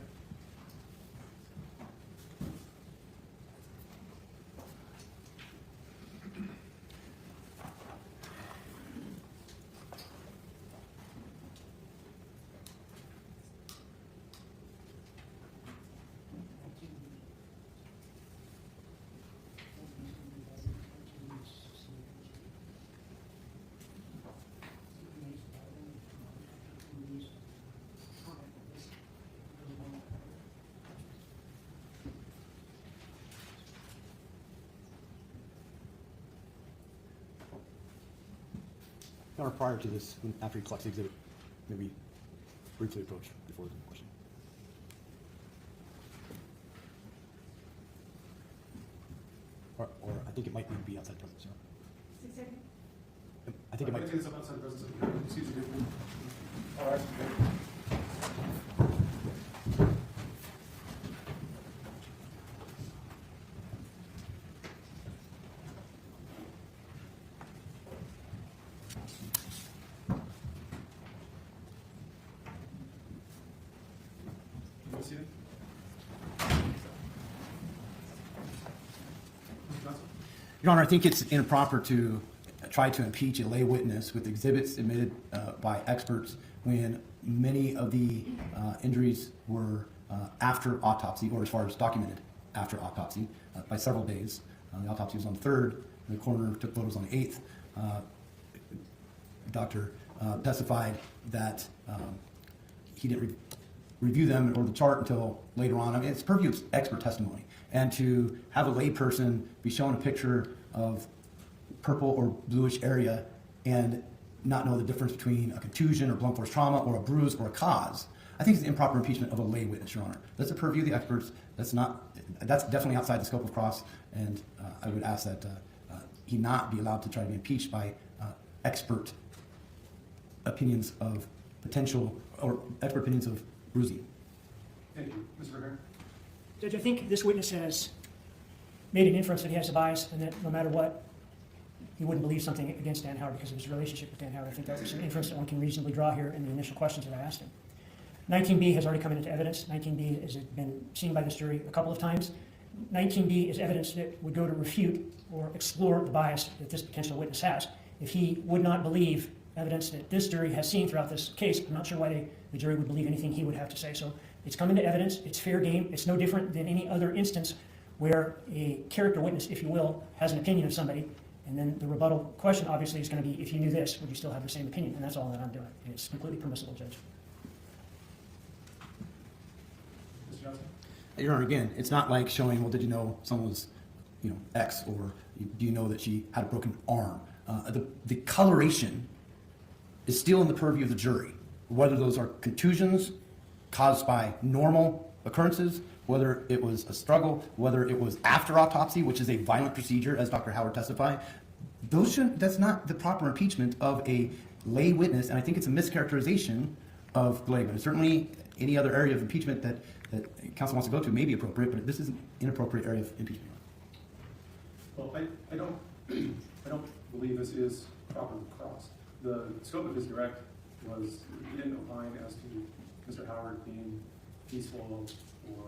Your Honor, prior to this, after he collects the exhibit, maybe briefly approach before the question. Or I think it might even be outside presence, sir. I think it might. Take this up outside the presence of the jury. Excuse me. All right. You see it? Your Honor, I think it's improper to try to impeach a lay witness with exhibits admitted by experts when many of the injuries were after autopsy, or as far as documented after autopsy, by several days. The autopsy was on the 3rd, the coroner took photos on the 8th. The doctor testified that he didn't review them or the chart until later on. I mean, it's purview of expert testimony. And to have a lay person be shown a picture of purple or bluish area and not know the difference between a contusion or blunt force trauma or a bruise or a cause, I think it's improper impeachment of a lay witness, Your Honor. That's the purview of the experts. That's definitely outside the scope of cross, and I would ask that he not be allowed to try to be impeached by expert opinions of potential, or expert opinions of bruising. Thank you. Mr. Rivera? Judge, I think this witness has made an inference that he has a bias and that no matter what, he wouldn't believe something against Dan Howard because of his relationship with Dan Howard. I think that was an inference that one can reasonably draw here in the initial questions that I asked him. 19B has already come into evidence. 19B has been seen by this jury a couple of times. 19B is evidence that would go to refute or explore the bias that this potential witness has. If he would not believe evidence that this jury has seen throughout this case, I'm not sure why the jury would believe anything he would have to say. So it's come into evidence. It's fair game. It's no different than any other instance where a character witness, if you will, has an opinion of somebody. And then the rebuttal question obviously is going to be, if you knew this, would you still have the same opinion? And that's all that I'm doing. And it's completely permissible, Judge. Mr. Johnson? Your Honor, again, it's not like showing, well, did you know someone was, X, or do you know that she had a broken arm? The coloration is still in the purview of the jury, whether those are contusions caused by normal occurrences, whether it was a struggle, whether it was after autopsy, which is a violent procedure, as Dr. Howard testified. That's not the proper impeachment of a lay witness, and I think it's a mischaracterization of the lay witness. Certainly, any other area of impeachment that counsel wants to go to may be appropriate, but this is an inappropriate area of impeachment. Well, I don't believe this is properly crossed. The scope of his direct was, he didn't opine as to Mr. Howard being peaceful or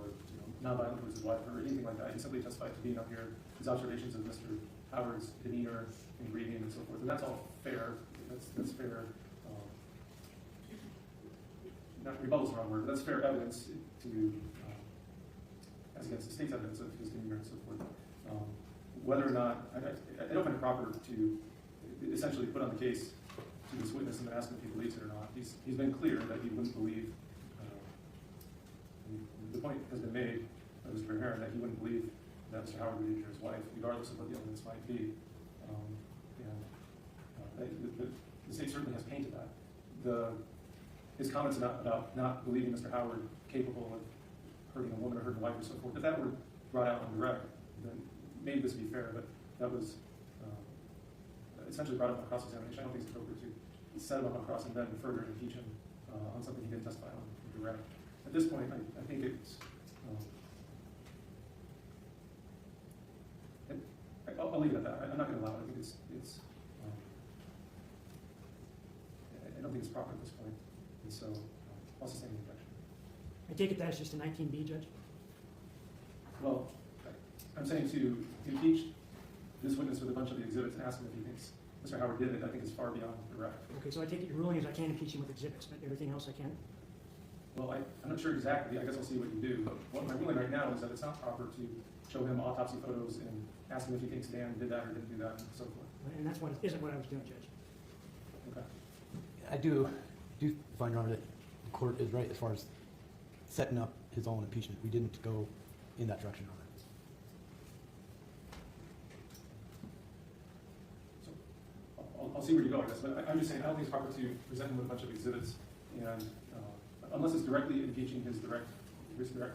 nonviolent towards his wife or anything like that. He simply testified to being up here, his observations of Mr. Howard's demeanor and breathing and so forth. And that's all fair. That's fair. Not rebuttal is the wrong word, but that's fair evidence to, as against the state's evidence of his demeanor and so forth. Whether or not, I don't find it proper to essentially put on the case to this witness and then ask him if he believes it or not. He's been clear that he wouldn't believe, the point has been made by Mr. Rivera that he wouldn't believe that Mr. Howard would injure his wife, regardless of what the evidence might be. The state certainly has painted that. His comments about not believing Mr. Howard capable of hurting a woman or hurting a wife or so forth, if that were brought out on direct, then maybe this would be fair, but that was essentially brought up on cross-examination. I don't think it's appropriate to set him up on cross and then further impeach him on something he didn't testify on direct. At this point, I think it's, I'll leave it at that. I'm not going to allow it. I think it's I don't think it's proper at this point. And so, I'll sustain the objection. I take it that's just a 19B, Judge? Well, I'm saying to impeach this witness with a bunch of the exhibits and ask him if he thinks Mr. Howard did it, I think is far beyond direct. Okay, so I take it your ruling is I can't impeach him with exhibits, but everything else I can? Well, I'm not sure exactly. I guess I'll see what you do. But what my ruling right now is that it's not proper to show him autopsy photos and ask him if he thinks Dan did that or didn't do that and so forth. And that's what isn't what I was doing, Judge. Okay. I do find, Your Honor, that the court is right as far as setting up his own impeachment. We didn't go in that direction, Your Honor. So I'll see where you go, I guess. But I'm just saying I don't think it's proper to present him with a bunch of exhibits and unless it's directly impeaching his direct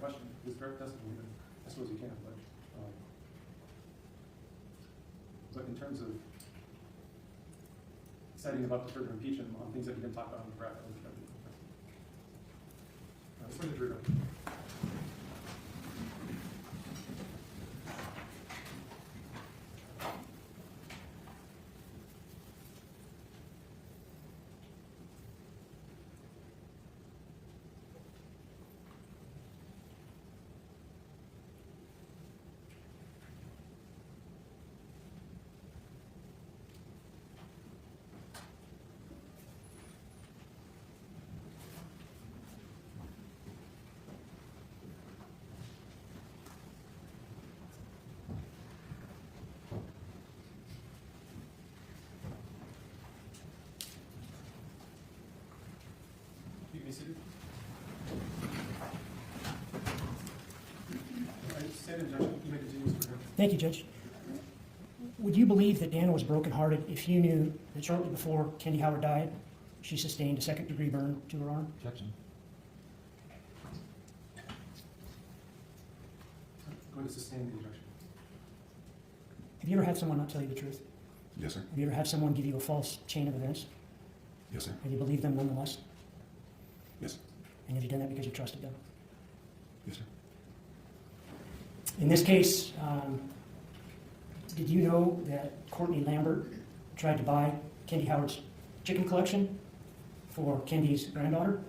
question, his direct testimony, then I suppose you can. But in terms of setting him up to further impeach him on things that he didn't talk about in the graph, I think that would be okay. Let's bring the jury up. You may sit. Stand in, Judge. You may continue, Mr. Rivera. Thank you, Judge. Would you believe that Dan was brokenhearted if you knew that shortly before Kendy Howard died, she sustained a second-degree burn to her arm? Objection. Going to sustain the objection. Have you ever had someone not tell you the truth? Yes, sir. Have you ever had someone give you a false chain of events? Yes, sir. Have you believed them nonetheless? Yes. And have you done that because you trusted them? Yes, sir. In this case, did you know that Courtney Lambert tried to buy Kendy Howard's chicken collection for Kendy's granddaughter?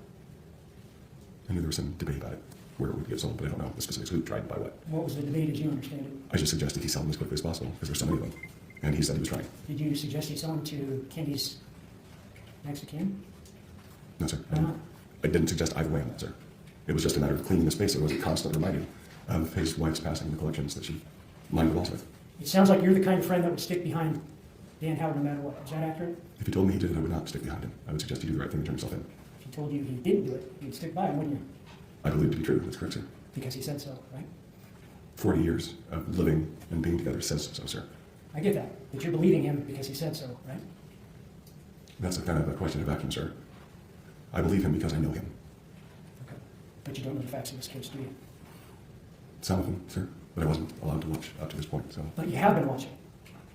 I knew there was some debate about it, where it would get sold, but I don't know the specifics. Who tried to buy what? What was the debate as you understand it? I just suggested he sell them as quickly as possible because there's so many of them, and he said he was trying. Did you suggest he sell them to Kendy's next of kin? No, sir. Why not? I didn't suggest either way on that, sir. It was just a matter of cleaning the space so it wasn't constantly reminded of his wife's passing the collections that she lined the walls with. It sounds like you're the kind of friend that would stick behind Dan Howard no matter what. Is that accurate? If he told me he did it, I would not stick behind him. I would suggest he do the right thing and turn himself in. If he told you he didn't do it, you'd stick by him, wouldn't you? I believe it to be true. That's correct, sir. Because he said so, right? 40 years of living and being together says so, sir. I get that. But you're believing him because he said so, right? That's a kind of a question of vacuum, sir. I believe him because I know him. Okay. But you don't know the facts of this case, do you? Some of them, sir, but I wasn't allowed to watch up to this point, so. But you have been watching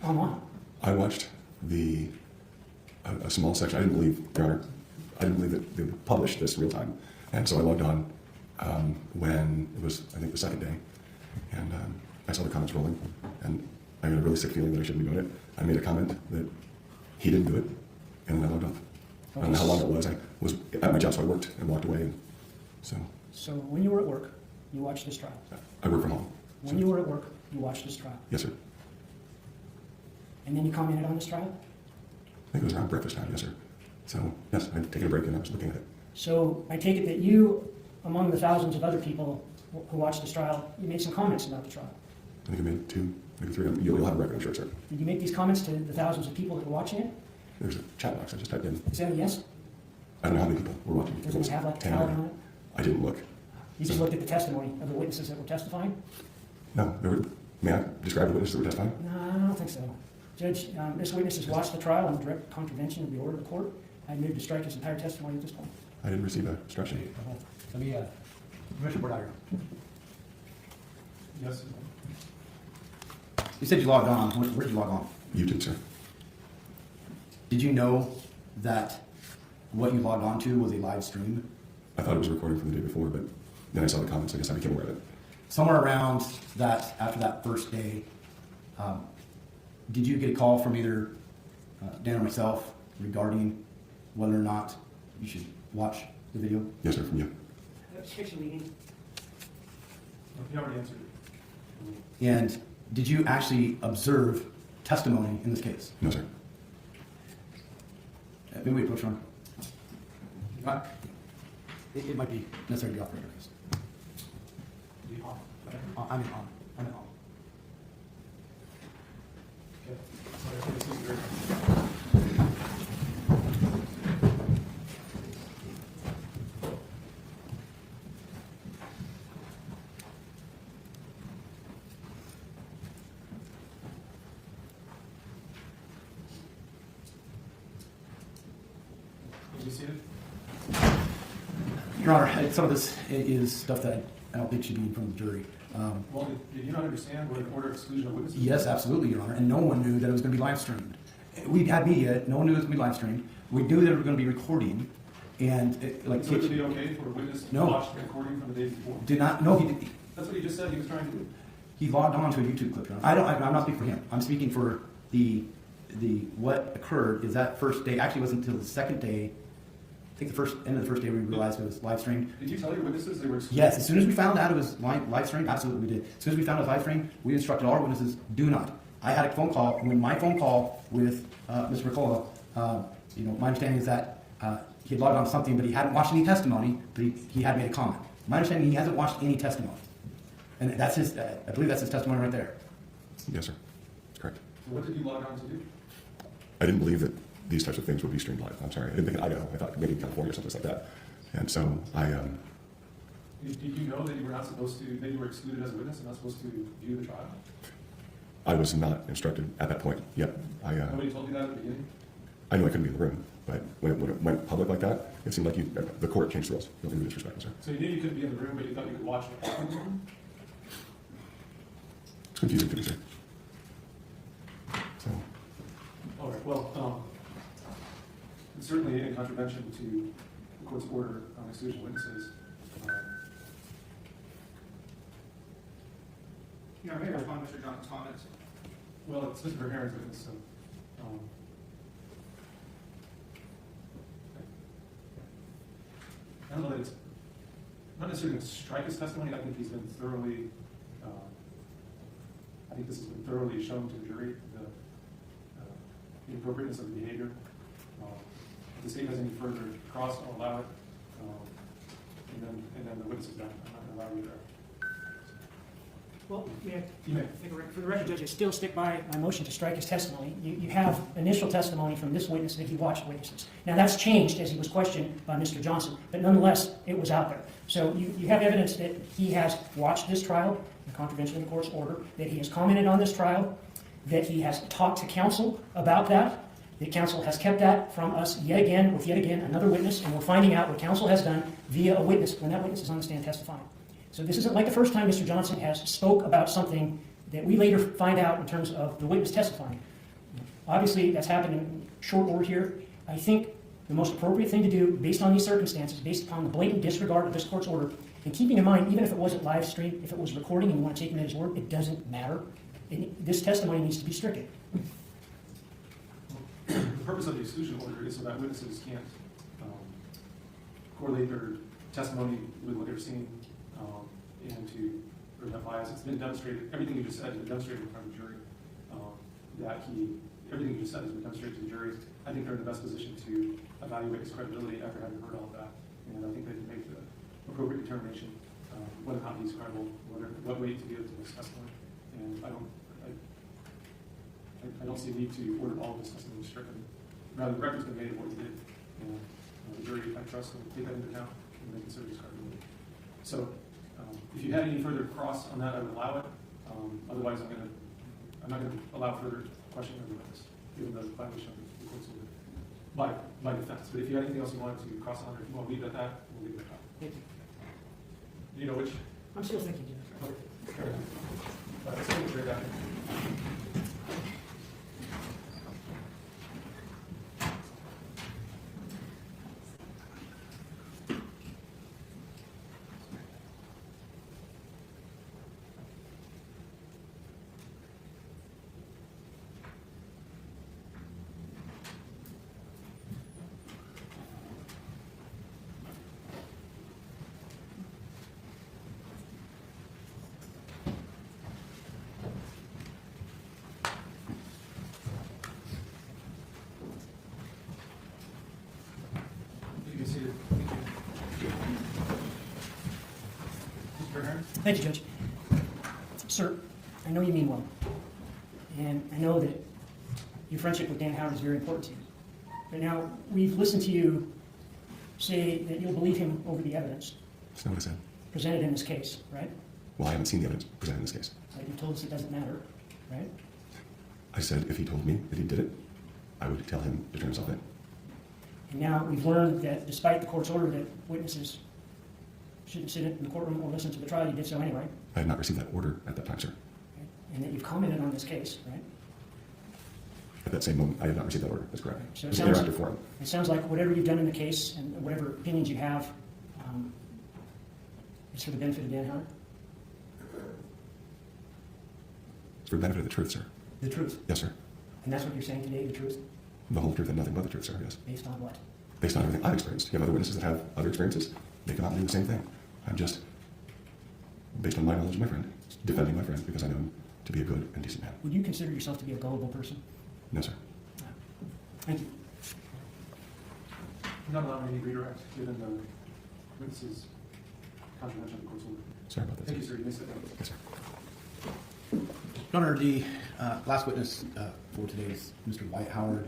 online. I watched a small section. I didn't believe, Your Honor, I didn't believe that they would publish this real time. And so I logged on when it was, I think, the second day. And I saw the comments rolling. And I had a really sick feeling that I shouldn't be doing it. I made a comment that he didn't do it. And then I logged off. I don't know how long it was. I was at my job, so I worked and walked away. And so when you were at work, you watched this trial. I work from home. When you were at work, you watched this trial. Yes, sir. And then you commented on this trial? I think it was around breakfast time, yes, sir. So, yes, I'd taken a break and I was looking at it. So I take it that you, among the thousands of other people who watched this trial, you made some comments about the trial. I think I made 2, maybe 3. You'll have a record, I'm sure, sir. Did you make these comments to the thousands of people that were watching it? There's a chat box I just typed in. Is that a yes? I don't know how many people were watching. Does it have like a 10 tally on it? I didn't look. You just looked at the testimony of the witnesses that were testifying? No, may I describe the witnesses that were testifying? No, I don't think so. Judge, this witness has watched the trial in direct contravention of the order of the court. I move to strike his entire testimony at this point. I didn't receive a instruction. Let me, Commissioner Bordier. Yes. You said you logged on. Where did you log on? YouTube, sir. Did you know that what you logged on to was a live stream? I thought it was recording from the day before, but then I saw the comments. I guess I became aware of it. Somewhere around that, after that first day, did you get a call from either Dan or myself regarding whether or not you should watch the video? Yes, sir, from you. Meeting. He already answered it. And did you actually observe testimony in this case? No, sir. Maybe we approach one. It might be necessary to be operator. I'm in on. Okay. So I think this is your- Can you see it? Your Honor, some of this is stuff that I don't think should be in front of the jury. Well, did you not understand what an order of exclusion of witnesses? Yes, absolutely, Your Honor, and no one knew that it was going to be live streamed. We had media, no one knew it was going to be live streamed. We knew that it was going to be recording, and So it would be okay for a witness to No. watch the recording from the day before? did not. No, he did. That's what he just said he was trying to do. He logged on to a YouTube clip, Your Honor. I'm not speaking for him. I'm speaking for the what occurred is that first day. Actually, it wasn't until the second day. I think the end of the first day we realized it was live streamed. Did you tell your witnesses they were excluded? Yes, as soon as we found out it was live streamed, absolutely we did. As soon as we found it was live streamed, we instructed all our witnesses, do not. I had a phone call. When my phone call with Mr. Ricola, my understanding is that he had logged on to something, but he hadn't watched any testimony, but he had made a comment. My understanding, he hasn't watched any testimony. And that's his, I believe that's his testimony right there. Yes, sir. That's correct. So what did you log on to do? I didn't believe that these types of things would be streamed live. I'm sorry. I didn't think in Idaho. I thought maybe in California or something like that. And so Did you know that you were not supposed to, that you were excluded as a witness and not supposed to view the trial? I was not instructed at that point. Yep. Nobody told you that at the beginning? I knew I couldn't be in the room, but when it went public like that, it seemed like the court changed the rules. Don't be disrespectful, sir. So you knew you couldn't be in the room, but you thought you could watch it? It's confusing to me, sir. So, All right, well, it's certainly in contravention to the court's order on exclusion of witnesses. Your Honor, may I respond to Mr. Johnson's comments? Well, it's Mr. Heron's witness, so. I don't know that it's not necessarily going to strike his testimony. I think he's been thoroughly, I think this has been thoroughly shown to the jury, the inappropriateness of the behavior. If the state has any further cross, I'll allow it. And then the witness is done. I'm not going to allow you there. Well, You may. for the record, Judge, I still stick by my motion to strike his testimony. You have initial testimony from this witness that he watched witnesses. Now, that's changed as he was questioned by Mr. Johnson, but nonetheless, it was out there. So you have evidence that he has watched this trial in contravention of the court's order, that he has commented on this trial, that he has talked to counsel about that counsel has kept that from us yet again with yet again another witness, and we're finding out what counsel has done via a witness when that witness is on the stand testifying. So this isn't like the first time Mr. Johnson has spoke about something that we later find out in terms of the witness testifying. Obviously, that's happened in short order here. I think the most appropriate thing to do, based on these circumstances, based upon the blatant disregard of this court's order, and keeping in mind, even if it wasn't live streamed, if it was recording and you want to take him at his word, it doesn't matter. This testimony needs to be stricken. The purpose of the exclusion order is so that witnesses can't correlate their testimony with what they're seeing and to prevent bias. It's been demonstrated, everything you just said has been demonstrated in front of the jury. Everything you just said has been demonstrated to the jury. I think they're in the best position to evaluate his credibility after having heard all of that. And I think they can make the appropriate determination whether or not he's credible, what weight to give to this testimony. And I don't see a need to order all of this testimony stricken. Rather, the record's been made of what he did. And the jury, I trust, will take that into account when they consider his credibility. So, if you had any further cross on that, I would allow it. Otherwise, I'm not going to allow further questioning of the witness, given the violation of the court's order by defense. But if you had anything else you wanted to cross on, or if you want to leave it at that, we'll leave it at that. Thank you. Do you know which? I'm still thinking, Judge. Okay. Fair enough. All right, let's take a break after. Thank you, Judge. Sir, I know you mean well. And I know that your friendship with Dan Howard is very important to you. But now, we've listened to you say that you'll believe him over the evidence that's not what I said. presented in this case, right? Well, I haven't seen the evidence presented in this case. But you told us it doesn't matter, right? I said if he told me that he did it, I would tell him to turn himself in. And now we've learned that despite the court's order that witnesses shouldn't sit in the courtroom or listen to the trial, you did so anyway. I had not received that order at that time, sir. Okay? And that you've commented on this case, right? At that same moment, I had not received that order. That's correct. So It was an interactive forum. It sounds like whatever you've done in the case and whatever opinions you have is for the benefit of Dan Howard? It's for the benefit of the truth, sir. The truth? Yes, sir. And that's what you're saying today, the truth? The whole truth and nothing but the truth, sir, yes. Based on what? Based on everything I've experienced. You have other witnesses that have other experiences. They come out and do the same thing. I'm just, based on my knowledge of my friend, defending my friend because I know him to be a good and decent man. Would you consider yourself to be a gullible person? No, sir. Thank you. I'm not allowing any redirect given the witness's contravention of the court's order. Sorry about that. Thank you, sir. You may sit down. Yes, sir. Your Honor, the last witness for today is Mr. Dwight Howard.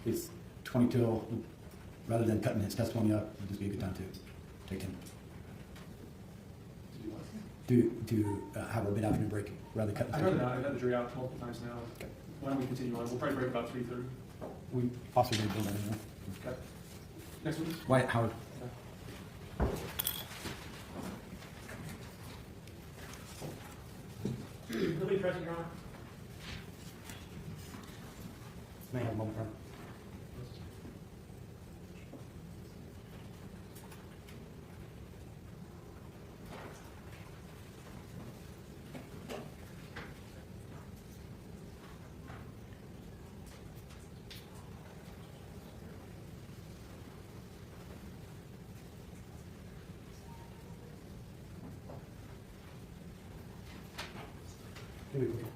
It's 22. Rather than cutting his testimony up, it would just be a good time to take him. Did you want to have a mid-afternoon break rather than cut. I'd rather not. I've had the jury out multiple times now. Why don't we continue on? We'll probably break about 3:30. We possibly didn't build that anymore. Okay. Next one. Wyatt Howard. Nobody present, Your Honor. May I have a moment, Your Here we go.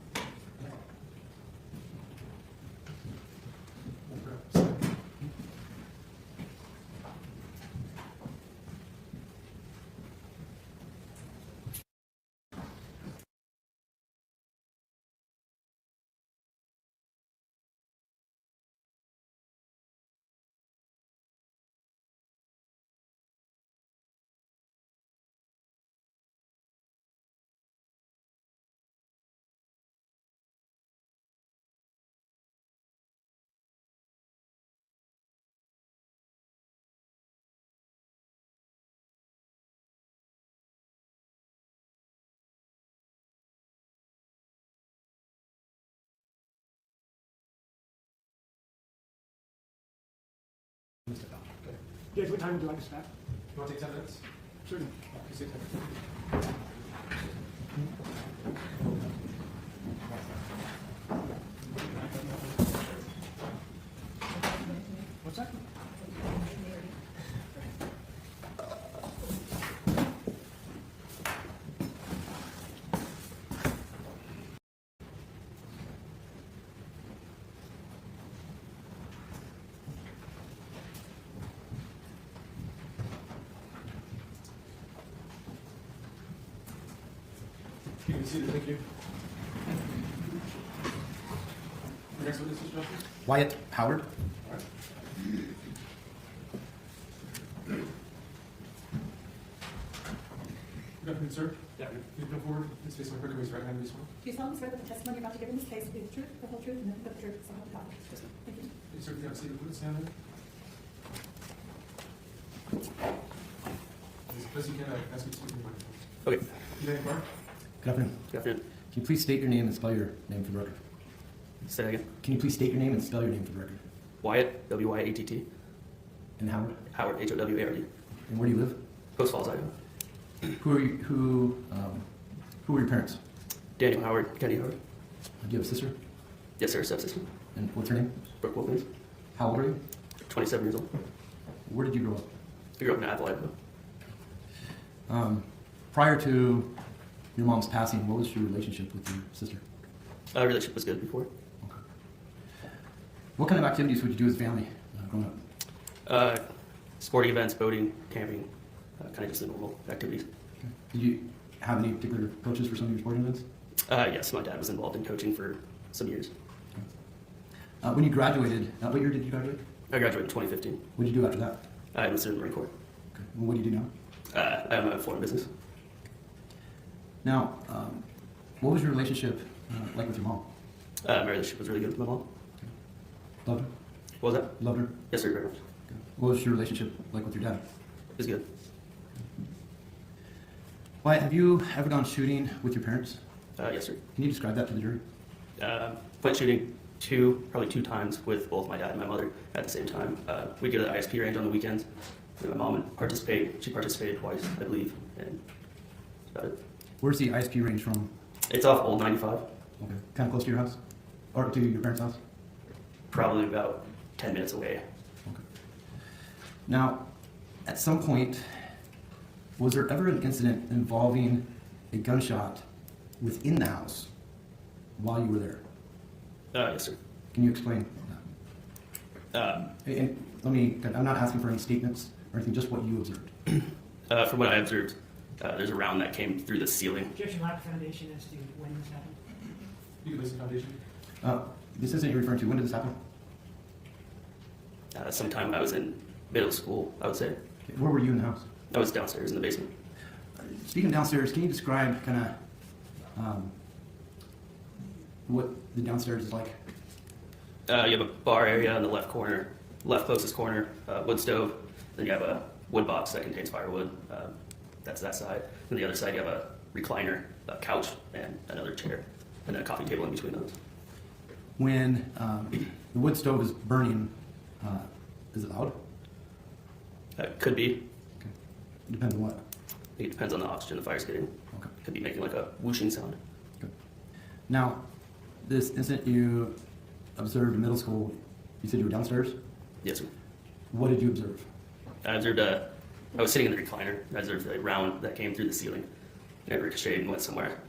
Mr. Bell. Judge, what time would you like us back? You want to take 10 minutes? Certainly. You say 10 minutes. What's that? You can see it. Thank you. Your next witness is Justin? Wyatt Howard. All right. Good afternoon, sir. Yeah. You come forward. Please face my quick and raise your right hand, please. Do you solemnly swear that the testimony you're about to give in this case will be the truth, the whole truth, and nothing but the truth, so help you God? Thank you. Please, sir, if you have a seat, please stand there. As best you can, I ask you to speak in the microphone. Okay. You name Mark? Good afternoon. Good afternoon. Can you please state your name and spell your name for the record? Say that again. Can you please state your name and spell your name for the record? Wyatt, W-Y-A-T-T. And Howard? Howard, H-O-W-A-R-D. And where do you live? Post Falls, Idaho. Who are your parents? Daniel Howard, Kendy Howard. Do you have a sister? Yes, sir, stepsister. And what's her name? Brooke Wilkins. How old are you? 27 years old. Where did you grow up? I grew up in Apple, Idaho. Prior to your mom's passing, what was your relationship with your sister? Our relationship was good before. Okay. What kind of activities would you do as a family growing up? Sporting events, boating, camping, kind of just the normal activities. Okay. Did you have any particular coaches for some of your sporting events? Yes, my dad was involved in coaching for some years. Okay. When you graduated, what year did you graduate? I graduated in 2015. What did you do after that? I enlisted in the Marine Corps. Okay. And what do you do now? I am a foreign business. Now, what was your relationship like with your mom? My relationship was really good with my mom. Okay. Loved her? What was that? Loved her? Yes, sir, very much. Okay. What was your relationship like with your dad? It was good. Wyatt, have you ever gone shooting with your parents? Yes, sir. Can you describe that to the jury? Went shooting probably two times with both my dad and my mother at the same time. We go to the ISP range on the weekends. And my mom would participate. She participated twice, I believe, and that's about it. Where's the ISP range from? It's off Old 95. Okay. Kind of close to your house? Or to your parents' house? Probably about 10 minutes away. Okay. Now, at some point, was there ever an incident involving a gunshot within the house while you were there? Yes, sir. Can you explain Um, that? And I'm not asking for any statements or anything, just what you observed. From what I observed, there's a round that came through the ceiling. Objection, lack of foundation as to when this happened. You can list the foundation. This isn't you're referring to. When did this happen? Sometime when I was in middle school, I would say. Where were you in the house? I was downstairs in the basement. Speaking downstairs, can you describe kind of what the downstairs is like? You have a bar area in the left corner, left closest corner, wood stove. Then you have a wood box that contains firewood. That's that side. On the other side, you have a recliner, a couch, and another chair, and then a coffee table in between those. When the wood stove is burning, is it loud? Could be. Okay. Depends on what? It depends on the oxygen the fire's getting. Okay. Could be making like a whooshing sound. Good. Now, this incident you observed in middle school, you said you were downstairs? Yes, sir. What did you observe? I observed I was sitting in the recliner. I observed a round that came through the ceiling, and it ricocheted and went somewhere,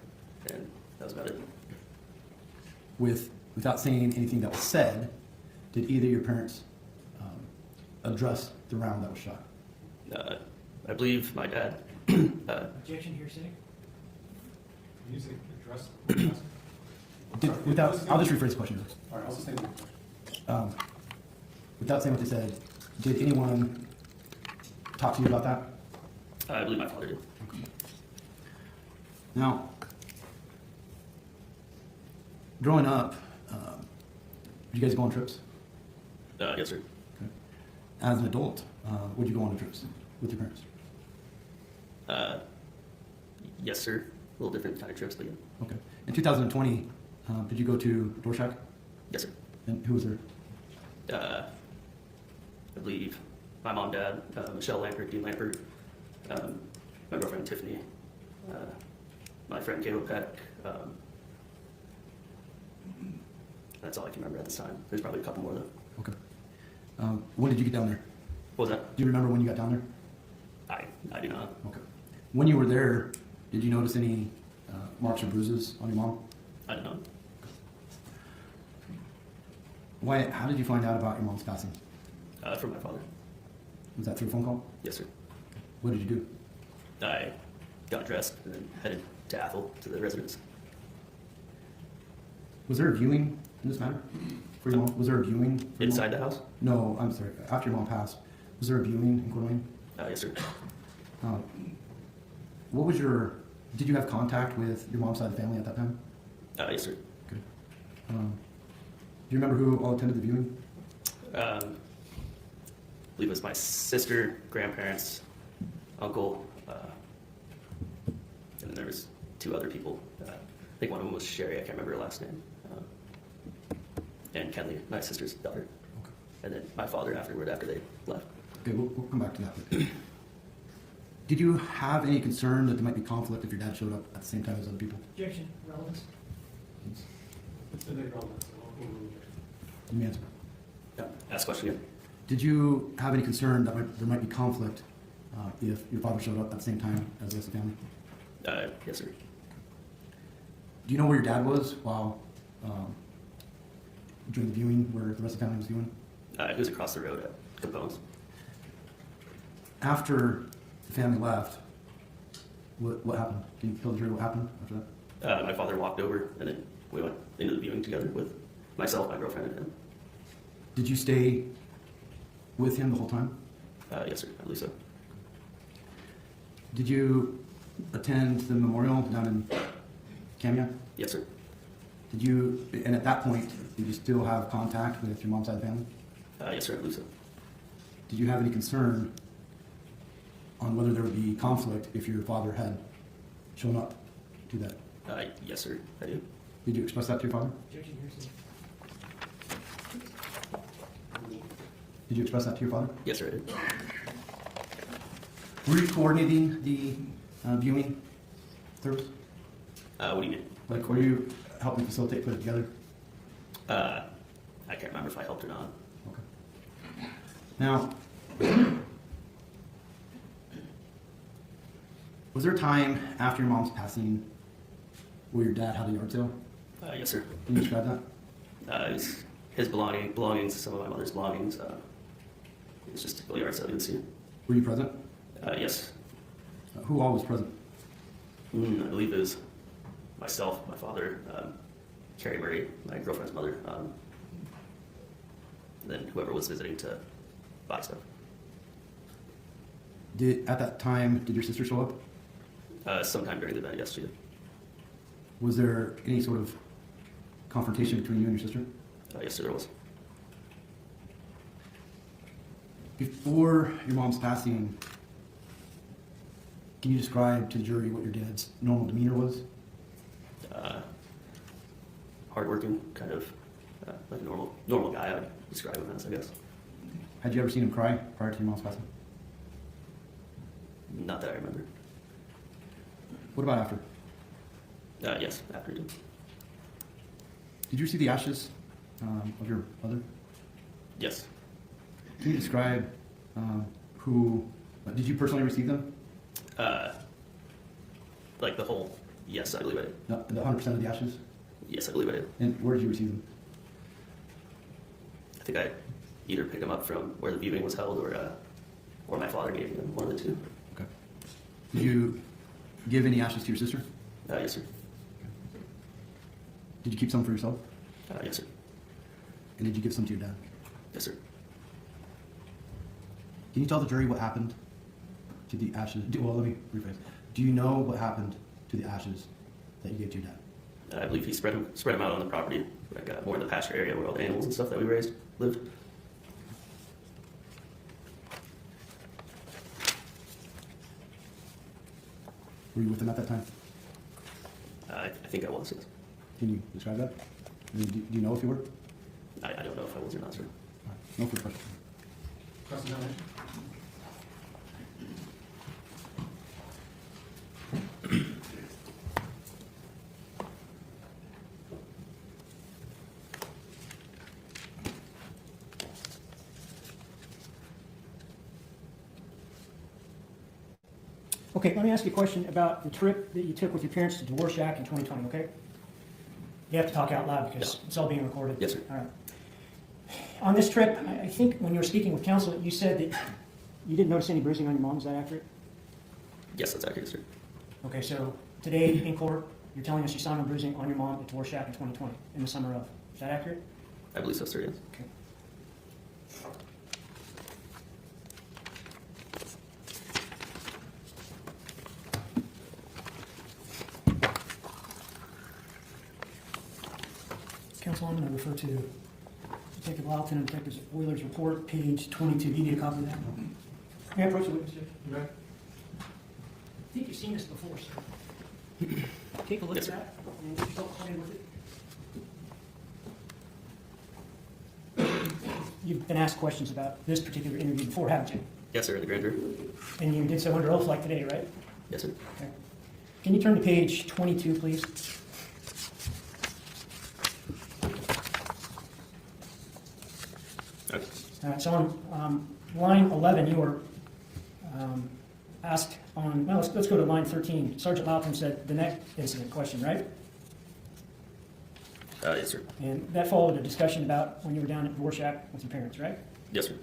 and that was about it. Without saying anything that was said, did either of your parents address the round that was shot? I believe my dad. Objection here, sitting. Music address. I'll just rephrase the question. All right, I'll sustain the question. Without saying what they said, did anyone talk to you about that? I believe my father did. Okay. Now, growing up, did you guys go on trips? Yes, sir. Okay. As an adult, would you go on trips with your parents? Yes, sir. A little different kind of trips, but yeah. Okay. In 2020, did you go to Dorshak? Yes, sir. And who was there? I believe my mom, dad, Michelle Lampert, Dean Lampert, my girlfriend Tiffany, my friend Caleb Peck. That's all I can remember at this time. There's probably a couple more though. Okay. When did you get down there? What was that? Do you remember when you got down there? I do not. Okay. When you were there, did you notice any marks or bruises on your mom? I did not. How did you find out about your mom's passing? From my father. Was that through a phone call? Yes, sir. What did you do? I got dressed and then headed to Athol to the residence. Was there a viewing in this matter for your mom? Was there a viewing for your Inside mom? the house? No, I'm sorry. After your mom passed, was there a viewing in Kootenai? Yes, sir. Did you have contact with your mom's side of the family at that time? Yes, sir. Okay. Do you remember who all attended the viewing? I believe it was my sister, grandparents, uncle, and then there was two other people. I think one of them was Sherry, I can't remember her last name, and Kendy, my sister's daughter. Okay. And then my father afterward, after they left. Okay, we'll come back to that. Did you have any concern that there might be conflict if your dad showed up at the same time as other people? Objection, relevance. Then they go, Let me answer. Yeah, ask question again. Did you have any concern that there might be conflict if your father showed up at the same time as the rest of the family? Yes, sir. Do you know where your dad was while during the viewing, where the rest of the family was viewing? He was across the road at Capone's. After the family left, what happened? Can you tell the jury what happened after that? My father walked over, and then we went into the viewing together with myself, my girlfriend, and him. Did you stay with him the whole time? Yes, sir. I believe so. Did you attend the memorial down in Camia? Yes, sir. And at that point, did you still have contact with your mom's side of the family? Yes, sir. I believe so. Did you have any concern on whether there would be conflict if your father had shown up to that? Yes, sir. I do. Did you express that to your father? Objection here, sitting. Did you express that to your father? Yes, sir. I did. Were you coordinating the viewing service? What do you mean? Like, were you helping facilitate, put it together? I can't remember if I helped or not. Okay. Now, was there a time after your mom's passing where your dad had a yard sale? Yes, sir. Can you describe that? It was his belongings, some of my mother's belongings. It was just a typical yard sale you'd see. Were you present? Yes. Who all was present? I believe it was myself, my father, Carrie Murray, my girlfriend's mother, and then whoever was visiting to buy stuff. At that time, did your sister show up? Sometime during the event, yes, she did. Was there any sort of confrontation between you and your sister? Yes, sir, there was. Before your mom's passing, can you describe to the jury what your dad's normal demeanor was? Hardworking, kind of like a normal guy, I would describe him as, I guess. Had you ever seen him cry prior to your mom's passing? Not that I remember. What about after? Yes, after he did. Did you see the ashes of your mother? Yes. Can you describe did you personally receive them? Like the whole, yes, I believe I did. The 100% of the ashes? Yes, I believe I did. And where did you receive them? I think I either picked them up from where the viewing was held or my father gave them, one of the two. Okay. Did you give any ashes to your sister? Yes, sir. Did you keep some for yourself? Yes, sir. And did you give some to your dad? Yes, sir. Can you tell the jury what happened to the ashes? Well, let me rephrase. Do you know what happened to the ashes that you gave to your dad? I believe he spread them out on the property, like more in the pasture area where all the animals and stuff that we raised lived. Were you with him at that time? I think I was, yes. Can you describe that? I mean, do you know if you were? I don't know if I was or not, sir. All right. No further questions. Cross-examination? Okay, let me ask you a question about the trip that you took with your parents to Dvorak in 2020, okay? You have to talk out loud because it's all being recorded. Yes, sir. All right. On this trip, I think when you were speaking with counsel, you said that you didn't notice any bruising on your mom. Is that accurate? Yes, that's accurate, sir. Okay, so today in court, you're telling us you saw no bruising on your mom at Dvorak in 2020, in the summer of. Is that accurate? I believe so, sir, yes. Okay. Counsel, I'm going to refer to Detective Lawton and Detective Wheeler's report, page 22. Do you need a copy of that? May I approach the witness, Judge? Okay. I think you've seen this before, sir. Take a look Yes, at sir. that and get yourself acquainted with it. You've been asked questions about this particular interview before, haven't you? Yes, sir, in the grand jury. And you did so under oath like today, right? Yes, sir. Okay. Can you turn to page 22, please? Okay. All right, so on line 11, you were asked on, well, let's go to line 13. Sergeant Lawton said the neck incident question, right? Yes, sir. And that followed a discussion about when you were down at Dvorak with your parents, right? Yes, sir.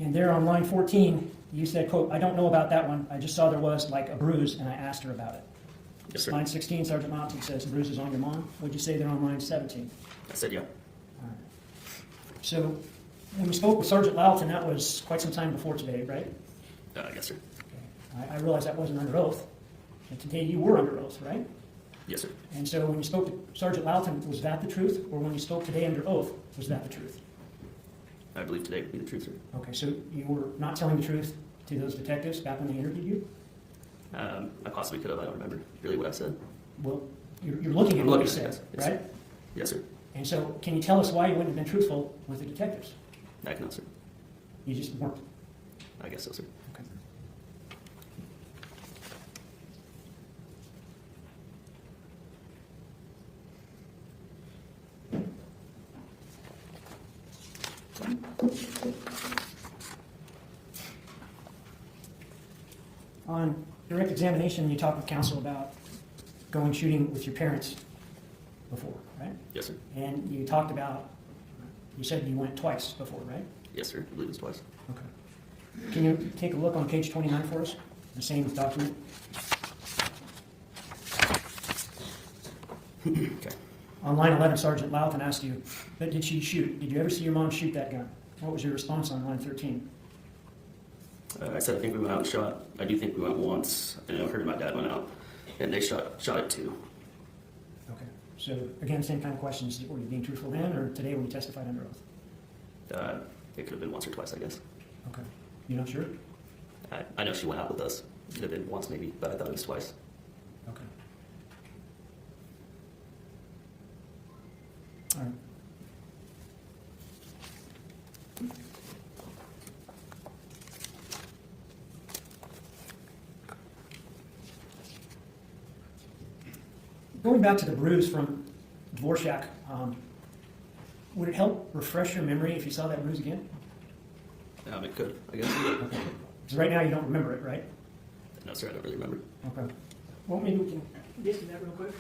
And there on line 14, you said, quote, I don't know about that one. I just saw there was like a bruise and I asked her about it. Yes, sir. Line 16, Sergeant Lawton says the bruise is on your mom. What'd you say there on line 17? I said yeah. All right. So when we spoke with Sergeant Lawton, that was quite some time before today, right? Yes, sir. Okay. I realize that wasn't under oath. And today you were under oath, right? Yes, sir. And so when you spoke to Sergeant Lawton, was that the truth? Or when you spoke today under oath, was that the truth? I believe today would be the truth, sir. Okay, so you were not telling the truth to those detectives back when they interviewed you? I possibly could have. I don't remember really what I said. Well, you're looking at I'm what looking you at said, it, yes. right? Yes, sir. And so can you tell us why you wouldn't have been truthful with the detectives? I cannot, sir. You just weren't. I guess so, sir. Okay. On direct examination, you talked with counsel about going shooting with your parents before, right? Yes, sir. And you talked about, you said you went twice before, right? Yes, sir. I believe it was twice. Okay. Can you take a look on page 29 for us? The same document? Okay. On line 11, Sergeant Lawton asked you, but did she shoot? Did you ever see your mom shoot that gun? What was your response on line 13? I said I think we went out and shot. I do think we went once. I know her and my dad went out, and they shot it too. Okay. So again, same kind of questions. Were you being truthful then, or today when you testified under oath? It could have been once or twice, I guess. Okay. You're not sure? I know she went out with us. It could have been once maybe, but I thought it was twice. Okay. All right. Going back to the bruise from Dvorak, would it help refresh your memory if you saw that bruise again? It could, I guess. Okay. So right now you don't remember it, right? No, sir, I don't really remember. Okay. Well, maybe we can get to that real quick.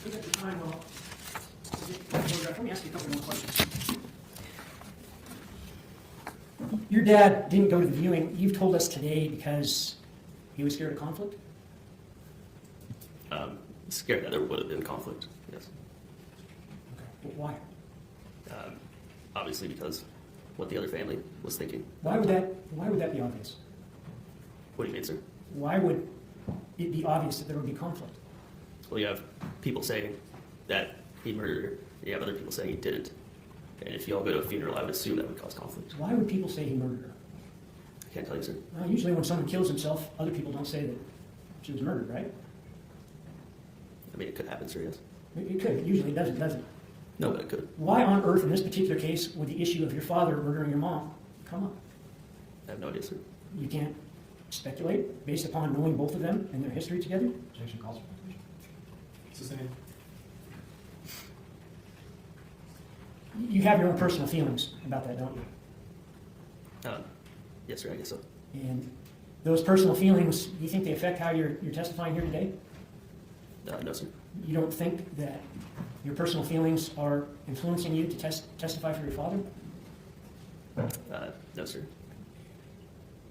Take up your time while I get the photograph. Let me ask you a couple more questions. Your dad didn't go to the viewing. You've told us today because he was scared of conflict? Scared that there would have been conflict, yes. Okay. But why? Obviously because what the other family was thinking. Why would that be obvious? What do you mean, sir? Why would it be obvious that there would be conflict? Well, you have people saying that he murdered her, and you have other people saying he didn't. And if you all go to a funeral, I would assume that would cause conflict. Why would people say he murdered her? I can't tell you, sir. Usually when someone kills himself, other people don't say that she was murdered, right? I mean, it could happen, sir, yes. It could. It usually doesn't, does it? No, but it could. Why on earth, in this particular case, would the issue of your father murdering your mom come up? I have no idea, sir. You can't speculate based upon knowing both of them and their history together? Objection calls for conclusion. Sustained. You have your own personal feelings about that, don't you? Yes, sir, I guess so. And those personal feelings, do you think they affect how you're testifying here today? No, sir. You don't think that your personal feelings are influencing you to testify for your father? No, sir.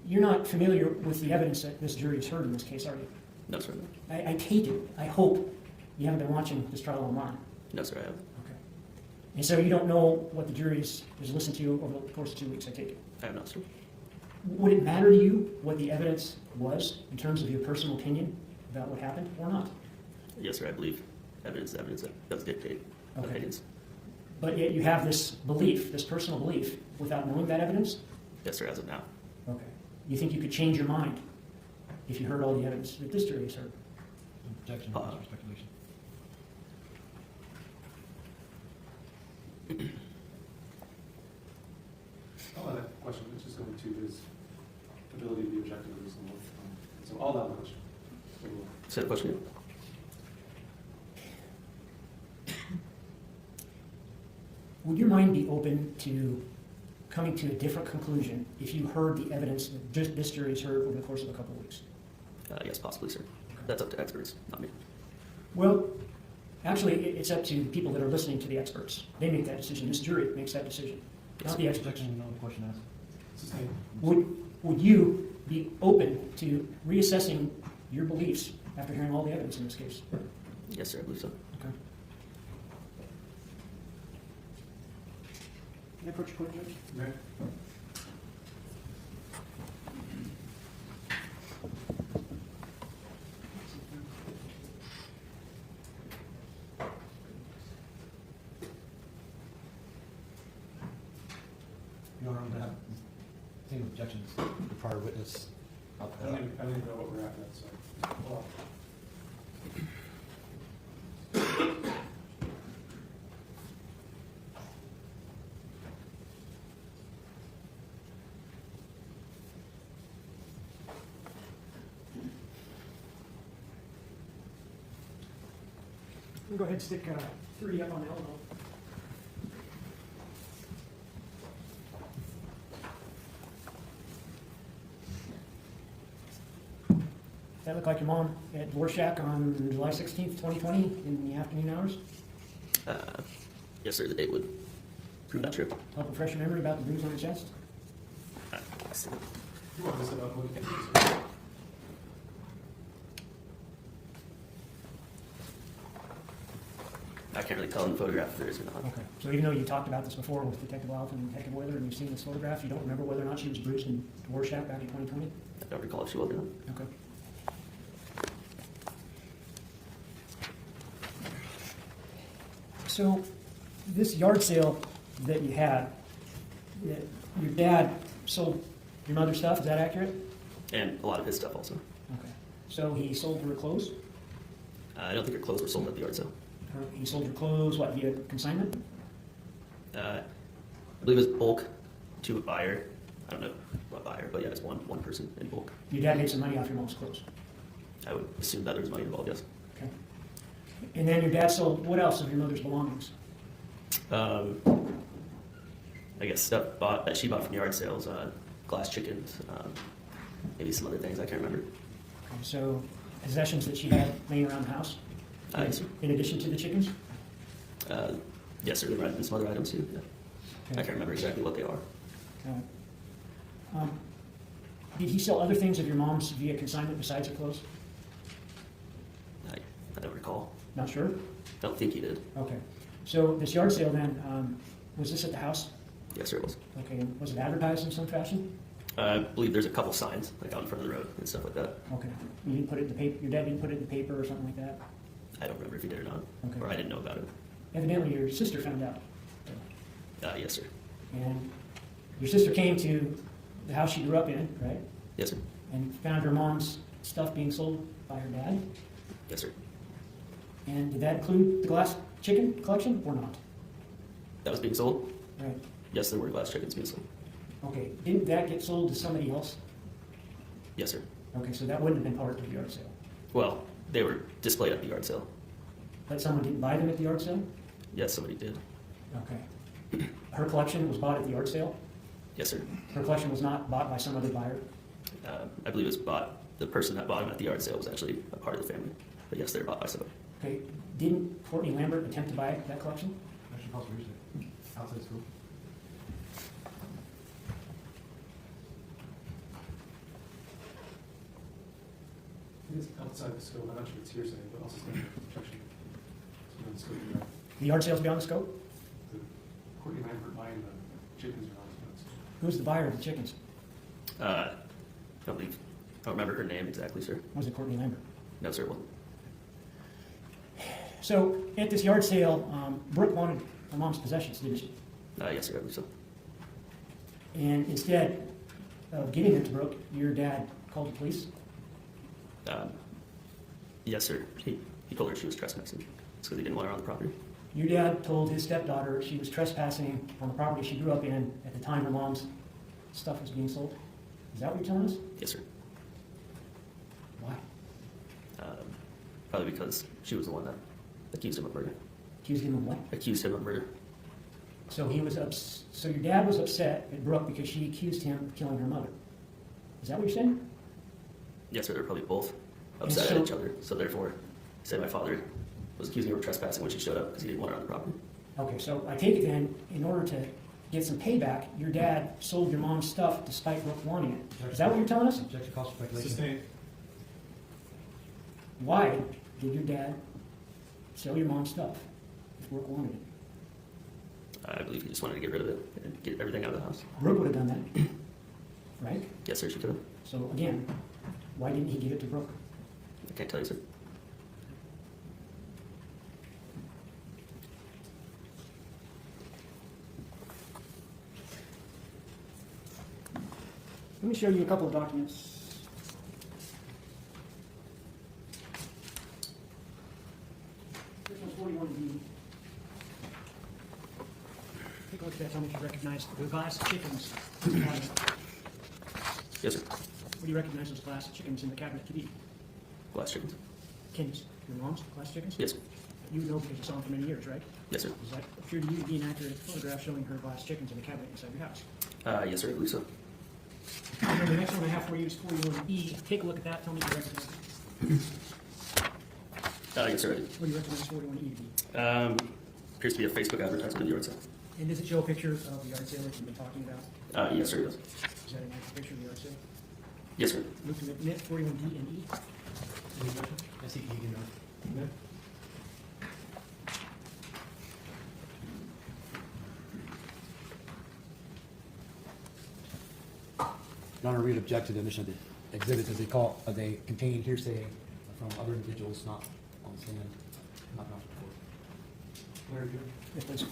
You're not familiar with the evidence that this jury has heard in this case, are you? No, sir. I take it, I hope you haven't been watching this trial online. No, sir, I haven't. Okay. And so you don't know what the jury has listened to over the course of 2 weeks, I take it? I have not, sir. Would it matter to you what the evidence was in terms of your personal opinion about what happened or not? Yes, sir, I believe evidence that does dictate opinions. But yet you have this belief, this personal belief, without knowing that evidence? Yes, sir, as of now. Okay. You think you could change your mind if you heard all the evidence that this jury has heard? Objection calls for speculation. All of that question is just going to his ability to be objective and reasonable. So all that question. Say the question again. Would your mind be open to coming to a different conclusion if you heard the evidence that this jury has heard over the course of a couple of weeks? Yes, possibly, sir. That's up to experts, not me. Well, actually, it's up to the people that are listening to the experts. They make that decision. This jury makes that decision, not the experts. Objection, no question asked. Sustained. Would you be open to reassessing your beliefs after hearing all the evidence in this case? Yes, sir, I believe so. Okay. Can I approach your court, Judge? Okay. Your Honor, I'm going to have same objections. The prior witness. I don't even know what we're at yet, so. Hold on. Go ahead and stick 3 up on the elbow. That look like your mom at Dvorak on July 16th, 2020 in the afternoon hours? Yes, sir, the date would prove that true. Help refresh your memory about the bruise on your chest? You want this about looking at this? can't really tell in the photograph if there is or not. Okay. So even though you talked about this before with Detective Wild and Detective Weather, and you've seen this photograph, you don't remember whether or not she was bruised in Rorschach back in 2020? I don't recall if she was or not. Okay. So this yard sale that you had, that your dad sold your mother's stuff, is that accurate? And a lot of his stuff also. Okay. So he sold her clothes? I don't think her clothes were sold at the yard sale. He sold your clothes, what, via consignment? I believe it was bulk to a buyer. I don't know what buyer, but yeah, it's one person in bulk. Your dad made some money off your mom's clothes? I would assume that there was money involved, yes. Okay. And then your dad sold what else of your mother's belongings? I guess stuff that she bought from yard sales, glass chickens, maybe some other things I can't remember. Okay, so possessions that she had laying around the house? Yes, sir. In addition to the chickens? Yes, sir. There might have been some other items too. Yeah. Okay. I can't remember exactly what they are. Did he sell other things of your mom's via consignment besides her clothes? I don't recall. Not sure? Don't think he did. Okay. So this yard sale then, was this at the house? Yes, sir, it was. Okay, and was it advertised in some fashion? I believe there's a couple signs like out in front of the road and stuff like that. Okay. You didn't put it in the paper, your dad didn't put it in the paper or something like that? I don't remember if he did or not, Okay. or I didn't know about it. Evidently your sister found out. Yes, sir. And your sister came to the house she grew up in, right? Yes, sir. And found her mom's stuff being sold by her dad? Yes, sir. And did that include the glass chicken collection or not? That was being sold? Right. Yes, there were glass chickens being sold. Okay. Didn't that get sold to somebody else? Yes, sir. Okay, so that wouldn't have been part of the yard sale. Well, they were displayed at the yard sale. But someone didn't buy them at the yard sale? Yes, somebody did. Okay. Her collection was bought at the yard sale? Yes, sir. Her collection was not bought by some other buyer? I believe it was bought. The person that bought them at the yard sale was actually a part of the family. But yes, they were bought by somebody. Okay. Didn't Courtney Lambert attempt to buy that collection? Actually, possibly recently, outside school. It is outside the scope, I'm not sure it's hearsay, but also standard objection. It's beyond the scope of the The yard sale's beyond the scope? The Courtney Lambert buying the chickens are not beyond the scope. Who's the buyer of the chickens? I don't remember her name exactly, sir. Was it Courtney Lambert? No, sir, it wasn't. So at this yard sale, Brooke wanted her mom's possessions, didn't she? Yes, sir, I believe so. And instead of giving them to Brooke, your dad called the police? Yes, sir. He told her she was trespassing. It's because he didn't want her on the property. Your dad told his stepdaughter she was trespassing on the property she grew up in at the time her mom's stuff was being sold? Is that what you're telling us? Yes, sir. Why? Probably because she was the one that accused him of murder. Accused him of what? Accused him of murder. So so your dad was upset at Brooke because she accused him of killing her mother. Is that what you're saying? Yes, sir. They're probably both upset at each other. So therefore, say my father was accusing her of trespassing when she showed up because he didn't want her on the property. Okay, so I take it then, in order to get some payback, your dad sold your mom's stuff despite Brooke wanting it. Is that what you're telling us? Objection, call for speculation. Sustained. Why did your dad sell your mom's stuff if Brooke wanted it? I believe he just wanted to get rid of it and get everything out of the house. Brooke would have done that, right? Yes, sir, she could have. So again, why didn't he give it to Brooke? I can't tell you, sir. Let me show you a couple of documents. This one's 41B. Take a look at that, tell me if you recognize the glass chickens. Yes, sir. What do you recognize those glass chickens in the cabinet to be? Glass chickens. Kenny's, your mom's glass chickens? Yes, sir. You know because you saw them for many years, right? Yes, sir. Does that appear to you to be an accurate photograph showing her glass chickens in the cabinet inside your house? Yes, sir, I believe so. And then the next one I have for you is 41E. Take a look at that, tell me if you recognize it. Yes, sir, I do. What do you recognize 41E to be? Appears to be a Facebook advertisement of the yard sale. And does it show a picture of the yard sale that you've been talking about? Yes, sir, it does. Is that an accurate picture of the yard sale? Yes, sir. Look to net 41D and E. Any objection? I see you can know. Your Honor, we would object to the admission of the exhibits as they contain hearsay from other individuals not on the stand, not before. Very good. Yes, please.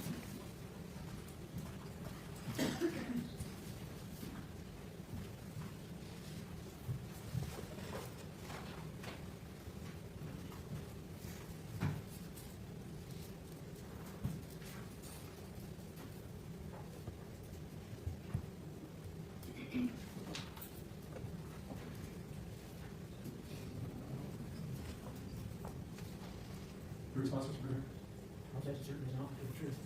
Your response, Mr. Mayor? Objection certainly is not to the truth.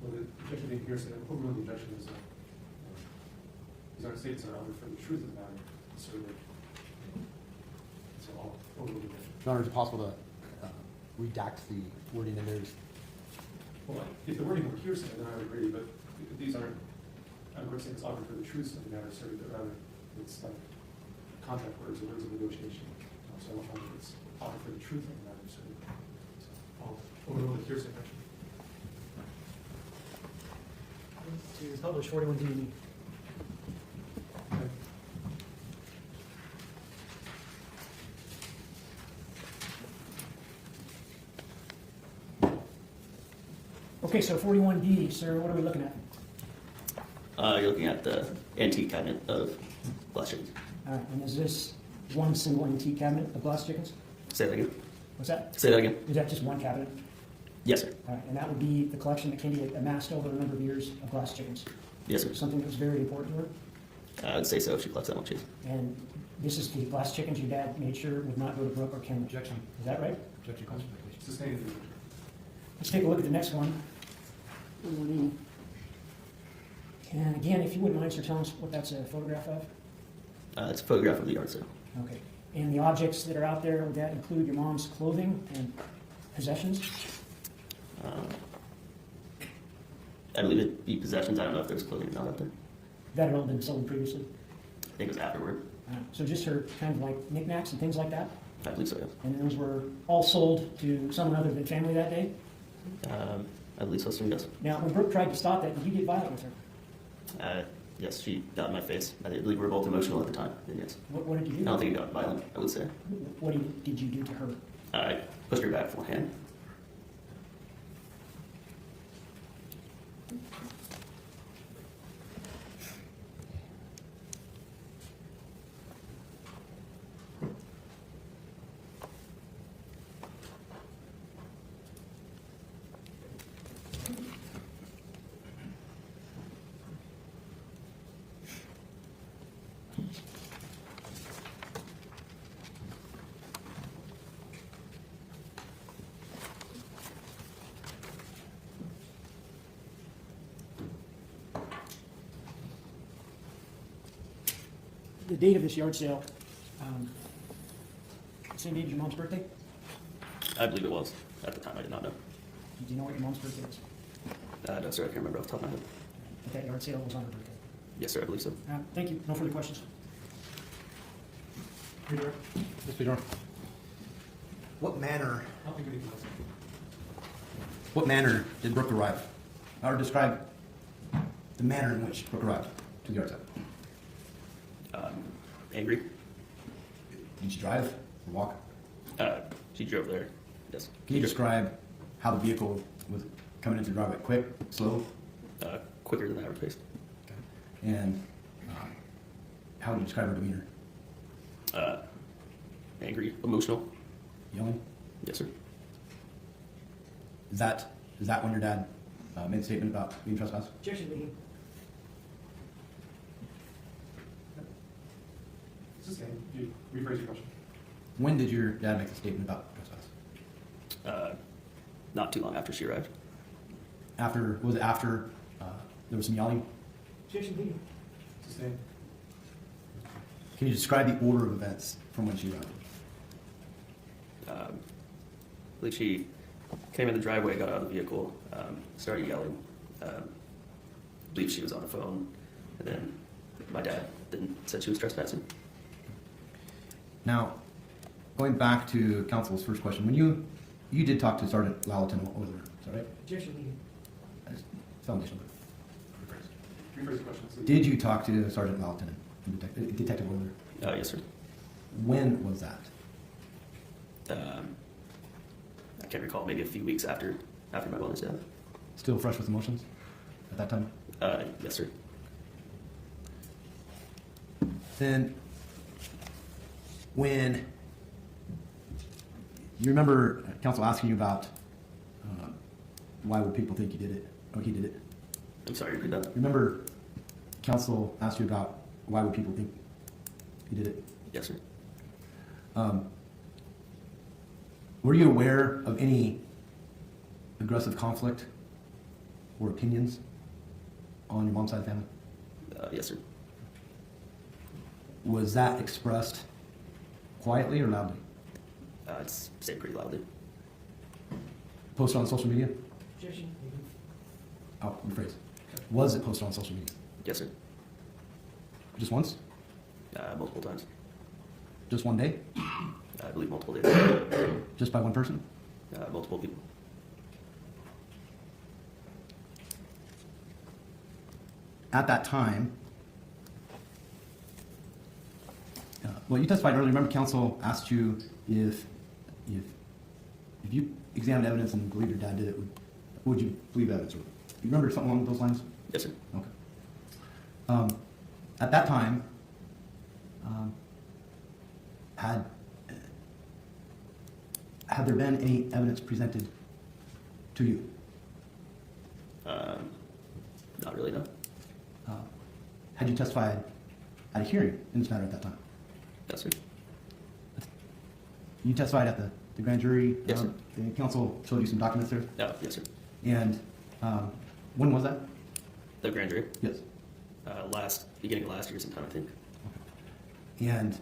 Well, the objection being hearsay, overall the objection is, these aren't statements that are offered for the truth of the matter, certainly. So I'll overrule the objection. Your Honor, is it possible to redact the wording in there? Well, if the wording were hearsay, then I would agree, but these aren't, I'm not saying it's offered for the truth of the matter, sir, but rather it's like contract words or words of negotiation. So I don't know if it's offered for the truth of the matter, sir. So I'll overrule the hearsay objection. To publish 41D. Okay. Okay, so 41D, sir, what are we looking at? You're looking at the antique cabinet of glass chickens. All right, and is this one single antique cabinet of glass chickens? Say that again. What's that? Say that again. Is that just one cabinet? Yes, sir. All right, and that would be the collection that Kendy had amassed over a number of years of glass chickens. Yes, sir. Something that was very important to her. I'd say so if she collects that much. Yes. And this is the glass chickens your dad made sure would not go to broke or kennel. Objection. Is that right? Objection, classification. Sustained the objection. Let's take a look at the next one. And again, if you wouldn't mind, sir, telling us what that's a photograph of? It's a photograph of the yard sale. Okay. And the objects that are out there, would that include your mom's clothing and possessions? I believe it'd be possessions. I don't know if there's clothing or not out there. That had all been sold previously? I think it was afterward. So just her kind of like knickknacks and things like that? I believe so, yes. And those were all sold to someone other than family that day? I believe so, yes. Now, when Brooke tried to stop that, did you get violent with her? Yes, she got in my face. I believe we were both emotional at the time, and yes. What did you do? I don't think it got violent, I would say. What did you do to her? I pushed her back full hand. The date of this yard sale, same date as your mom's birthday? I believe it was. At the time, I did not know. Do you know what your mom's birthday is? No, sir, I can't remember off the top of my head. But that yard sale was on her birthday. Yes, sir, I believe so. Thank you. No further questions. Yes, please, Your Honor. What manner I don't think anything else. What manner did Brooke arrive? Or describe the manner in which Brooke arrived to the yard sale. Angry. Did she drive or walk? She drove there. Yes. Can you describe how the vehicle was coming into the driveway? Quick, slow? Quicker than average pace. Okay. And how would you describe her demeanor? Angry, emotional. Yelling? Yes, sir. Is that when your dad made a statement about being trespassed? Objection, meeting. It's the same. You rephrase your question. When did your dad make the statement about trespass? Not too long after she arrived. Was it after there was some yelling? Objection, meeting. It's the same. Can you describe the order of events from when she arrived? I believe she came in the driveway, got out of the vehicle, started yelling. I believe she was on the phone, and then my dad then said she was trespassing. Now, going back to counsel's first question, when you did talk to Sergeant Lalleton over there, is that right? Objection, meeting. Foundation. Rephrase. Rephrase the question. So Did you talk to Sergeant Malton, Detective Wheeler? Yes, sir. When was that? I can't recall, maybe a few weeks after my mother's death. Still fresh with emotions at that time? Yes, sir. Then, when you remember counsel asking you about why would people think you did it, or he did it? I'm sorry, repeat that. Remember counsel asked you about why would people think you did it? Yes, sir. Were you aware of any aggressive conflict or opinions on your mom's side of the family? Yes, sir. Was that expressed quietly or loudly? It's said pretty loudly. Posted on social media? Objection. Oh, rephrase. Was it posted on social media? Yes, sir. Just once? Multiple times. Just one day? I believe multiple days. Just by one person? Multiple people. At that time, well, you testified earlier. Remember, counsel asked you if you examined evidence and believed your dad did it, would you believe evidence? You remember something along those lines? Yes, sir. Okay. At that time, had there been any evidence presented to you? Not really, no. Had you testified at a hearing in this matter at that time? Yes, sir. You testified at the grand jury? Yes, sir. The counsel showed you some documents there? Yes, sir. And when was that? The grand jury? Yes. Beginning of last year sometime, I think. And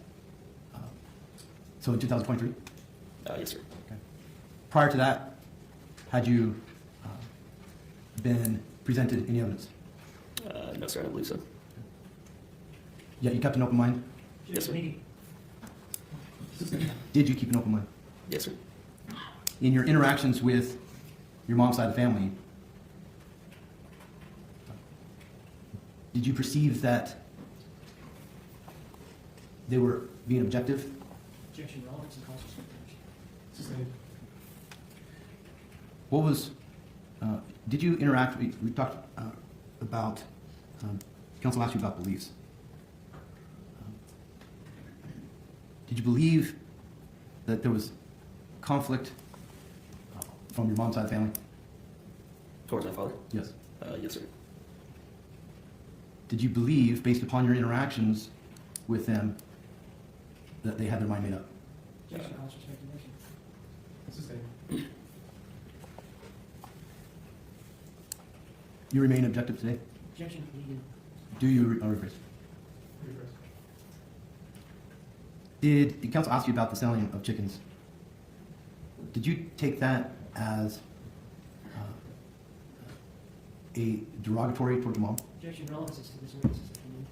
so in 2023? Yes, sir. Okay. Prior to that, had you been presented any evidence? No, sir, I don't believe so. Yeah, you kept an open mind? Yes, sir. Did you keep an open mind? Yes, sir. In your interactions with your mom's side of the family, did you perceive that they were being objective? Objection, relevance and causes of contention. What was, did you interact, we talked about, counsel asked you about beliefs. Did you believe that there was conflict from your mom's side of the family? Towards my father? Yes. Yes, sir. Did you believe, based upon your interactions with them, that they had their mind made up? Objection, causes of speculation. Sustained. You remain objective today? Objection, legal. Do you, rephrase. Did counsel ask you about the selling of chickens? Did you take that as a derogatory toward your mom? Objection, relevance to this witness's opinion.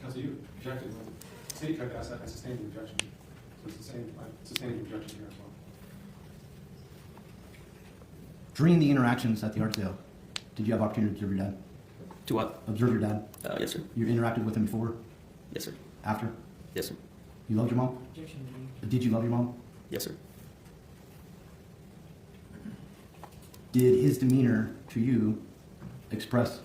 Counsel, you objected when the state tried to ask that. I sustained the objection. So it's the same. I sustained the objection here as well. During the interactions at the art sale, did you have opportunity to observe your dad? To what? Observe your dad? Yes, sir. You interacted with him before? Yes, sir. After? Yes, sir. You loved your mom? Objection, legal. Did you love your mom? Yes, sir. Did his demeanor to you express,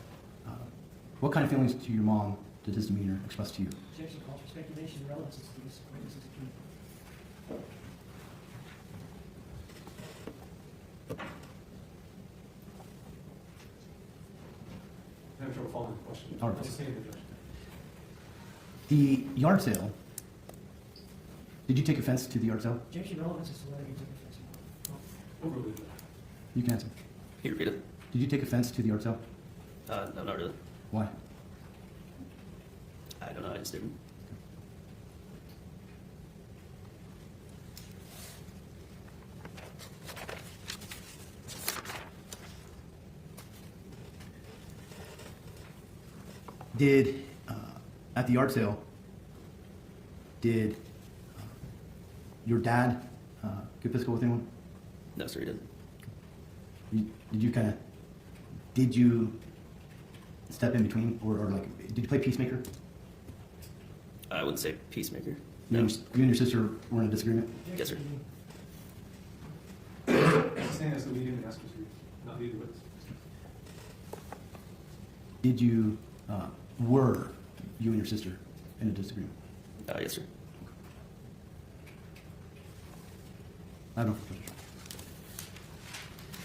what kind of feelings to your mom did his demeanor express to you? Objection, calls for speculation, relevance to this witness's opinion. I have trouble following the question. All right. I sustained the objection. The yard sale, did you take offense to the yard sale? Objection, relevance is to whether you took offense. Overruled. You can answer. Can you repeat it? Did you take offense to the yard sale? No, not really. Why? I don't know, I just didn't. Did, at the yard sale, did your dad get physical with anyone? No, sir, he didn't. Did you step in between, or like, did you play peacemaker? I wouldn't say peacemaker. You and your sister were in a disagreement? Yes, sir. Stand as the lead investor, not lead the witness. Did you, were you and your sister in a disagreement? Yes, sir. I don't know.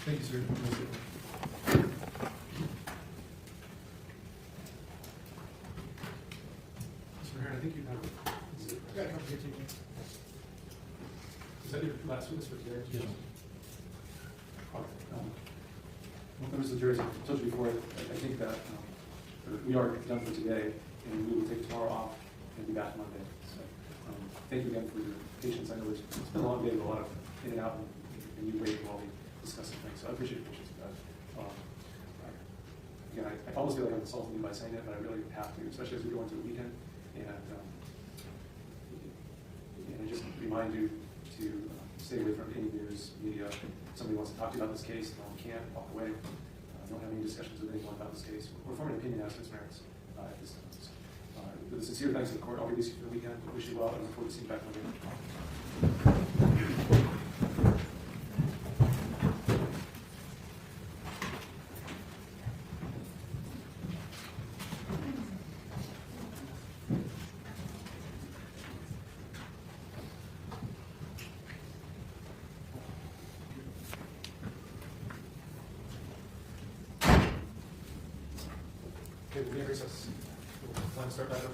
Thank you, sir. Mr. Mayor, I think you have. Is that your last witness for today? Yes. Well, members of the jury, as I told you before, I think that we are done for today, and we will take tomorrow off and be back Monday. So, thank you again for your patience. I know it's been a long day with a lot of in and out, and you wait while we discuss some things. So I appreciate your patience with that. Again, I almost feel like I'm insulting you by saying it, but I really have to, especially as we go into the weekend. And I just remind you to stay away from any news, media. If somebody wants to talk to you about this case, can't walk away. Don't have any discussions with anyone about this case. We're forming an opinion as to its merits at this time. So, with a sincere thanks to the court, I'll release you for the weekend. Wish you well, and look forward to seeing you back Monday. Okay, we'll be in recess. We'll plan to start back up.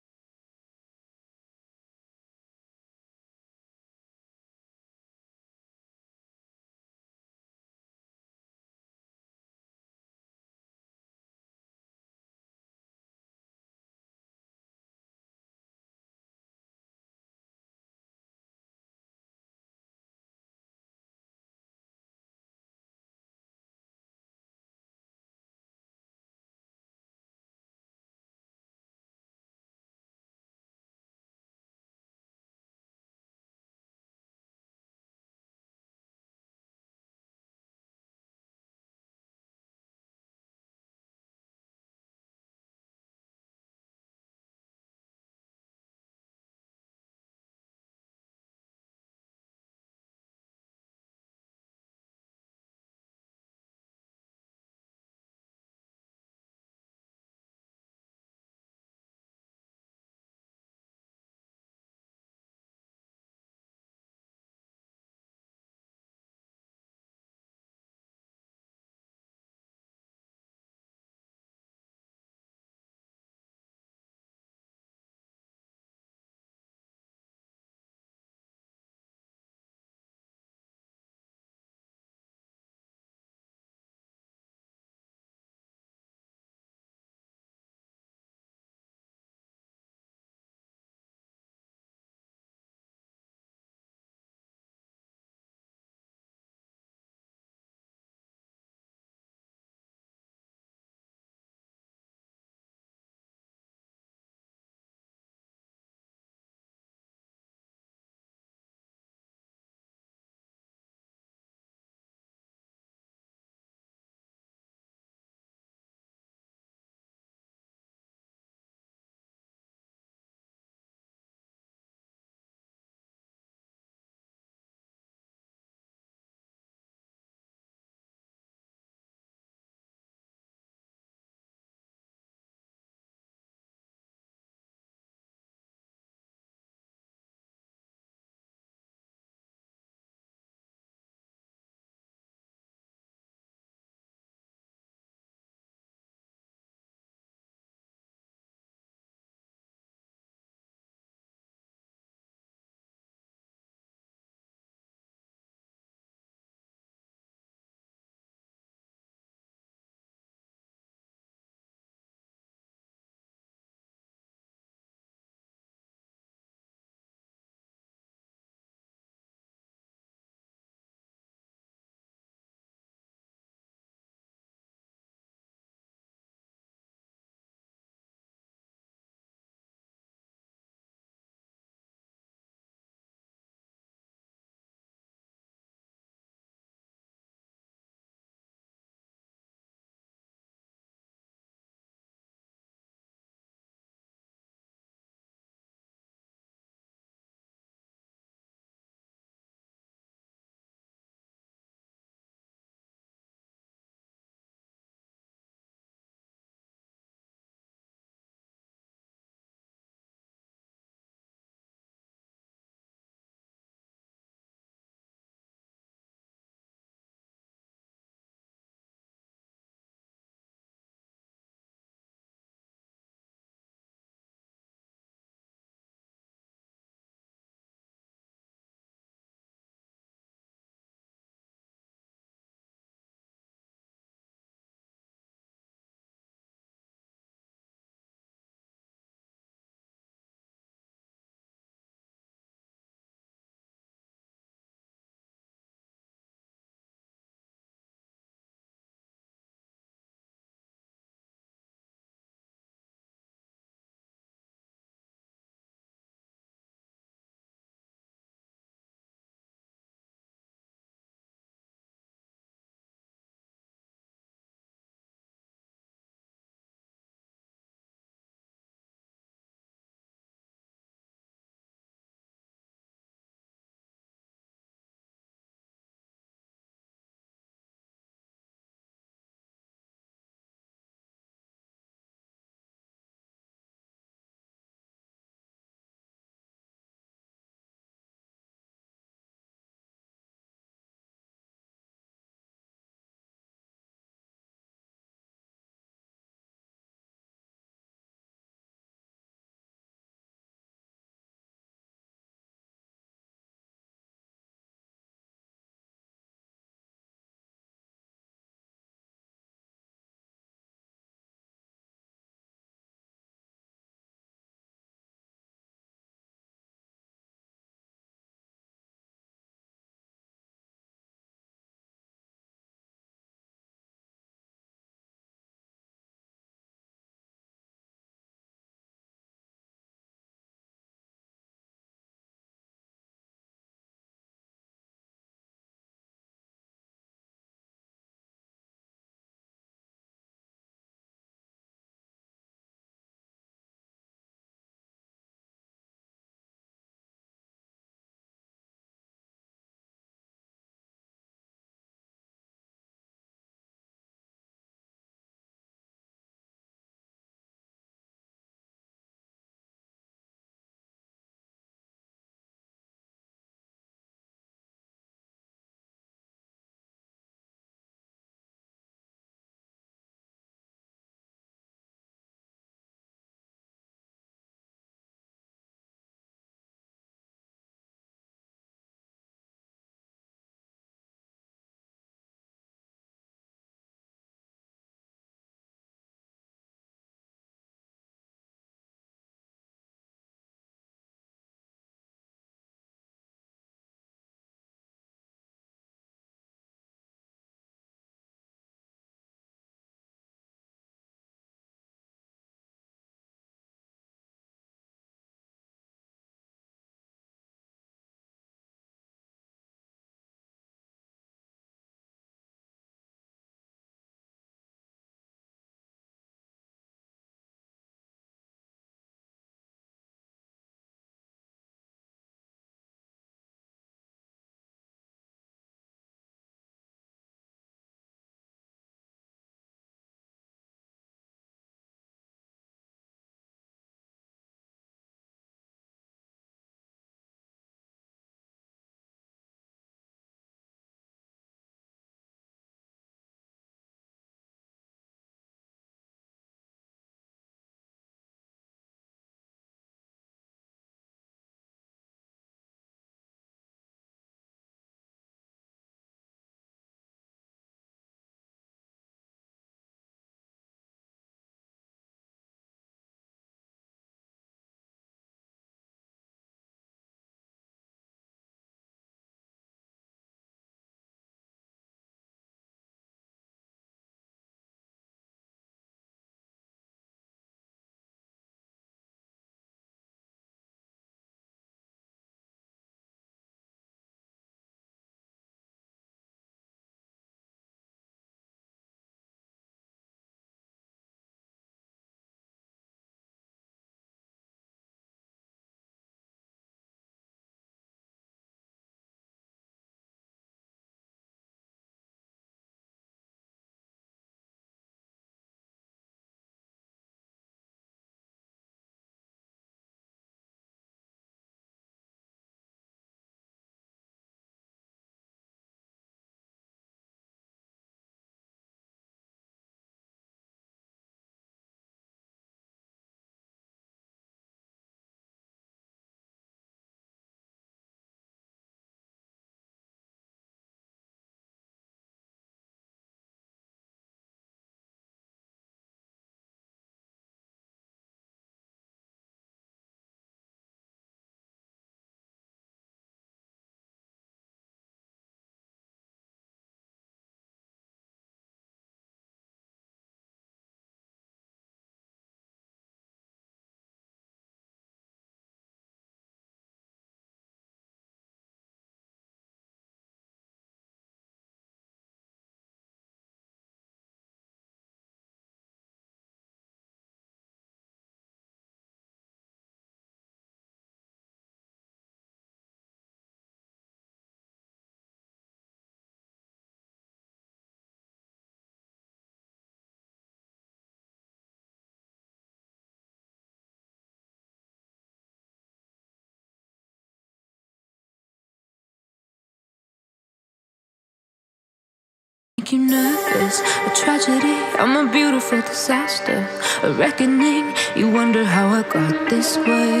make you nervous. A tragedy, I'm a beautiful disaster. A reckoning, you wonder how I got this way.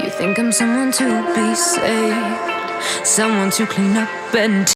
You think I'm someone to be saved, someone to clean up and